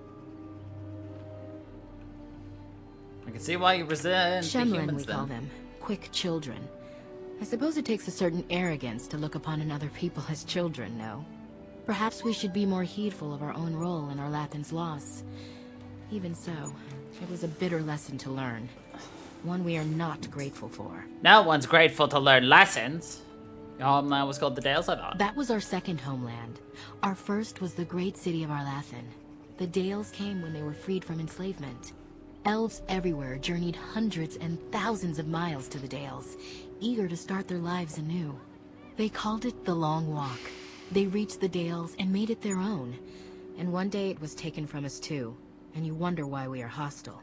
I can see why you resent the Shemlin, humans we call them. Quick children. I suppose it takes a certain arrogance to look upon another people as children, no? Perhaps we should be more heedful of our own role in our Lathan's loss. Even so, it was a bitter lesson to learn. One we are not grateful for. No one's grateful to learn lessons. Your homeland was called the Dales, I thought. That was our second homeland. Our first was the great city of Arlathan. The Dales came when they were freed from enslavement. Elves everywhere journeyed hundreds and thousands of miles to the Dales, eager to start their lives anew. They called it the Long Walk. They reached the Dales and made it their own. And one day it was taken from us too, and you wonder why we are hostile.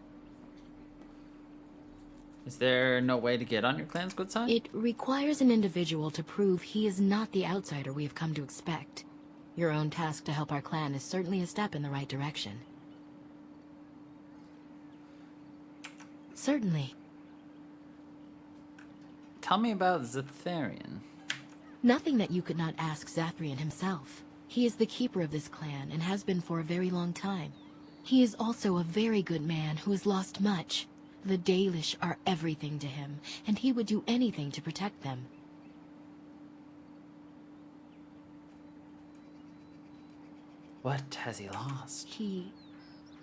Is there no way to get on your clan's good side? It requires an individual to prove he is not the outsider we have come to expect. Your own task to help our clan is certainly a step in the right direction. Certainly. Tell me about Zatharian. Nothing that you could not ask Zathrian himself. He is the keeper of this clan and has been for a very long time. He is also a very good man who has lost much. The Dalish are everything to him, and he would do anything to protect them. What has he lost? He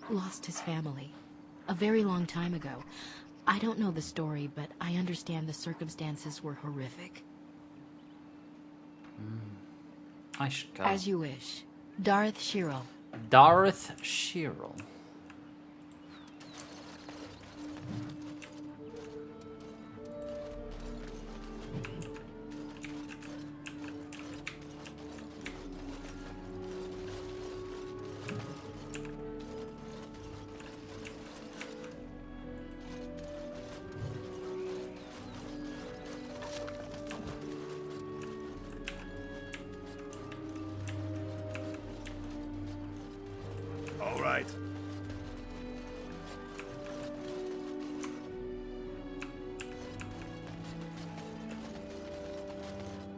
lost his family. A very long time ago. I don't know the story, but I understand the circumstances were horrific. I should go. As you wish. Darth Shirel. Darth Shirel. All right.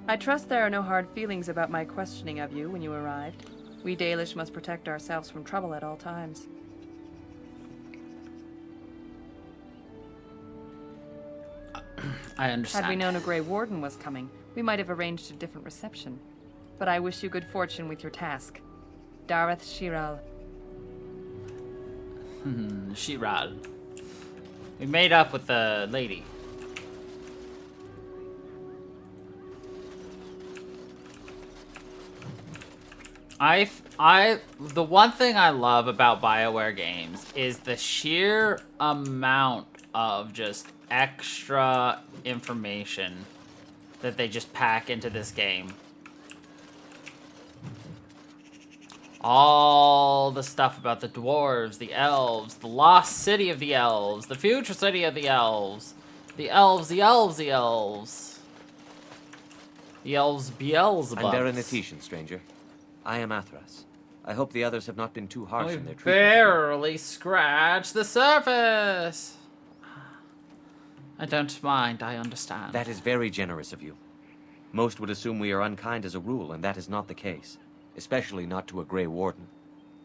I trust there are no hard feelings about my questioning of you when you arrived. We Dalish must protect ourselves from trouble at all times. I understand. Had we known a Grey Warden was coming, we might have arranged a different reception. But I wish you good fortune with your task. Darth Shiral. Shiral. We made up with the lady. The one thing I love about BioWare games is the sheer amount of just extra information that they just pack into this game. All the stuff about the dwarves, the elves, the lost city of the elves, the future city of the elves, the elves, the elves, the elves. The elves Beelzebub. I'm Baron Etetian, stranger. I am Athras. I hope the others have not been too harsh in their treatment. Barely scratched the surface. I don't mind, I understand. That is very generous of you. Most would assume we are unkind as a rule, and that is not the case. Especially not to a Grey Warden.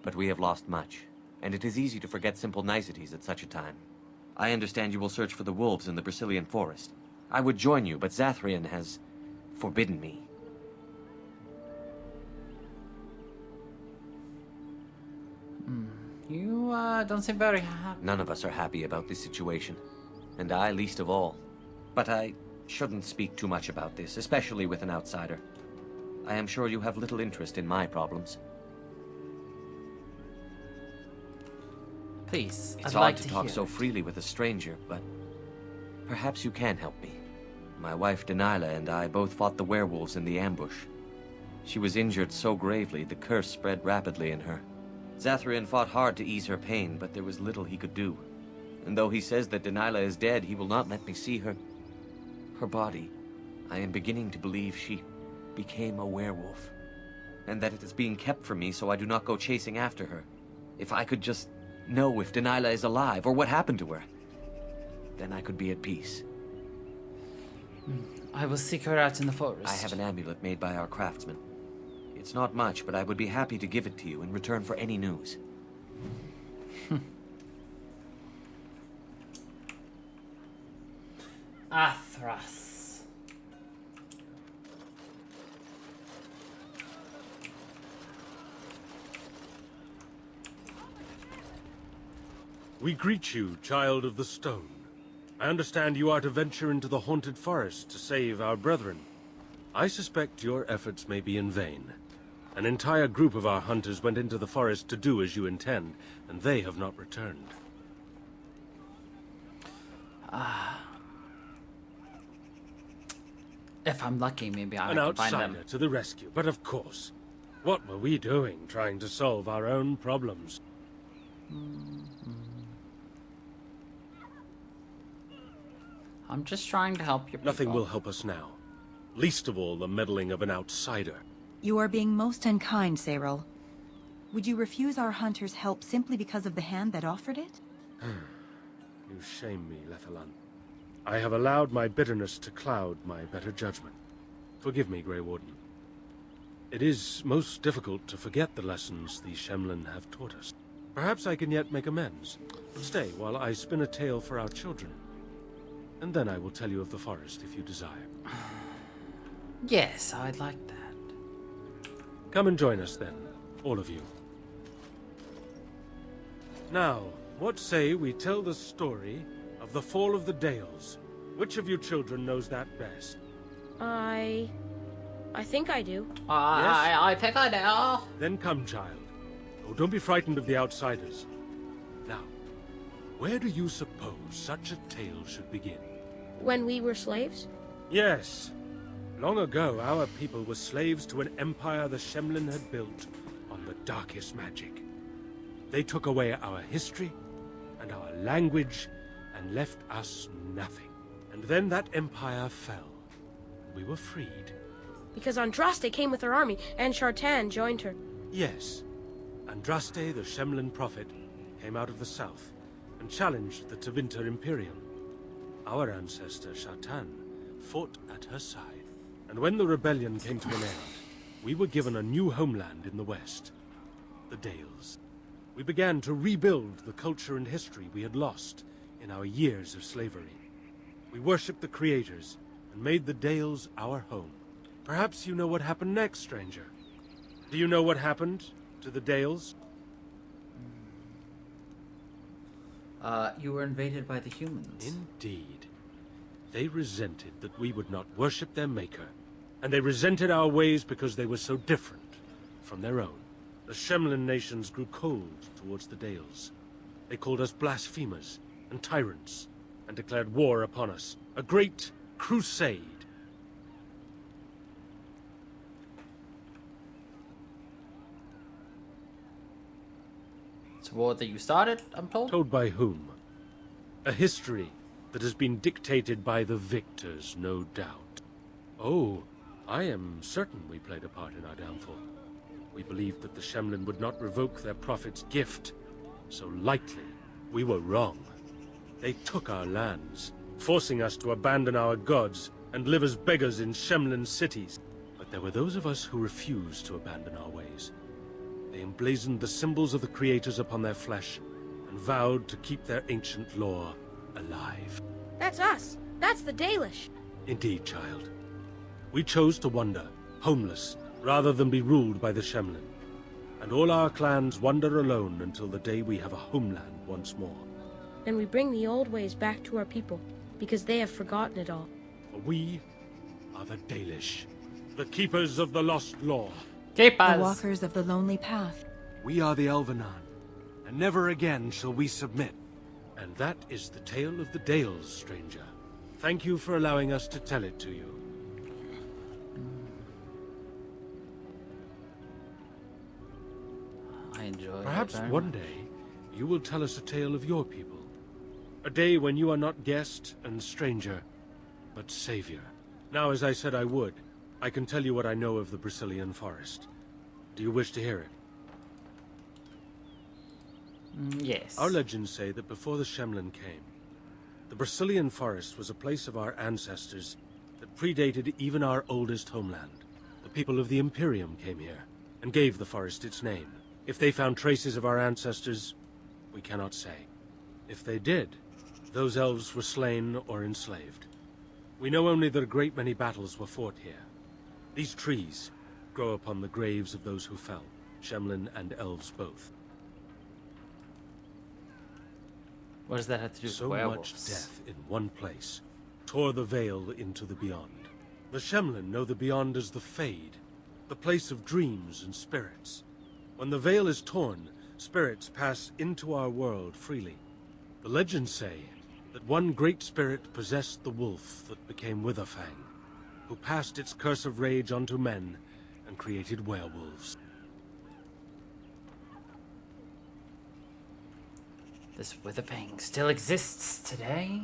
But we have lost much, and it is easy to forget simple niceties at such a time. I understand you will search for the wolves in the Brazilian forest. I would join you, but Zathrian has forbidden me. You don't seem very happy. None of us are happy about this situation, and I least of all. But I shouldn't speak too much about this, especially with an outsider. I am sure you have little interest in my problems. Please, It's I'd odd like to to talk hear so it. freely with a stranger, but perhaps you can help me. My wife Delilah and I both fought the werewolves in the ambush. She was injured so gravely, the curse spread rapidly in her. Zathrian fought hard to ease her pain, but there was little he could do. And though he says that Delilah is dead, he will not let me see her body. I am beginning to believe she became a werewolf, and that it is being kept from me so I do not go chasing after her. If I could just know if Delilah is alive, or what happened to her, then I could be at peace. I will seek her out in the forest. I have an amulet made by our craftsman. It's not much, but I would be happy to give it to you in return for any news. Athras. We greet you, child of the stone. I understand you are to venture into the haunted forest to save our brethren. I suspect your efforts may be in vain. An entire group of our hunters went into the forest to do as you intend, and they have not returned. If I'm lucky, maybe I An can find outsider them. to the rescue, but of course. What were we doing trying to solve our own problems? I'm just trying to help your people. Nothing will help us now. Least of all the meddling of an outsider. You are being most unkind, Cyril. Would you refuse our hunter's help simply because of the hand that offered it? You shame me, Lethalan. I have allowed my bitterness to cloud my better judgment. Forgive me, Grey Warden. It is most difficult to forget the lessons the Shemlin have taught us. Perhaps I can yet make amends. Stay while I spin a tale for our children. And then I will tell you of the forest if you desire. Yes, I'd like that. Come and join us then, all of you. Now, what say we tell the story of the fall of the Dales? Which of you children knows that best? I think I do. Yes? I think I know. Then come, child. Oh, don't be frightened of the outsiders. Now, where do you suppose such a tale should begin? When we were slaves? Yes. Long ago, our people were slaves to an empire the Shemlin had built on the darkest magic. They took away our history and our language and left us nothing. And then that empire fell. We were freed. Because Andraste came with her army, and Shartan joined her. Yes. Andraste, the Shemlin prophet, came out of the south and challenged the Tevinter Imperium. Our ancestor, Shartan, fought at her side. And when the rebellion came to an end, we were given a new homeland in the west, the Dales. We began to rebuild the culture and history we had lost in our years of slavery. We worshipped the creators and made the Dales our home. Perhaps you know what happened next, stranger. Do you know what happened to the Dales? You were invaded by the humans. Indeed. They resented that we would not worship their maker, and they resented our ways because they were so different from their own. The Shemlin nations grew cold towards the Dales. They called us blasphemers and tyrants, and declared war upon us. A great crusade. It's a war that you started, I'm told? Told by whom? A history that has been dictated by the victors, no doubt. Oh, I am certain we played a part in our downfall. We believed that the Shemlin would not revoke their prophet's gift so lightly. We were wrong. They took our lands, forcing us to abandon our gods and live as beggars in Shemlin cities. But there were those of us who refused to abandon our ways. They emblazoned the symbols of the creators upon their flesh and vowed to keep their ancient lore alive. That's us. That's the Dalish. Indeed, child. We chose to wander, homeless, rather than be ruled by the Shemlin. And all our clans wander alone until the day we have a homeland once more. Then we bring the old ways back to our people, because they have forgotten it all. For we are the Dalish, the keepers of the lost lore. The walkers of the lonely path. We are the Elvenan, and never again shall we submit. And that is the tale of the Dales, stranger. Thank you for allowing us to tell it to you. I enjoy Perhaps it very one much. day you will tell us a tale of your people. A day when you are not guest and stranger, but savior. Now, as I said I would, I can tell you what I know of the Brazilian forest. Do you wish to hear it? Yes. Our legends say that before the Shemlin came, the Brazilian forest was a place of our ancestors that predated even our oldest homeland. The people of the Imperium came here, and gave the forest its name. If they found traces of our ancestors, we cannot say. If they did, those elves were slain or enslaved. We know only that a great many battles were fought here. These trees grow upon the graves of those who fell, Shemlin and elves both. What does that have to do with So werewolves? much death in one place tore the veil into the beyond. The Shemlin know the beyond as the Fade, the place of dreams and spirits. When the veil is torn, spirits pass into our world freely. The legends say that one great spirit possessed the wolf that became Witherfang, who passed its curse of rage onto men and created werewolves. This Witherfang still exists today?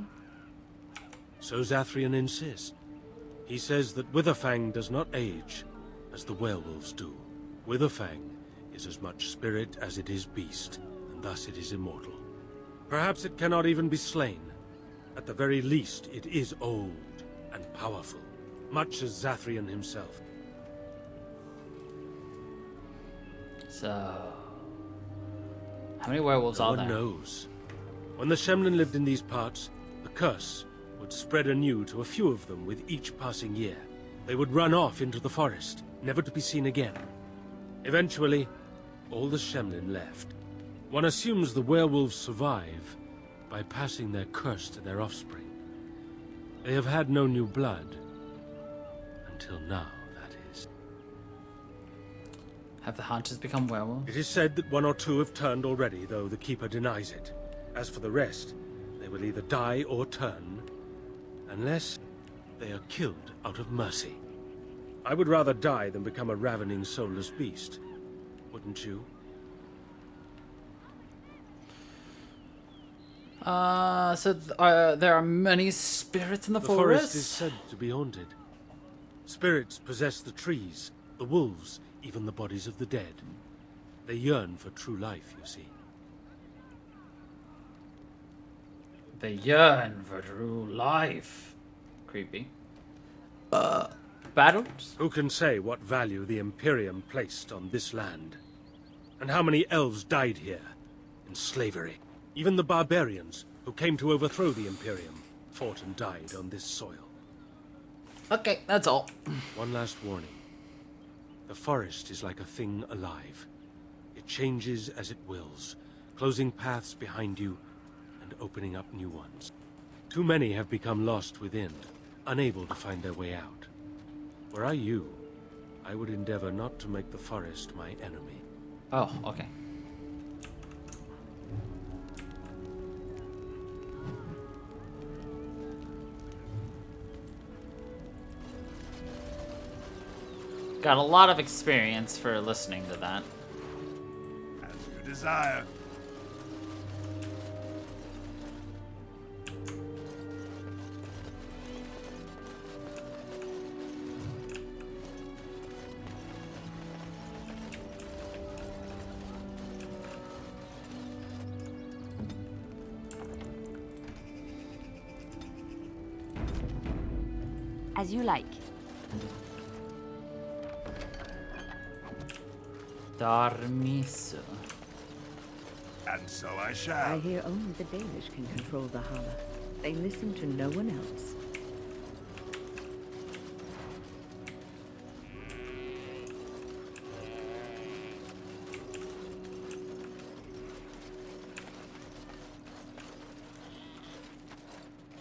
So Zathrian insists. He says that Witherfang does not age, as the werewolves do. Witherfang is as much spirit as it is beast, and thus it is immortal. Perhaps it cannot even be slain. At the very least, it is old and powerful, much as Zathrian himself. So... how many werewolves No are one there? knows. When the Shemlin lived in these parts, the curse would spread anew to a few of them with each passing year. They would run off into the forest, never to be seen again. Eventually, all the Shemlin left. One assumes the werewolves survive by passing their curse to their offspring. They have had no new blood. Until now, that is. Have the hunters become werewolves? It is said that one or two have turned already, though the Keeper denies it. As for the rest, they will either die or turn, unless they are killed out of mercy. I would rather die than become a ravening, soulless beast. Wouldn't you? There are many spirits in the forest? The forest is said to be haunted. Spirits possess the trees, the wolves, even the bodies of the dead. They yearn for true life, you see. They yearn for true life. Creepy. Battles? Who can say what value the Imperium placed on this land? And how many elves died here, in slavery? Even the barbarians, who came to overthrow the Imperium, fought and died on this soil. Okay, that's all. One last warning. The forest is like a thing alive. It changes as it wills, closing paths behind you and opening up new ones. Too many have become lost within, unable to find their way out. Were I you, I would endeavor not to make the forest my enemy. Oh, okay. Got a lot of experience for listening to that. As you desire. As you like. Darmiso. And so I shall. I hear only the Danish can control the Hala. They listen to no one else.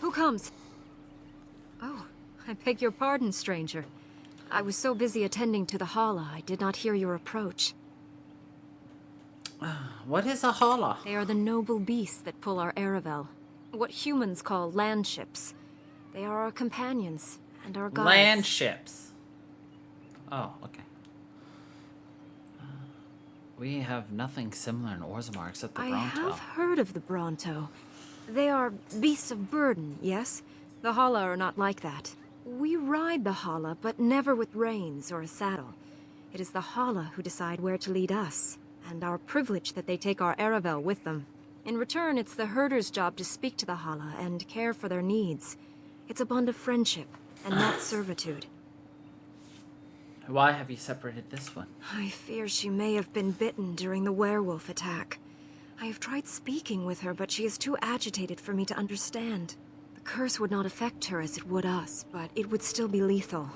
Who comes? Oh, I beg your pardon, stranger. I was so busy attending to the Hala, I did not hear your approach. What is a hala? They are the noble beasts that pull our Aravel. What humans call land ships. They are our companions and our guides. Land ships. Oh, okay. We have nothing similar in Orzammar except the Bronto. I have heard of the Bronto. They are beasts of burden, yes? The Hala are not like that. We ride the Hala, but never with reins or a saddle. It is the Hala who decide where to lead us, and our privilege that they take our Aravel with them. In return, it's the herder's job to speak to the Hala and care for their needs. It's a bond of friendship, and not servitude. Why have you separated this one? I fear she may have been bitten during the werewolf attack. I have tried speaking with her, but she is too agitated for me to understand. The curse would not affect her as it would us, but it would still be lethal.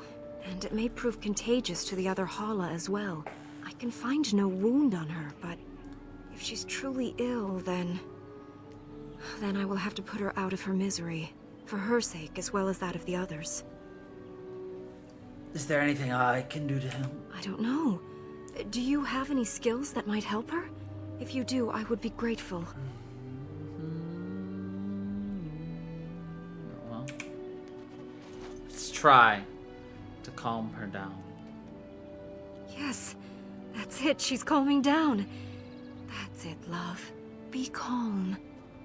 And it may prove contagious to the other Hala as well. I can find no wound on her, but if she's truly ill, then I will have to put her out of her misery. For her sake, as well as that of the others. Is there anything I can do to help? I don't know. Do you have any skills that might help her? If you do, I would be grateful. Well, let's try to calm her down. Yes, that's it. She's calming down. That's it, love. Be calm.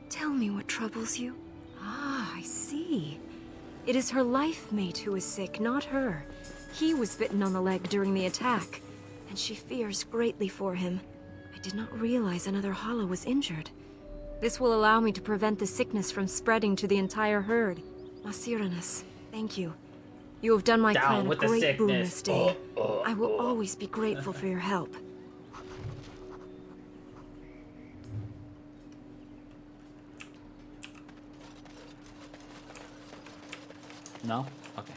Tell me what troubles you. Ah, I see. It is her life mate who is sick, not her. He was bitten on the leg during the attack, and she fears greatly for him. I did not realize another Hala was injured. This will allow me to prevent the sickness from spreading to the entire herd. Masiranas, thank you. You have done my clan a great boon this day. I will always be grateful for your help. No? Okay.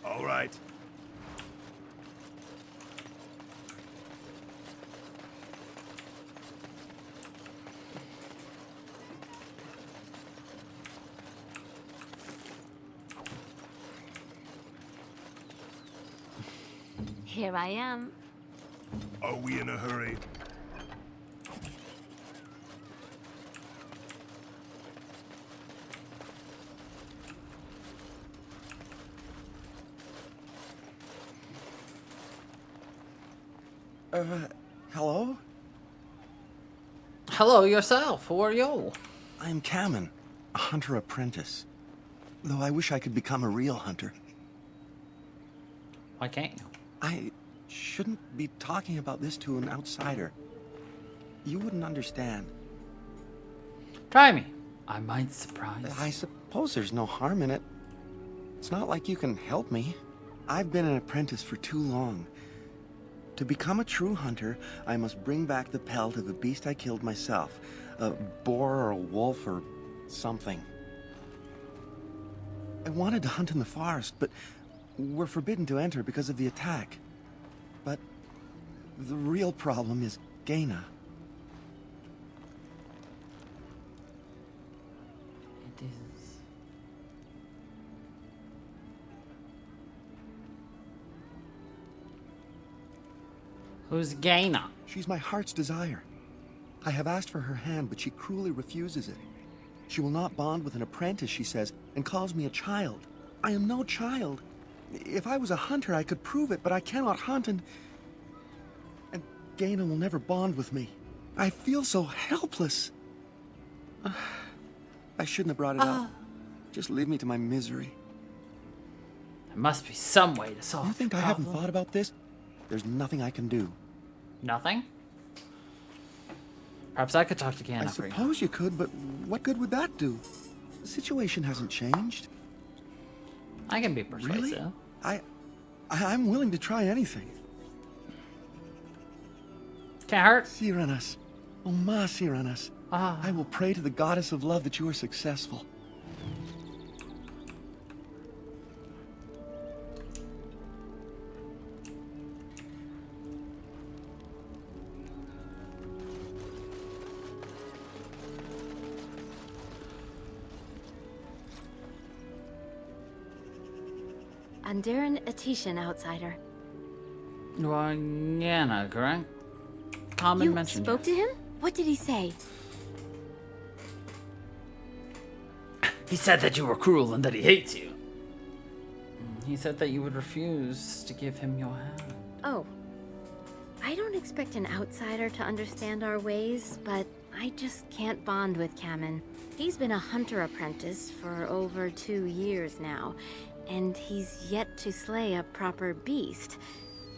All right. Here I am. Are we in a hurry? Hello? Hello yourself. Who are you? I'm Kamen, a hunter apprentice. Though I wish I could become a real hunter. Why can't you? I shouldn't be talking about this to an outsider. You wouldn't understand. Try me. I might surprise. I suppose there's no harm in it. It's not like you can help me. I've been an apprentice for too long. To become a true hunter, I must bring back the pelt of a beast I killed myself. A boar or a wolf or something. I wanted to hunt in the forest, but we're forbidden to enter because of the attack. But the real problem is Gaina. It is. Who's Gaina? She's my heart's desire. I have asked for her hand, but she cruelly refuses it. She will not bond with an apprentice, she says, and calls me a child. I am no child. If I was a hunter, I could prove it, but I cannot hunt, and Gaina will never bond with me. I feel so helpless. I shouldn't have brought it up. Just leave me to my misery. There must be some way to solve. You think I haven't thought about this? There's nothing I can do. Nothing? Perhaps I could talk to Gaina I for you. suppose you could, but what good would that do? The situation hasn't changed. I can be persuasive. Really? I'm willing to try anything. Can't hurt. Siranas. Oh, Ma Siranas. I will pray to the goddess of love that you are successful. Andaran Atishan, outsider. Wagana, correct? Common mentioned. You spoke to him? What did he say? He said that you were cruel and that he hates you. He said that you would refuse to give him your hand. Oh. I don't expect an outsider to understand our ways, but I just can't bond with Kamen. He's been a hunter apprentice for over 2 years now, and he's yet to slay a proper beast.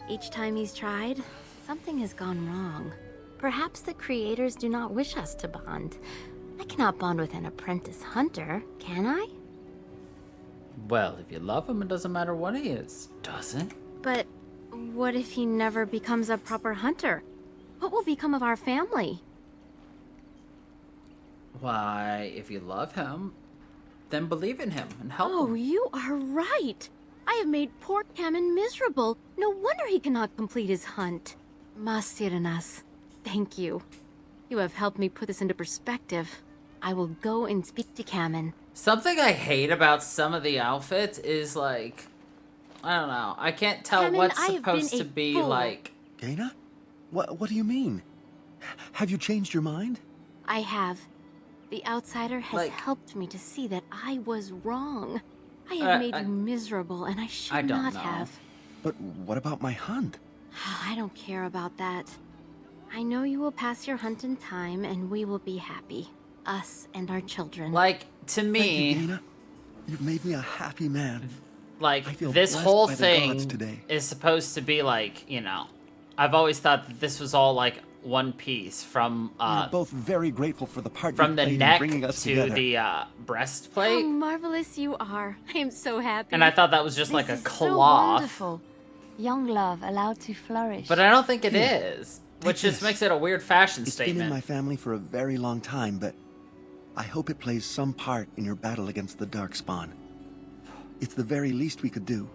Each time he's tried, something has gone wrong. Perhaps the creators do not wish us to bond. I cannot bond with an apprentice hunter, can I? Well, if you love him, it doesn't matter what he is, does it? But what if he never becomes a proper hunter? What will become of our family? Why, if you love him, then believe in him and help him. Oh, you are right. I have made poor Kamen miserable. No wonder he cannot complete his hunt. Masiranas, thank you. You have helped me put this into perspective. I will go and speak to Kamen. Something I hate about some of the outfits is like, I don't know. I can't tell Kamen, what's I have supposed been to a be fool. like. Gaina? What do you mean? Have you changed your mind? I have. The outsider has helped me to see that I was wrong. I have made you miserable, and I should not have. But what about my hunt? I don't care about that. I know you will pass your hunt in time, and we will be happy. Us and our children. Like, to me... Thank you, Gaina. You've made me a happy man. Like, I feel this blessed whole by the thing gods today. is supposed to be like, you know... I've always thought that this was all like one piece from... We're both very grateful for the part from you the played in neck bringing us to together. the breastplate. How marvelous you are. I am so happy. And I thought that was just like a This is cloth. So wonderful. Young love allowed to flourish. But I don't think it Here, is. take Which just this. makes it a weird fashion It's statement. been in my family for a very long time, but I hope it plays some part in your battle against the Darkspawn. It's the very least we could do.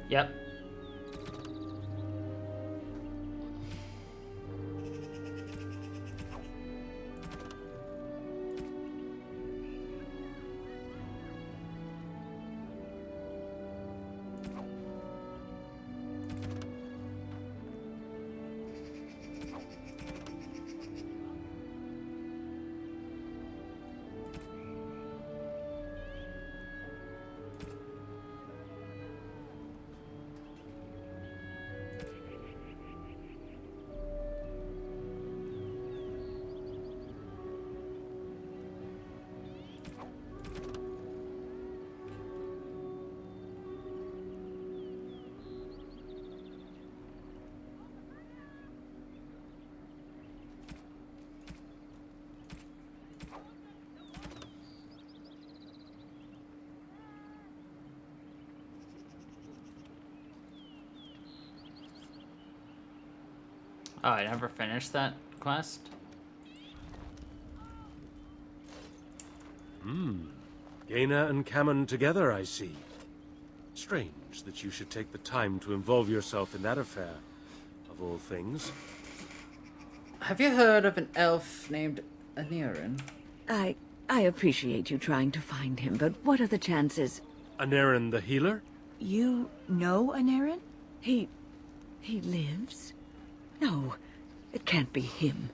Yep. Oh, I never finished that quest? Gaina and Kamen together, I see. Strange that you should take the time to involve yourself in that affair, of all things. Have you heard of an elf named Anirin? I appreciate you trying to find him, but what are the chances? Anirin the healer? You know Anirin? He lives? No, it can't be him.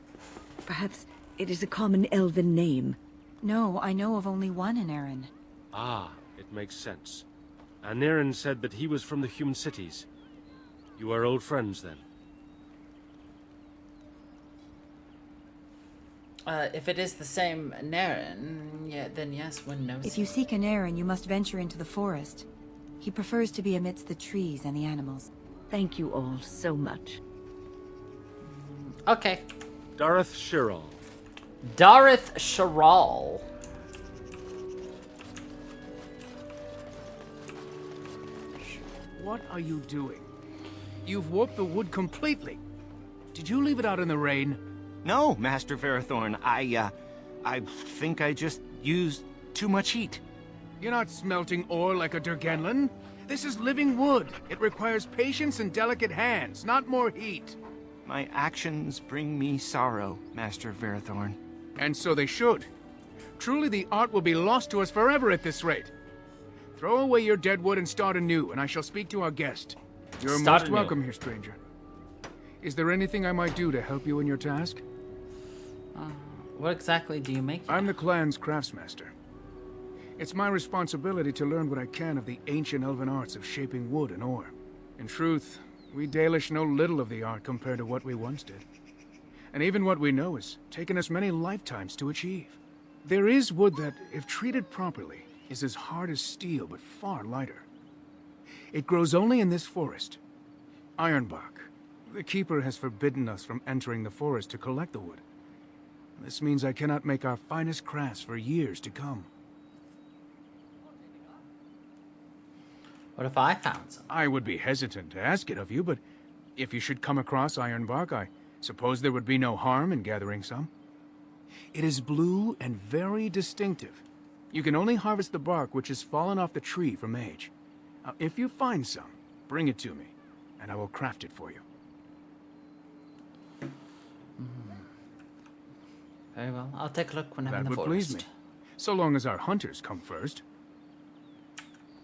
Perhaps it is a common elven name. No, I know of only one Anirin. Ah, it makes sense. Anirin said that he was from the human cities. You are old friends, then? If it is the same Naren, yeah, then yes, one knows. If you seek Anirin, you must venture into the forest. He prefers to be amidst the trees and the animals. Thank you all so much. Okay. Dareth Shiral. Dareth Shiral. What are you doing? You've warped the wood completely. Did you leave it out in the rain? No, Master Ferrothorn. I think I just used Too much heat. You're not smelting ore like a Durgenlin. This is living wood. It requires patience and delicate hands, not more heat. My actions bring me sorrow, Master Verathorn. And so they should. Truly the art will be lost to us forever at this rate. Throw away your dead wood and start anew, and I shall speak to our guest. You're most welcome here, stranger. Is there anything I might do to help you in your task? What exactly do you make? I'm the clan's craftsmaster. It's my responsibility to learn what I can of the ancient elven arts of shaping wood and ore. In truth, we Dalish know little of the art compared to what we once did. And even what we know has taken us many lifetimes to achieve. There is wood that, if treated properly, is as hard as steel but far lighter. It grows only in this forest. Ironbark. The Keeper has forbidden us from entering the forest to collect the wood. This means I cannot make our finest crafts for years to come. What if I found some? I would be hesitant to ask it of you, but if you should come across ironbark, I suppose there would be no harm in gathering some. It is blue and very distinctive. You can only harvest the bark which has fallen off the tree from age. Now, if you find some, bring it to me, and I will craft it for you. Very well. I'll take a look when I'm in That the would forest. please me, so long as our hunters come first.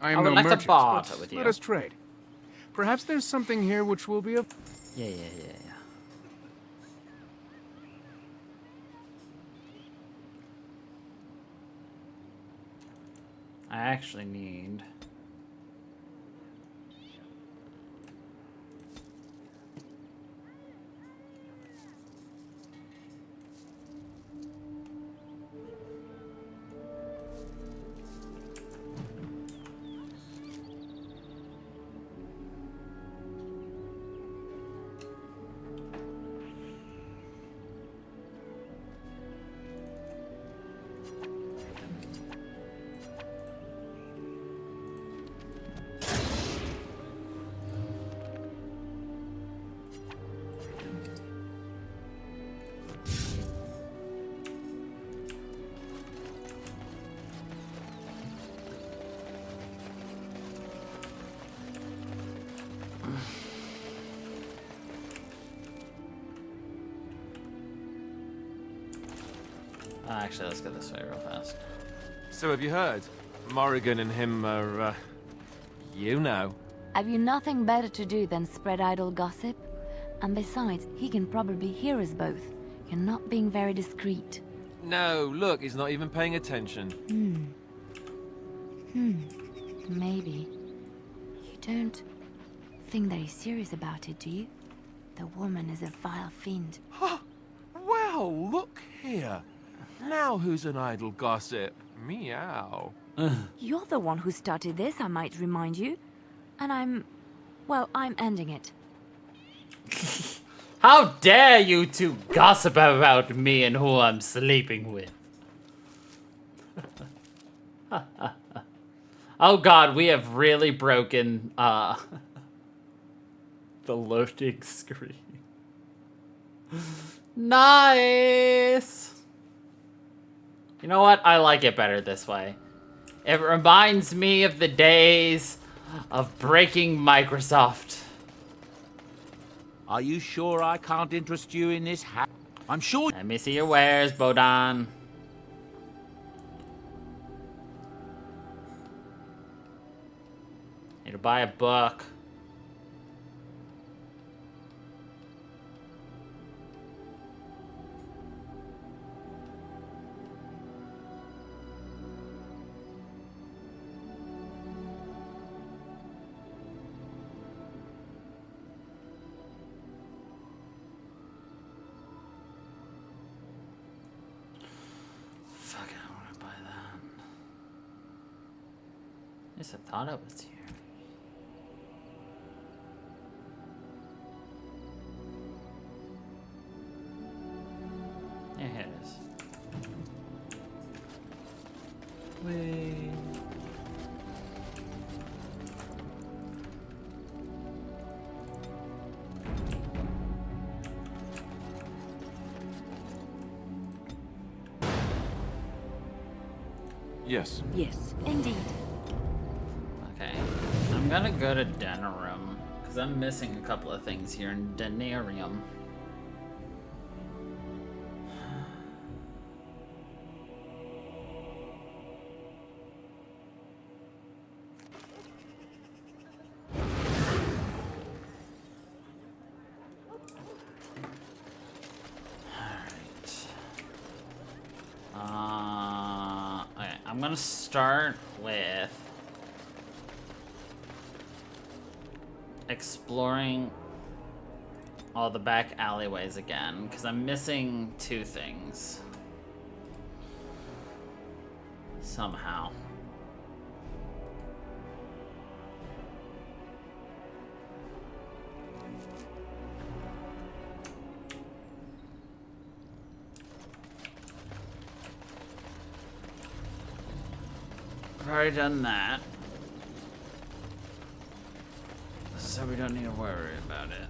I am I would no like to merchant, barter but with you. let us trade. Perhaps there's something here which will be of... Yeah. I actually need... Actually, let's go this way real fast. So have you heard? Morrigan and him are, you know. Have you nothing better to do than spread idle gossip? And besides, he can probably hear us both. You're not being very discreet. No, look, he's not even paying attention. Maybe. You don't think that he's serious about it, do you? The woman is a vile fiend. Well, look here. Now who's an idle gossip? Meow. You're the one who started this, I might remind you. And I'm ending it. How dare you two gossip about me and who I'm sleeping with? Oh god, we have really broken the loading screen. Nice! You know what? I like it better this way. It reminds me of the days of breaking Microsoft. Are you sure I can't interest you in this hat? I'm sure. Let me see your wares, Bodan. Need to buy a book. Yes, I thought it was here. Yeah, here it is. Wait. Yes. Yes. Indeed. Okay. I'm gonna go to Denerim, because I'm missing a couple of things here in Denarium. Okay, I'm gonna start with exploring all the back alleyways again, because I'm missing two things. Somehow. I've already done that. So we don't need to worry about it.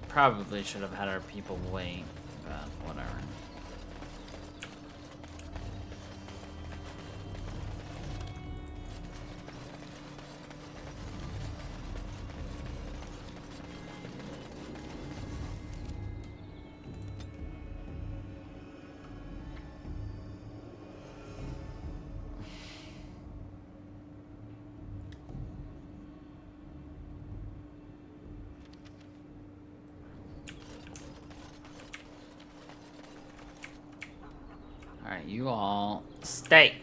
Probably should have had our people wait, but whatever. Alright, you all stay.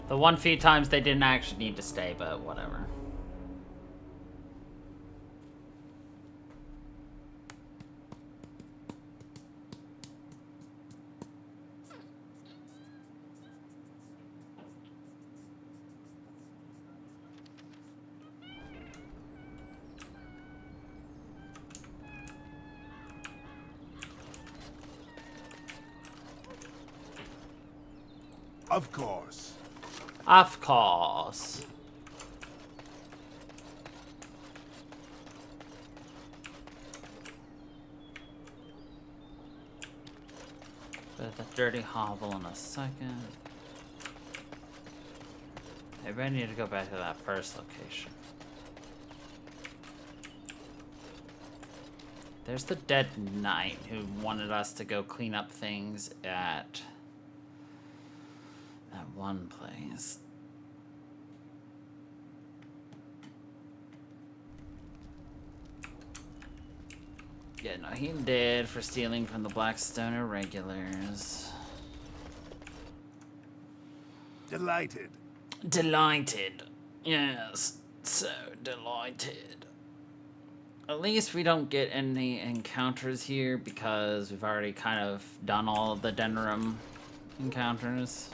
The one few times they didn't actually need to stay, but whatever. Of course. Of course. But the dirty hovel in a second. Maybe I need to go back to that first location. There's the dead knight who wanted us to go clean up things at that one place. Yeah, no, he did for stealing from the Blackstone Irregulars. Delighted. Delighted. Yes, so delighted. At least we don't get any encounters here because we've already kind of done all of the Denerim encounters.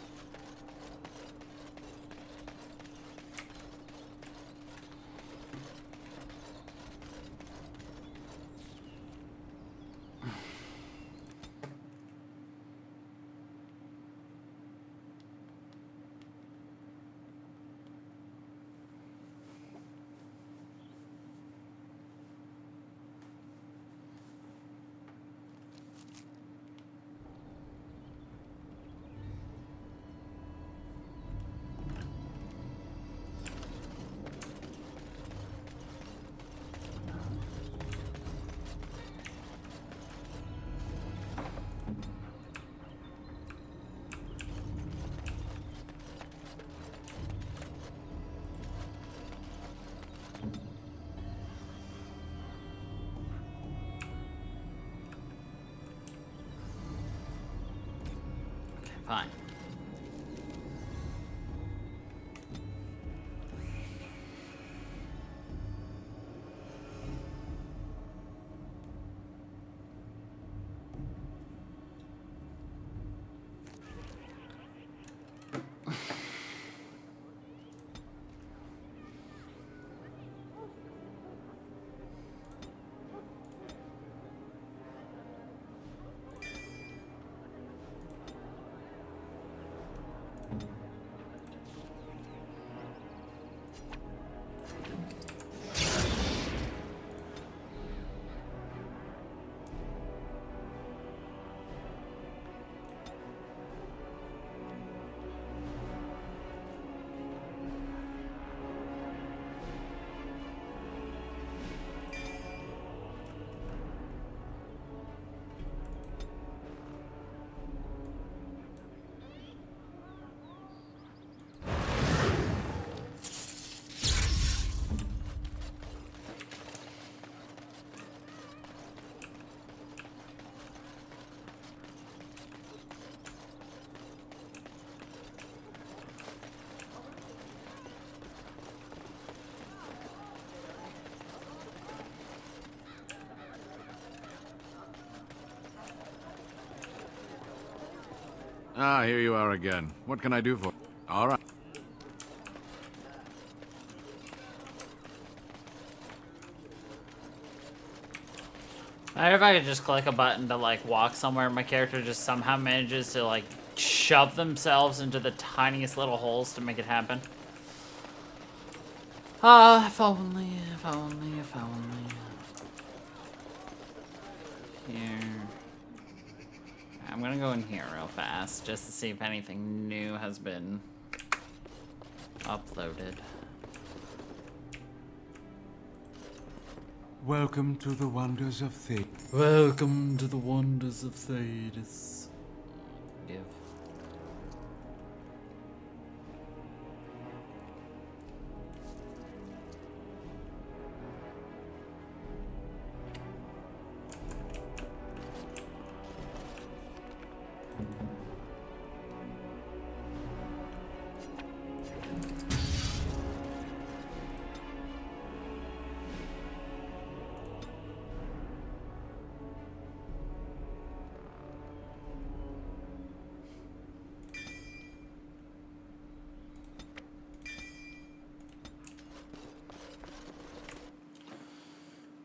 Fine. Ah, here you are again. What can I do for? All right. I wonder if I could just click a button to like walk somewhere, my character just somehow manages to like shove themselves into the tiniest little holes to make it happen. Ah, if only, if only, if only. Here. I'm gonna go in here real fast just to see if anything new has been uploaded. Welcome to the wonders of Thedas. Welcome to the wonders of Thedas. Give.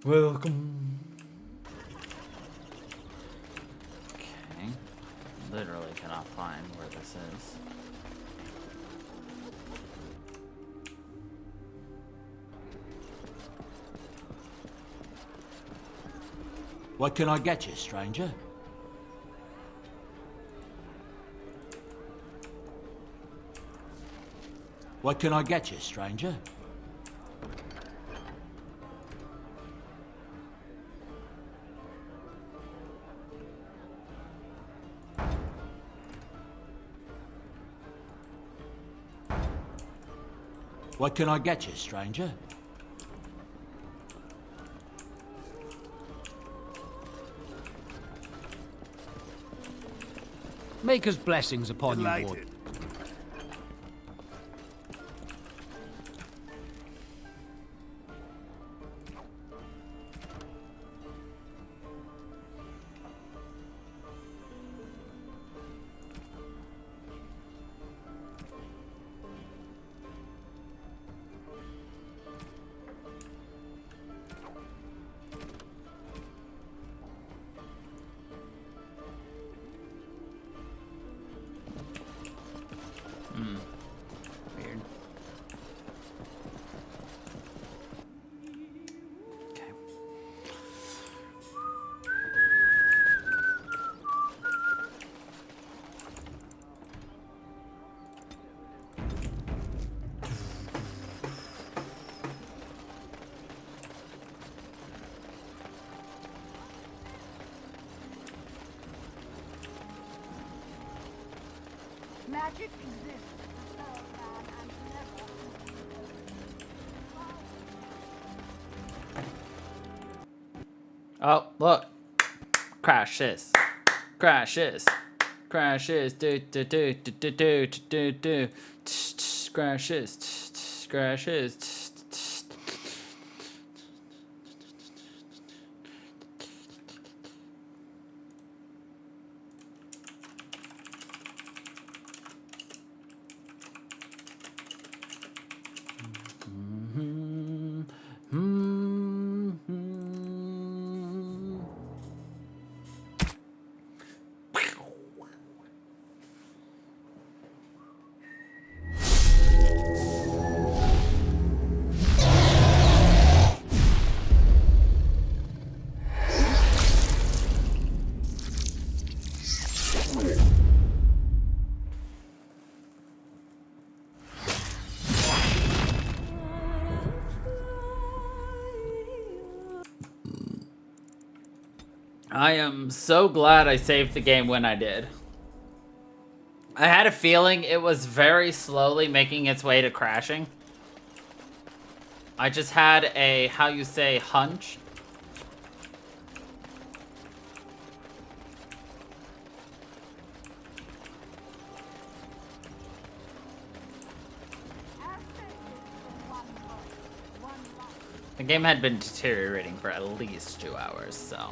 Welcome. Okay. Literally cannot find where this is. What can I get you, stranger? What can I get you, stranger? What can I get you, stranger? Maker's blessings upon you, Ward. Weird. Okay. Magic exists. Oh, look. Crashes. Crashes. Crashes. Do do do do do do do do. Crashes. Crashes. I am so glad I saved the game when I did. I had a feeling it was very slowly making its way to crashing. I just had a, how you say, hunch. The game had been deteriorating for at least 2 hours, so.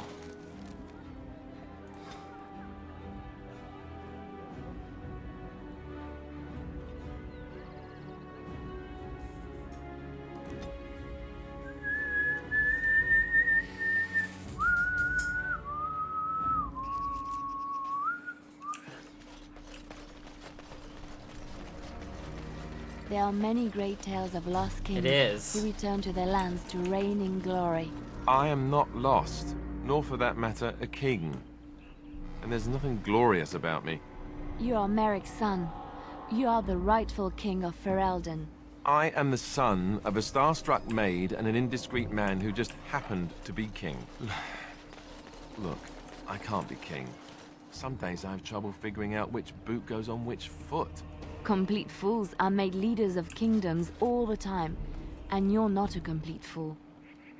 There are many great tales of lost kings who return to their lands to reign in glory. I am not lost, nor for that matter, a king. And there's nothing glorious about me. You are Merrick's son. You are the rightful king of Ferelden. I am the son of a starstruck maid and an indiscreet man who just happened to be king. Look, I can't be king. Some days I have trouble figuring out which boot goes on which foot. Complete fools are made leaders of kingdoms all the time, and you're not a complete fool.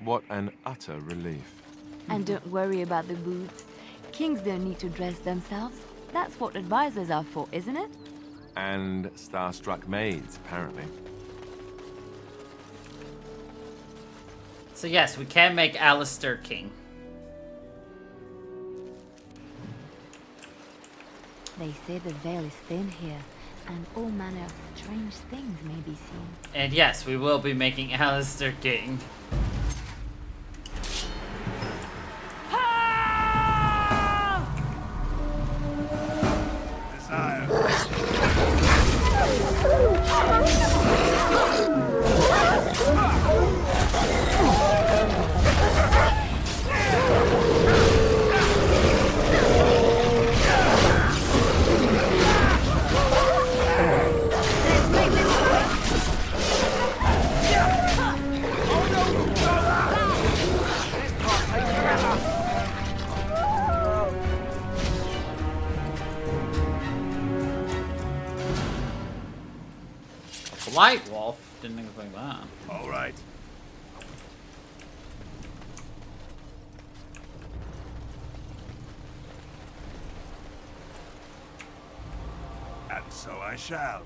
What an utter relief. And don't worry about the boots. Kings don't need to dress themselves. That's what advisors are for, isn't it? And starstruck maids, apparently. So yes, we can make Alistair king. They say the veil is thin here, and all manner of strange things may be seen. And yes, we will be making Alistair king. Light Wolf? Didn't expect that. All right. And so I shall.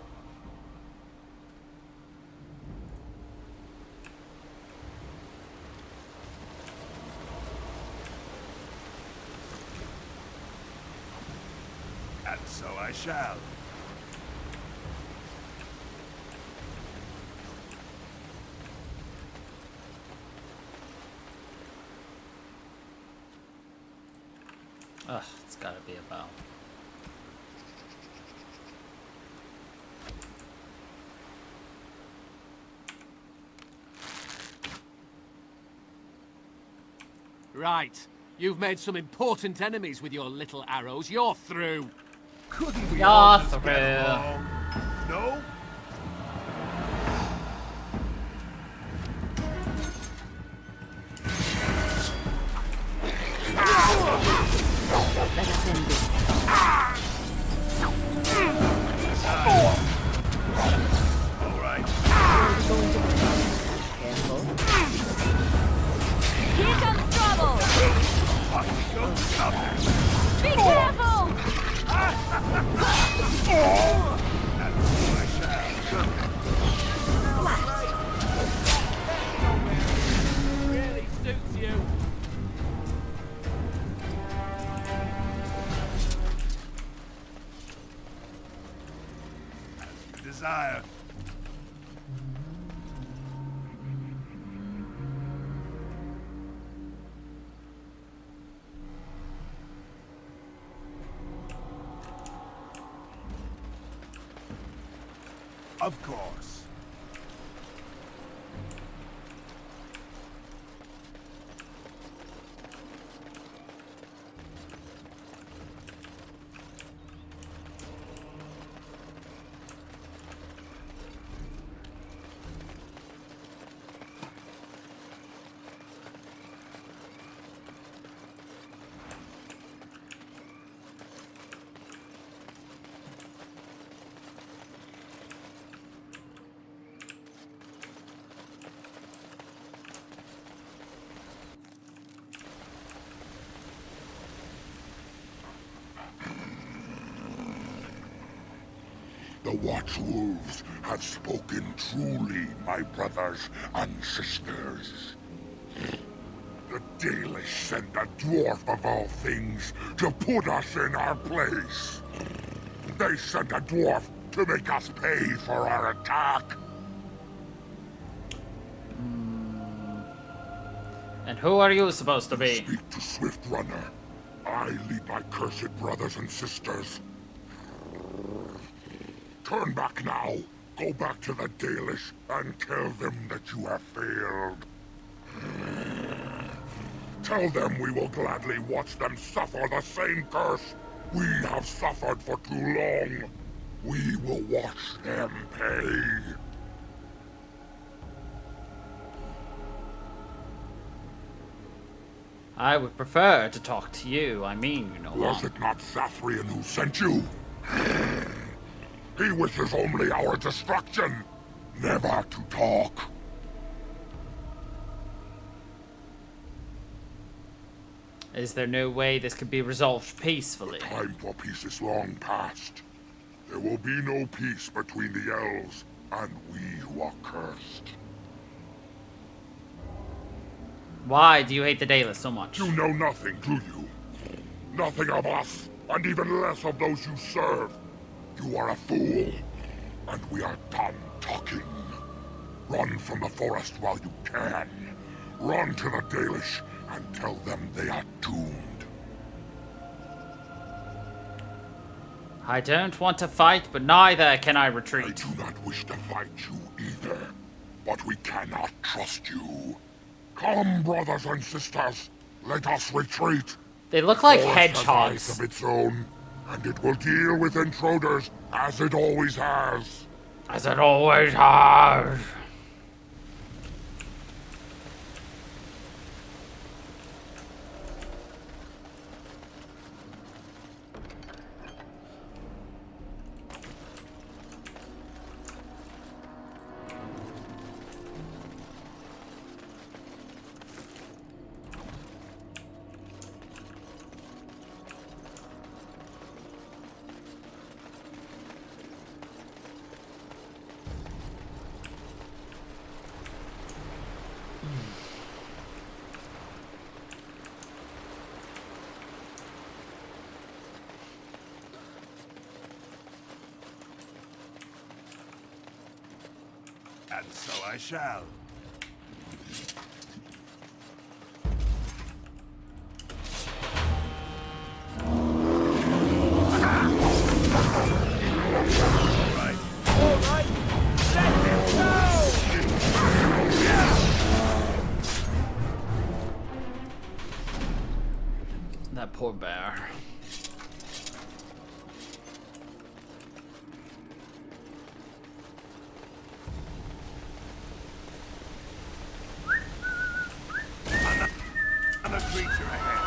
And so I shall. Ugh, it's gotta be a bow. Right. You've made some important enemies with your little arrows. You're through. Couldn't we You're all just through. get along? No? Let us end this. All right. Careful. Here comes trouble! Be careful! Really suits you. Desire. Of course. The Watchwolves have spoken truly, my brothers and sisters. The Dalish sent a dwarf of all things to put us in our place. They sent a dwarf to make us pay for our attack. And who are you supposed to be? Speak to Swift Runner. I lead my cursed brothers and sisters. Turn back now, Go back to the Dalish and tell them that you have failed. Tell them we will gladly watch them suffer the same curse we have suffered for too long. We will watch them pay. I would prefer to talk to you. I mean, you know what? Was it not Sathrian who sent you? He wishes only our destruction, never to talk. Is there no way this could be resolved peacefully? The time for peace is long past. There will be no peace between the elves and we who are cursed. Why do you hate the Dalish so much? You know nothing, do you? Nothing of us, and even less of those you serve. You are a fool, and we are done talking. Run from the forest while you can. Run to the Dalish and tell them they are doomed. I don't want to fight, but neither can I retreat. I do not wish to fight you either, but we cannot trust you. Come, brothers and sisters, let us retreat. They look like Forest hedgehogs. has eyes of its own, and it will deal with intruders as it always has. As it always has. And so I shall. That poor bear. Another creature ahead.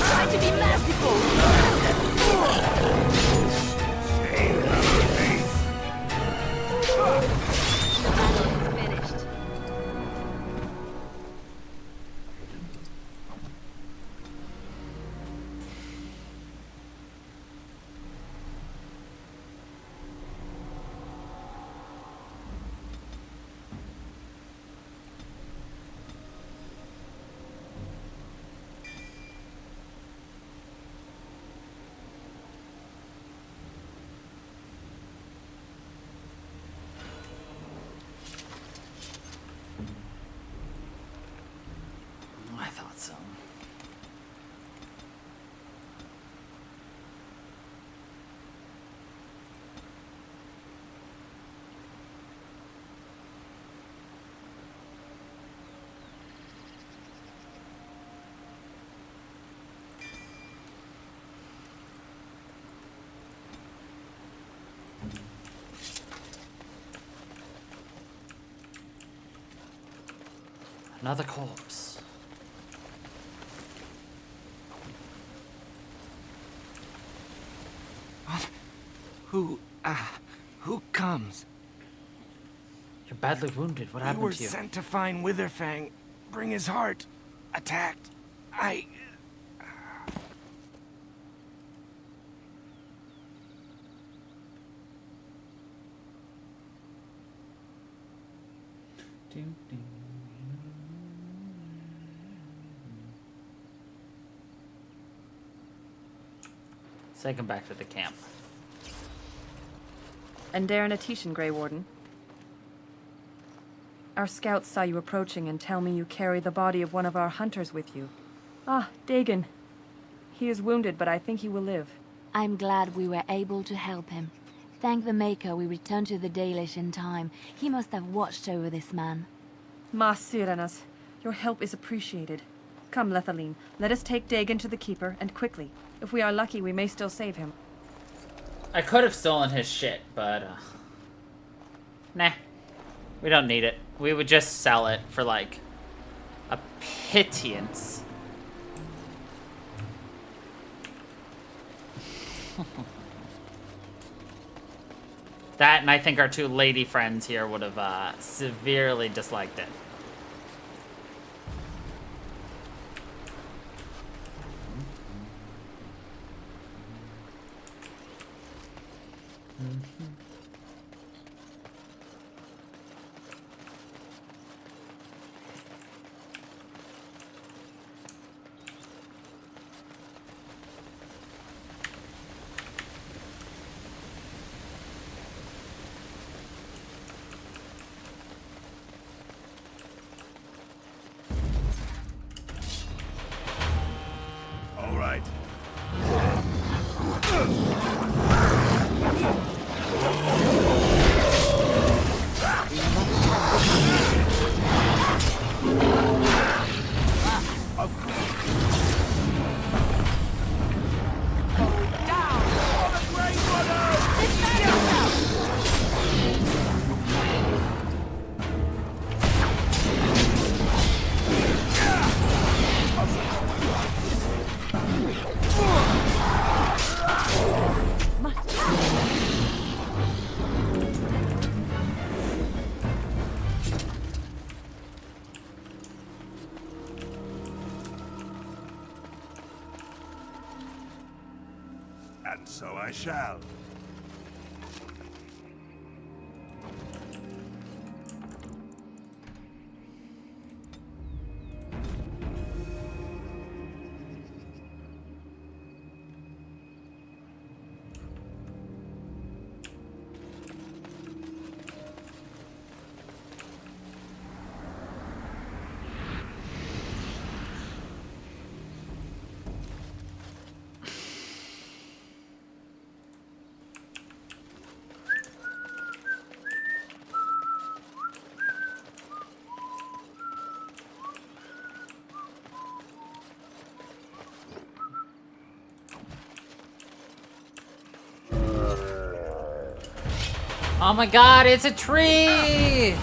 Try to be merciful. Finished. I thought so. Another corpse. Who comes? You're badly wounded. What We happened were to you? sent to find Witherfang, bring his heart. Attacked. Let's take him back to the camp. And Darren Atishan, Grey Warden. Our scouts saw you approaching and tell me you carry the body of one of our hunters with you. Ah, Dagon. He is wounded, but I think he will live. I'm glad we were able to help him. Thank the Maker we returned to the Dalish in time. He must have watched over this man. Mas Sirenas, your help is appreciated. Come, Lethaline, let us take Dagon to the Keeper, and quickly. If we are lucky, we may still save him. I could have stolen his shit, but, nah. We don't need it. We would just sell it for, like, a pittance. That, and I think our two lady friends here would have, severely disliked it. All right. And so I shall. Oh my god, it's a tree!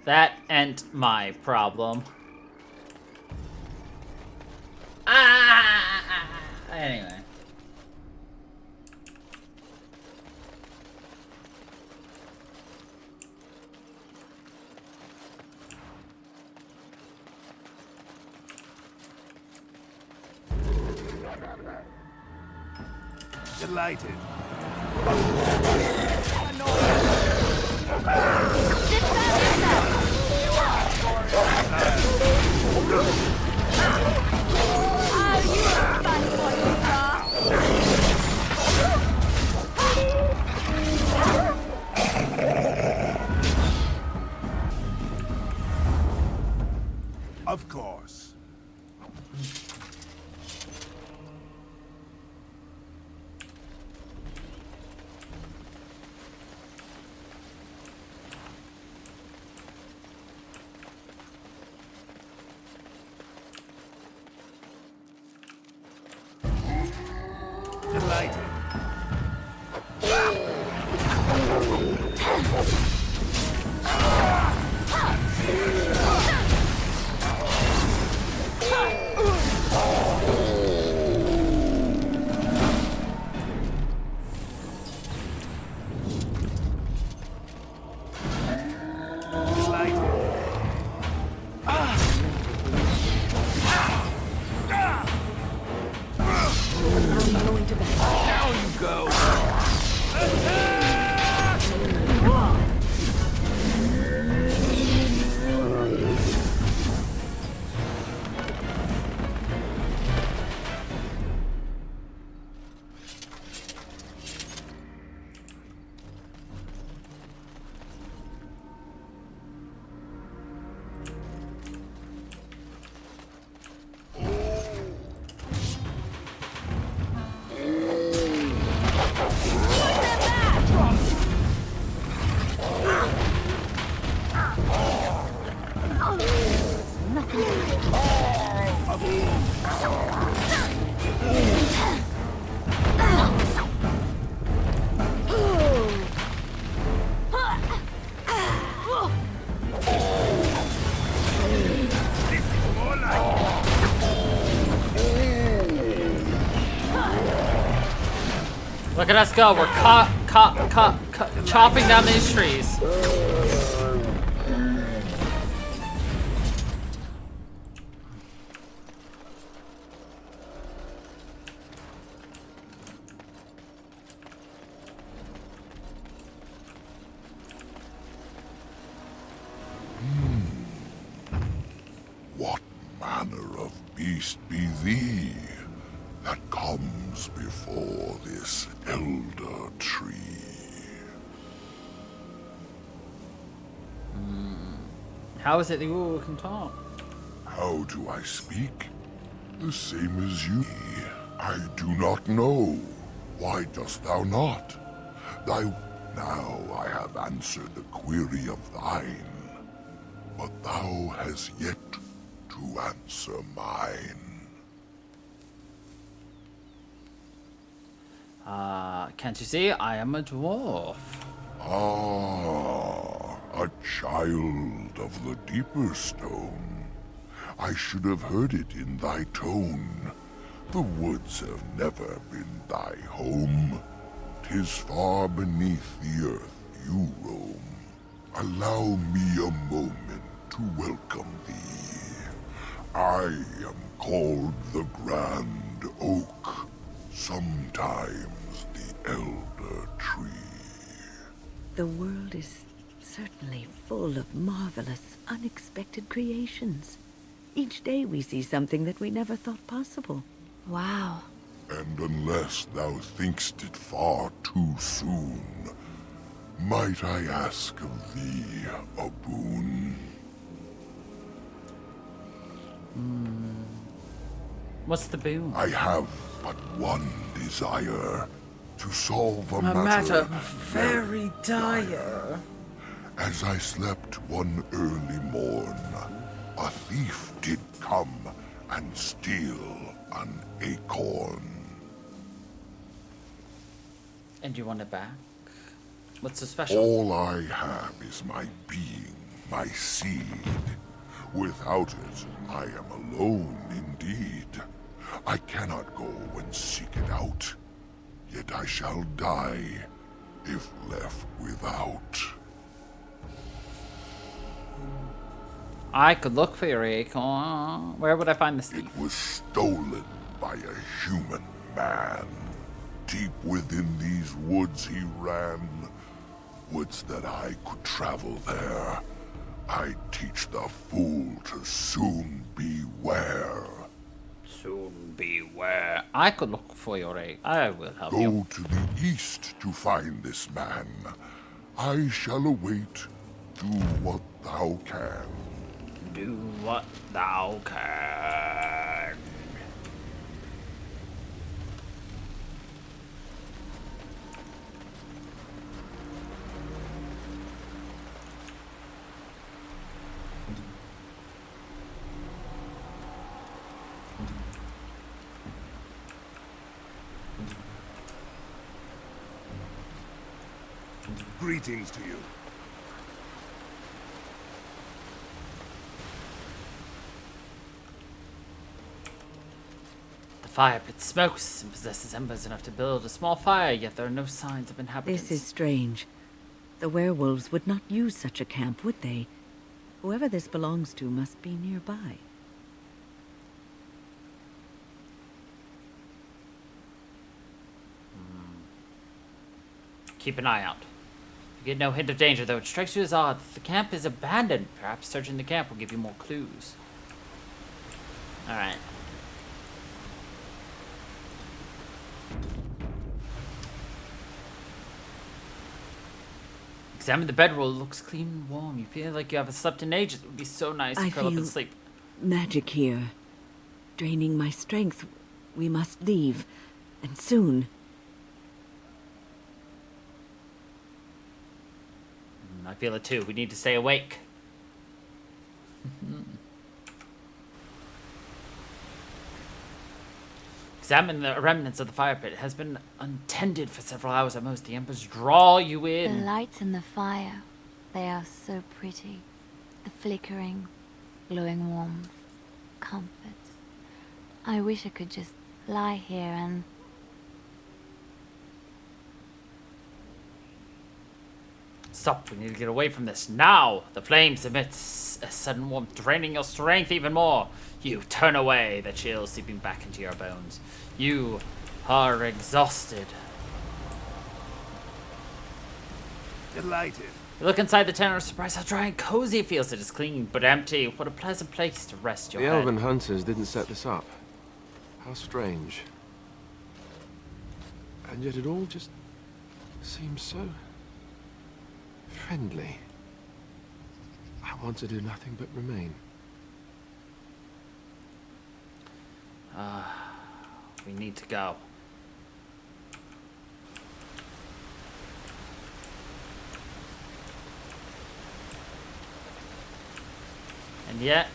That ain't my problem. Anyway. Delighted. Of course. Delighted. Delighted. to battle. Down you go! Look at us go. We're chopping down these trees. What manner of beast be thee that comes before this elder tree? How is it that you can talk? How do I speak? The same as you. I do not know. Why dost thou not? Now I have answered the query of thine, but thou hast yet to answer mine. Can't you see? I am a dwarf. Ah, a child of the deeper stone. I should have heard it in thy tone. The woods have never been thy home. 'Tis far beneath the earth you roam. Allow me a moment to welcome thee. I am called the Grand Oak, sometimes the Elder Tree. The world is certainly full of marvelous, unexpected creations. Each day we see something that we never thought possible. Wow. And unless thou thinkst it far too soon, might I ask of thee a boon? What's the boon? I have but one desire, to solve a matter very dire. As I slept one early morn, a thief did come and steal an acorn. And you want it back? What's so special? All I have is my being, my seed. Without it, I am alone indeed. I cannot go and seek it out, yet I shall die if left without. I could look for your acorn. Where would I find this thief? It was stolen by a human man. Deep within these woods he ran. Woods that I could travel there. I teach the fool to soon beware. Soon beware. I could look for your acorn. I will help you. Go to the east to find this man. I shall await. Do what thou can. Do what thou can. Greetings to you. The fire pit smokes and possesses embers enough to build a small fire, yet there are no signs of inhabitants. This is strange. The werewolves would not use such a camp, would they? Whoever this belongs to must be nearby. Keep an eye out. You get no hint of danger, though. It strikes you as odd. The camp is abandoned. Perhaps searching the camp will give you more clues. Alright. Examine the bedroll. It looks clean and warm. You feel like you haven't slept in ages. It would be so nice to curl up and sleep. Magic here. Draining my strength. We must leave. And soon. I feel it too. We need to stay awake. Examine the remnants of the fire pit. It has been untended for several hours at most. The embers draw you in. The lights in the fire, they are so pretty. The flickering, glowing warmth, comfort. I wish I could just lie here and... Stop. We need to get away from this now. The flames emit a sudden warmth, draining your strength even more. You turn away, the chill seeping back into your bones. You are exhausted. Delighted. You look inside the tent and are surprised how dry and cozy it feels. It is clean but empty. What a pleasant place to rest your The head. elven hunters didn't set this up. How strange. And yet it all just seems so friendly. I want to do nothing but remain. We need to go. And yet...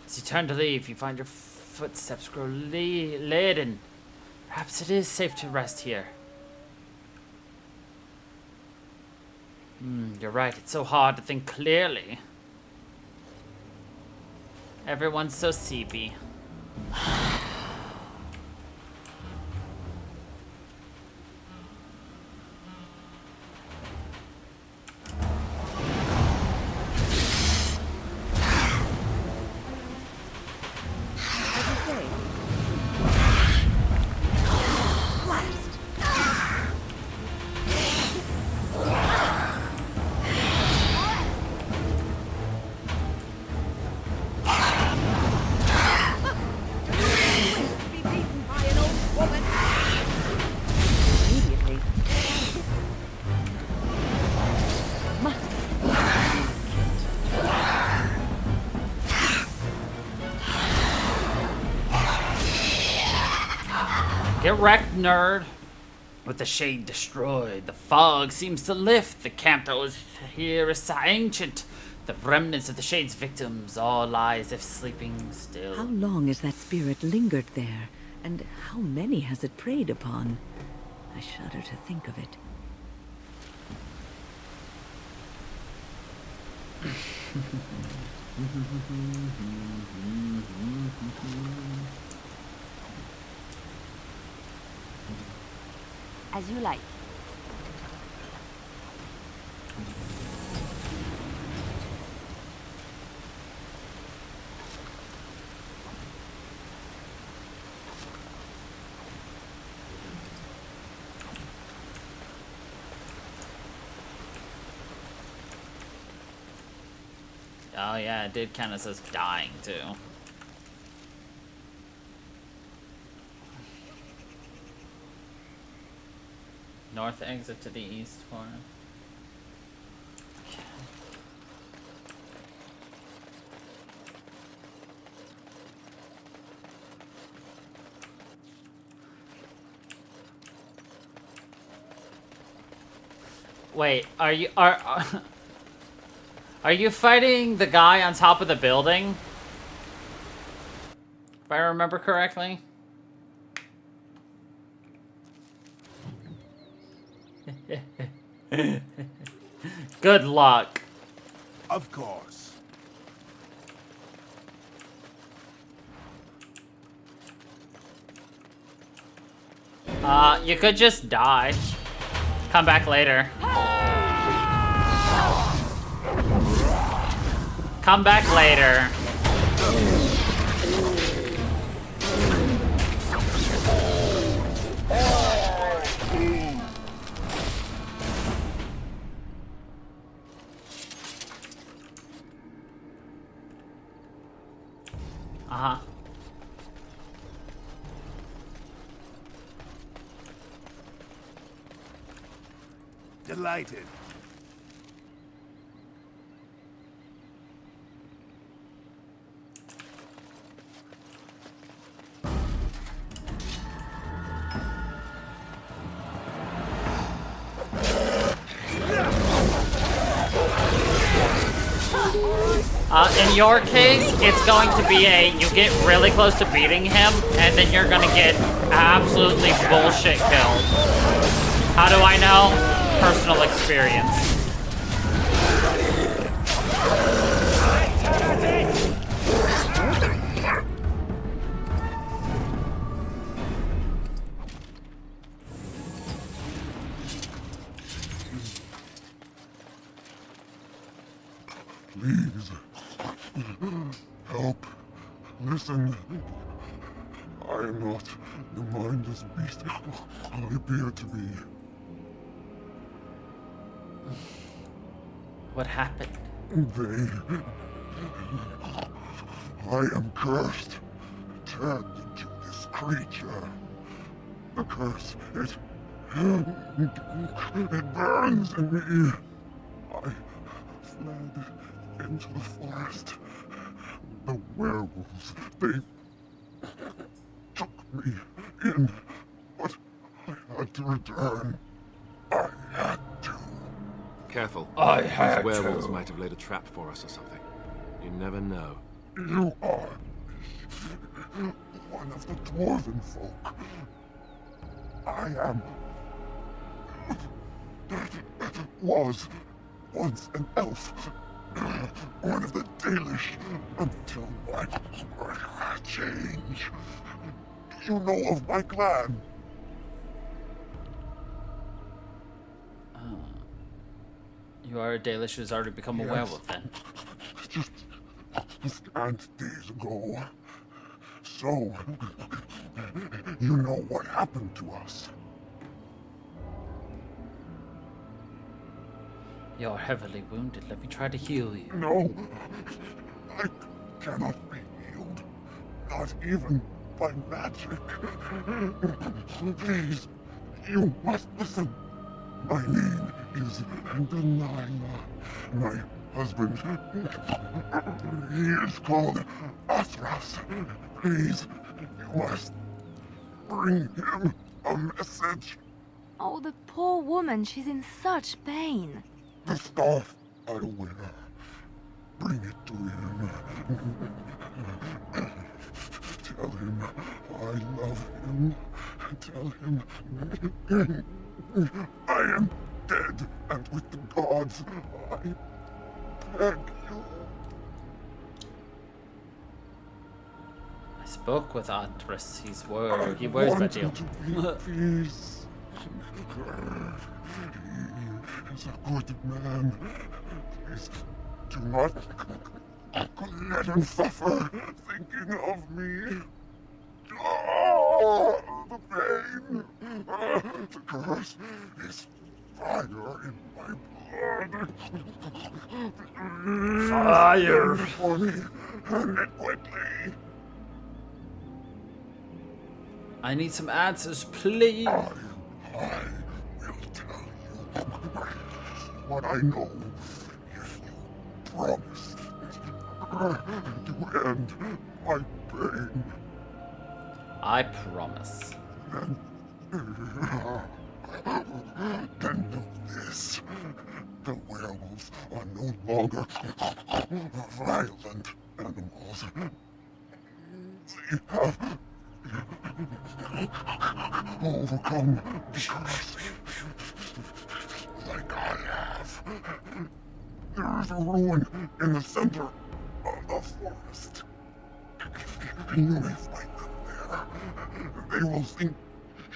As you turn to leave, you find your footsteps grow laden. Perhaps it is safe to rest here. You're right, it's so hard to think clearly. Everyone's so sleepy. Get wrecked, nerd. With the shade destroyed, the fog seems to lift. The camp that was here is so ancient. The remnants of the shade's victims all lie as if sleeping still. How long has that spirit lingered there? And how many has it preyed upon? I shudder to think of it. As you like. Oh yeah, it did count as us dying too. North exit to the east corner. Okay. Wait, are you fighting the guy on top of the building? If I remember correctly. Good luck. Of course. You could just die. Come back later. Come back later. Uh-huh. Delighted. In your case, it's going to be you get really close to beating him, and then you're gonna get absolutely bullshit killed. How do I know? Personal experience. Please. Help. Listen. I am not the mindless beast I appear to be. What happened? I am cursed. Turned into this creature. The curse, it burns in me. I fled into the forest. The werewolves, they took me in, but I had to return. I had to. Careful. I had These werewolves to. might have laid a trap for us or something. You never know. You are one of the dwarven folk. I am. Was once an elf. One of the Dalish until my change. Do you know of my clan? You are a Dalish who's already become a werewolf then. Just scant days ago. So, you know what happened to us. You're heavily wounded. Let me try to heal you. No, I cannot be healed. Not even by magic. Please, you must listen. My name is Delilah. My husband, he is called Athras. Please, you must bring him a message. Oh, the poor woman. She's in such pain. The staff I wear. Bring it to him. Tell him I love him. Tell him I am dead and with the gods. I beg you. I spoke with Atras. He worries about you. Peace. He is a good man. Please do not let him suffer thinking of me. Oh, the pain. The curse is fire in my blood. Fire. For me, and it quickly. I need some answers, please. I will tell you what I know if you promise to end my pain. I promise. Then know this. The werewolves are no longer violent animals. They have overcome the curse like I have. There is a ruin in the center of the forest. You may find them there. They will think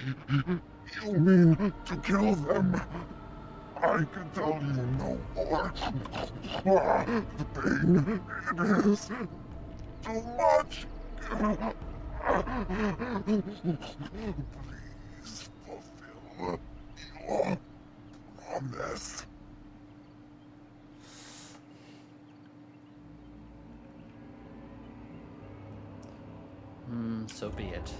You mean to kill them? I can tell you no more. The pain, it is too much. Please fulfill your promise. So be it.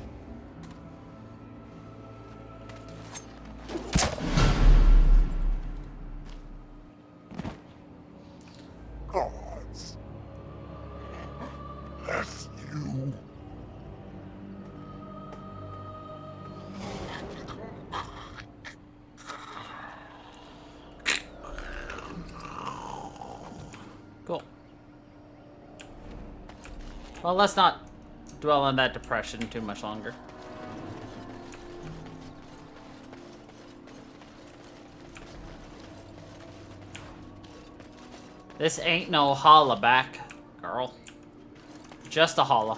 Gods, bless you. Cool. Well, let's not dwell on that depression too much longer. This ain't no holla back, girl. Just a holla.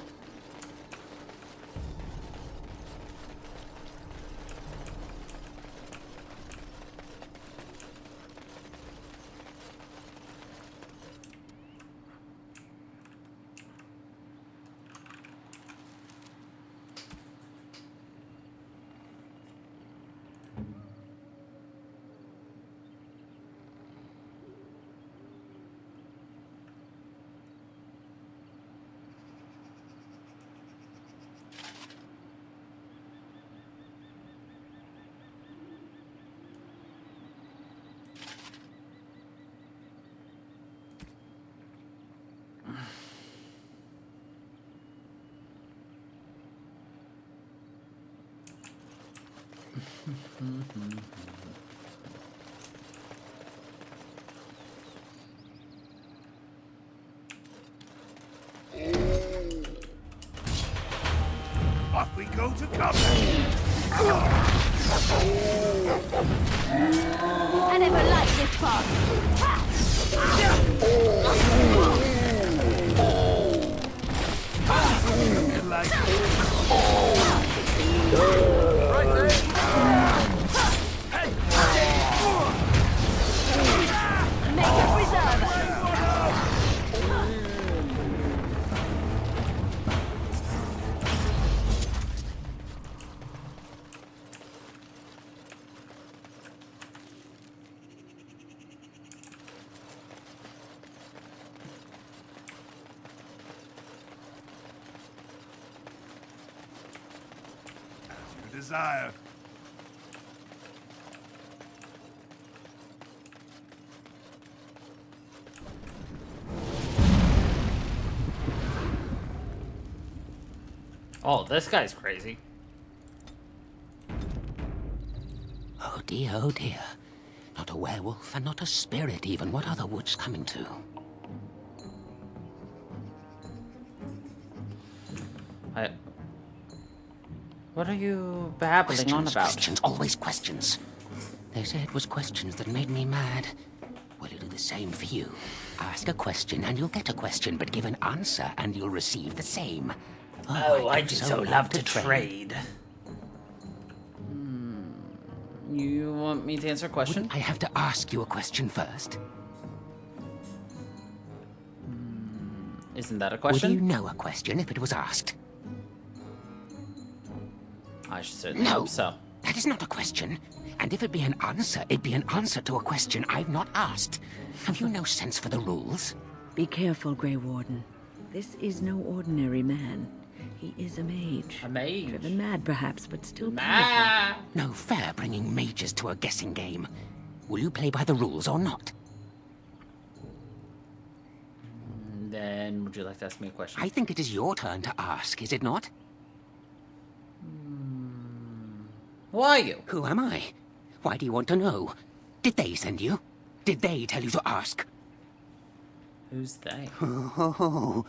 Off we go to combat. I never liked this part. Right there. Make a preserver. As you desire. Oh, this guy's crazy. Oh dear. Not a werewolf and not a spirit even. What are the woods coming to? What are you babbling on about? Questions, always questions. They say it was questions that made me mad. Well, it'll do the same for you. Ask a question and you'll get a question, but give an answer and you'll receive the same. Oh, I do so love to trade. You want me to answer a question? Wouldn't I have to ask you a question first? Isn't that a question? Would you know a question if it was asked? I should certainly No, hope so. that is not a question. And if it be an answer, it'd be an answer to a question I've not asked. Have you no sense for the rules? Be careful, Grey Warden. This is no ordinary man. He is a mage. A mage? Driven mad, perhaps, but still powerful. No fair bringing mages to a guessing game. Will you play by the rules or not? Then, would you like to ask me a question? I think it is your turn to ask, is it not? Who are you? Who am I? Why do you want to know? Did they send you? Did they tell you to ask? Who's they? Oh,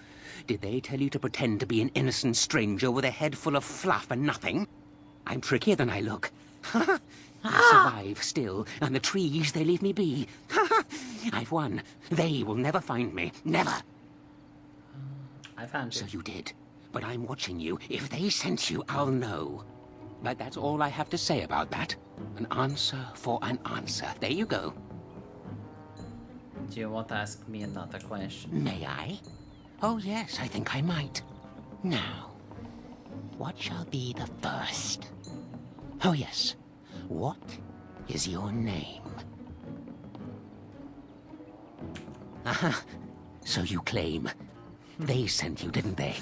did they tell you to pretend to be an innocent stranger with a head full of fluff and nothing? I'm trickier than I look. I survive still, and the trees, they leave me be. I've won. They will never find me. Never. I found you. So you did. But I'm watching you. If they sent you, I'll know. But that's all I have to say about that. An answer for an answer. There you go. Do you want to ask me another question? May I? Oh yes, I think I might. Now, what shall be the first? Oh yes, what is your name? Aha, so you claim. They sent you, didn't they?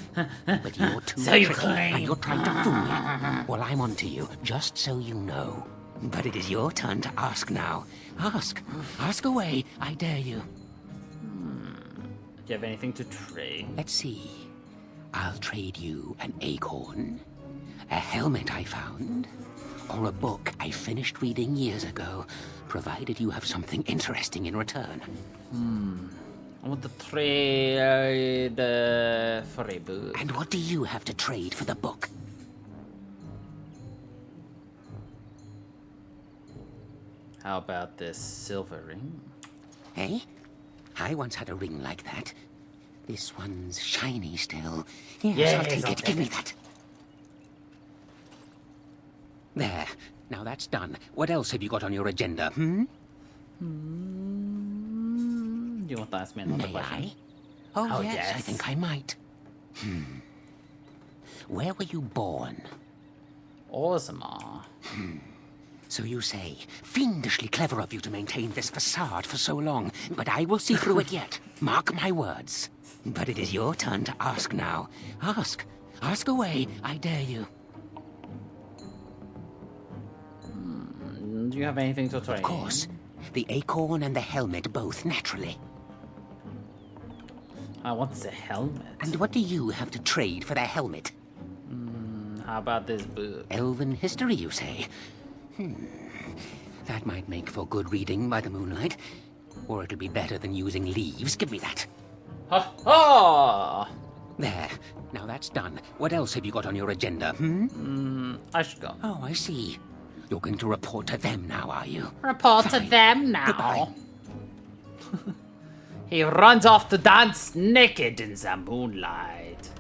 But you're too So you tricky, claim. and you're trying to fool me. Well, I'm on to you, just so you know. But it is your turn to ask now. Ask. Ask away, I dare you. Do you have anything to trade? Let's see. I'll trade you an acorn, a helmet I found, or a book I finished reading years ago, provided you have something interesting in return. I want to trade for a book. And what do you have to trade for the book? How about this silver ring? Eh? I once had a ring like that. This one's shiny still. Yes, I'll take it. Give me that. There. Now that's done. What else have you got on your agenda, Do you want to ask me another May question? I? Oh, yes, I think I might. Where were you born? Orzammar. So you say. Fiendishly clever of you to maintain this facade for so long, but I will see through it yet. Mark my words. But it is your turn to ask now. Ask. Ask away, I dare you. Do you have anything to trade? Of course. The acorn and the helmet both, naturally. I want the helmet. And what do you have to trade for the helmet? How about this book? Elven history, you say? That might make for good reading by the moonlight. Or it'll be better than using leaves. Give me that. Ha ha! There. Now that's done. What else have you got on your agenda, I should go. Oh, I see. You're going to report to them now, are you? Report to Fine. them now. Goodbye. He runs off to dance naked in the moonlight.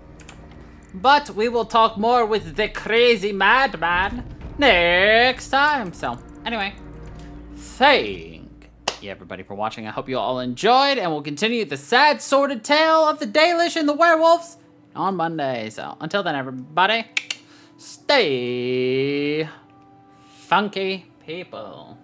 But we will talk more with the crazy madman next time. So, anyway, thank you everybody for watching. I hope you all enjoyed, and we'll continue the sad, sordid tale of the Dalish and the werewolves on Monday. So, until then, everybody, stay funky people.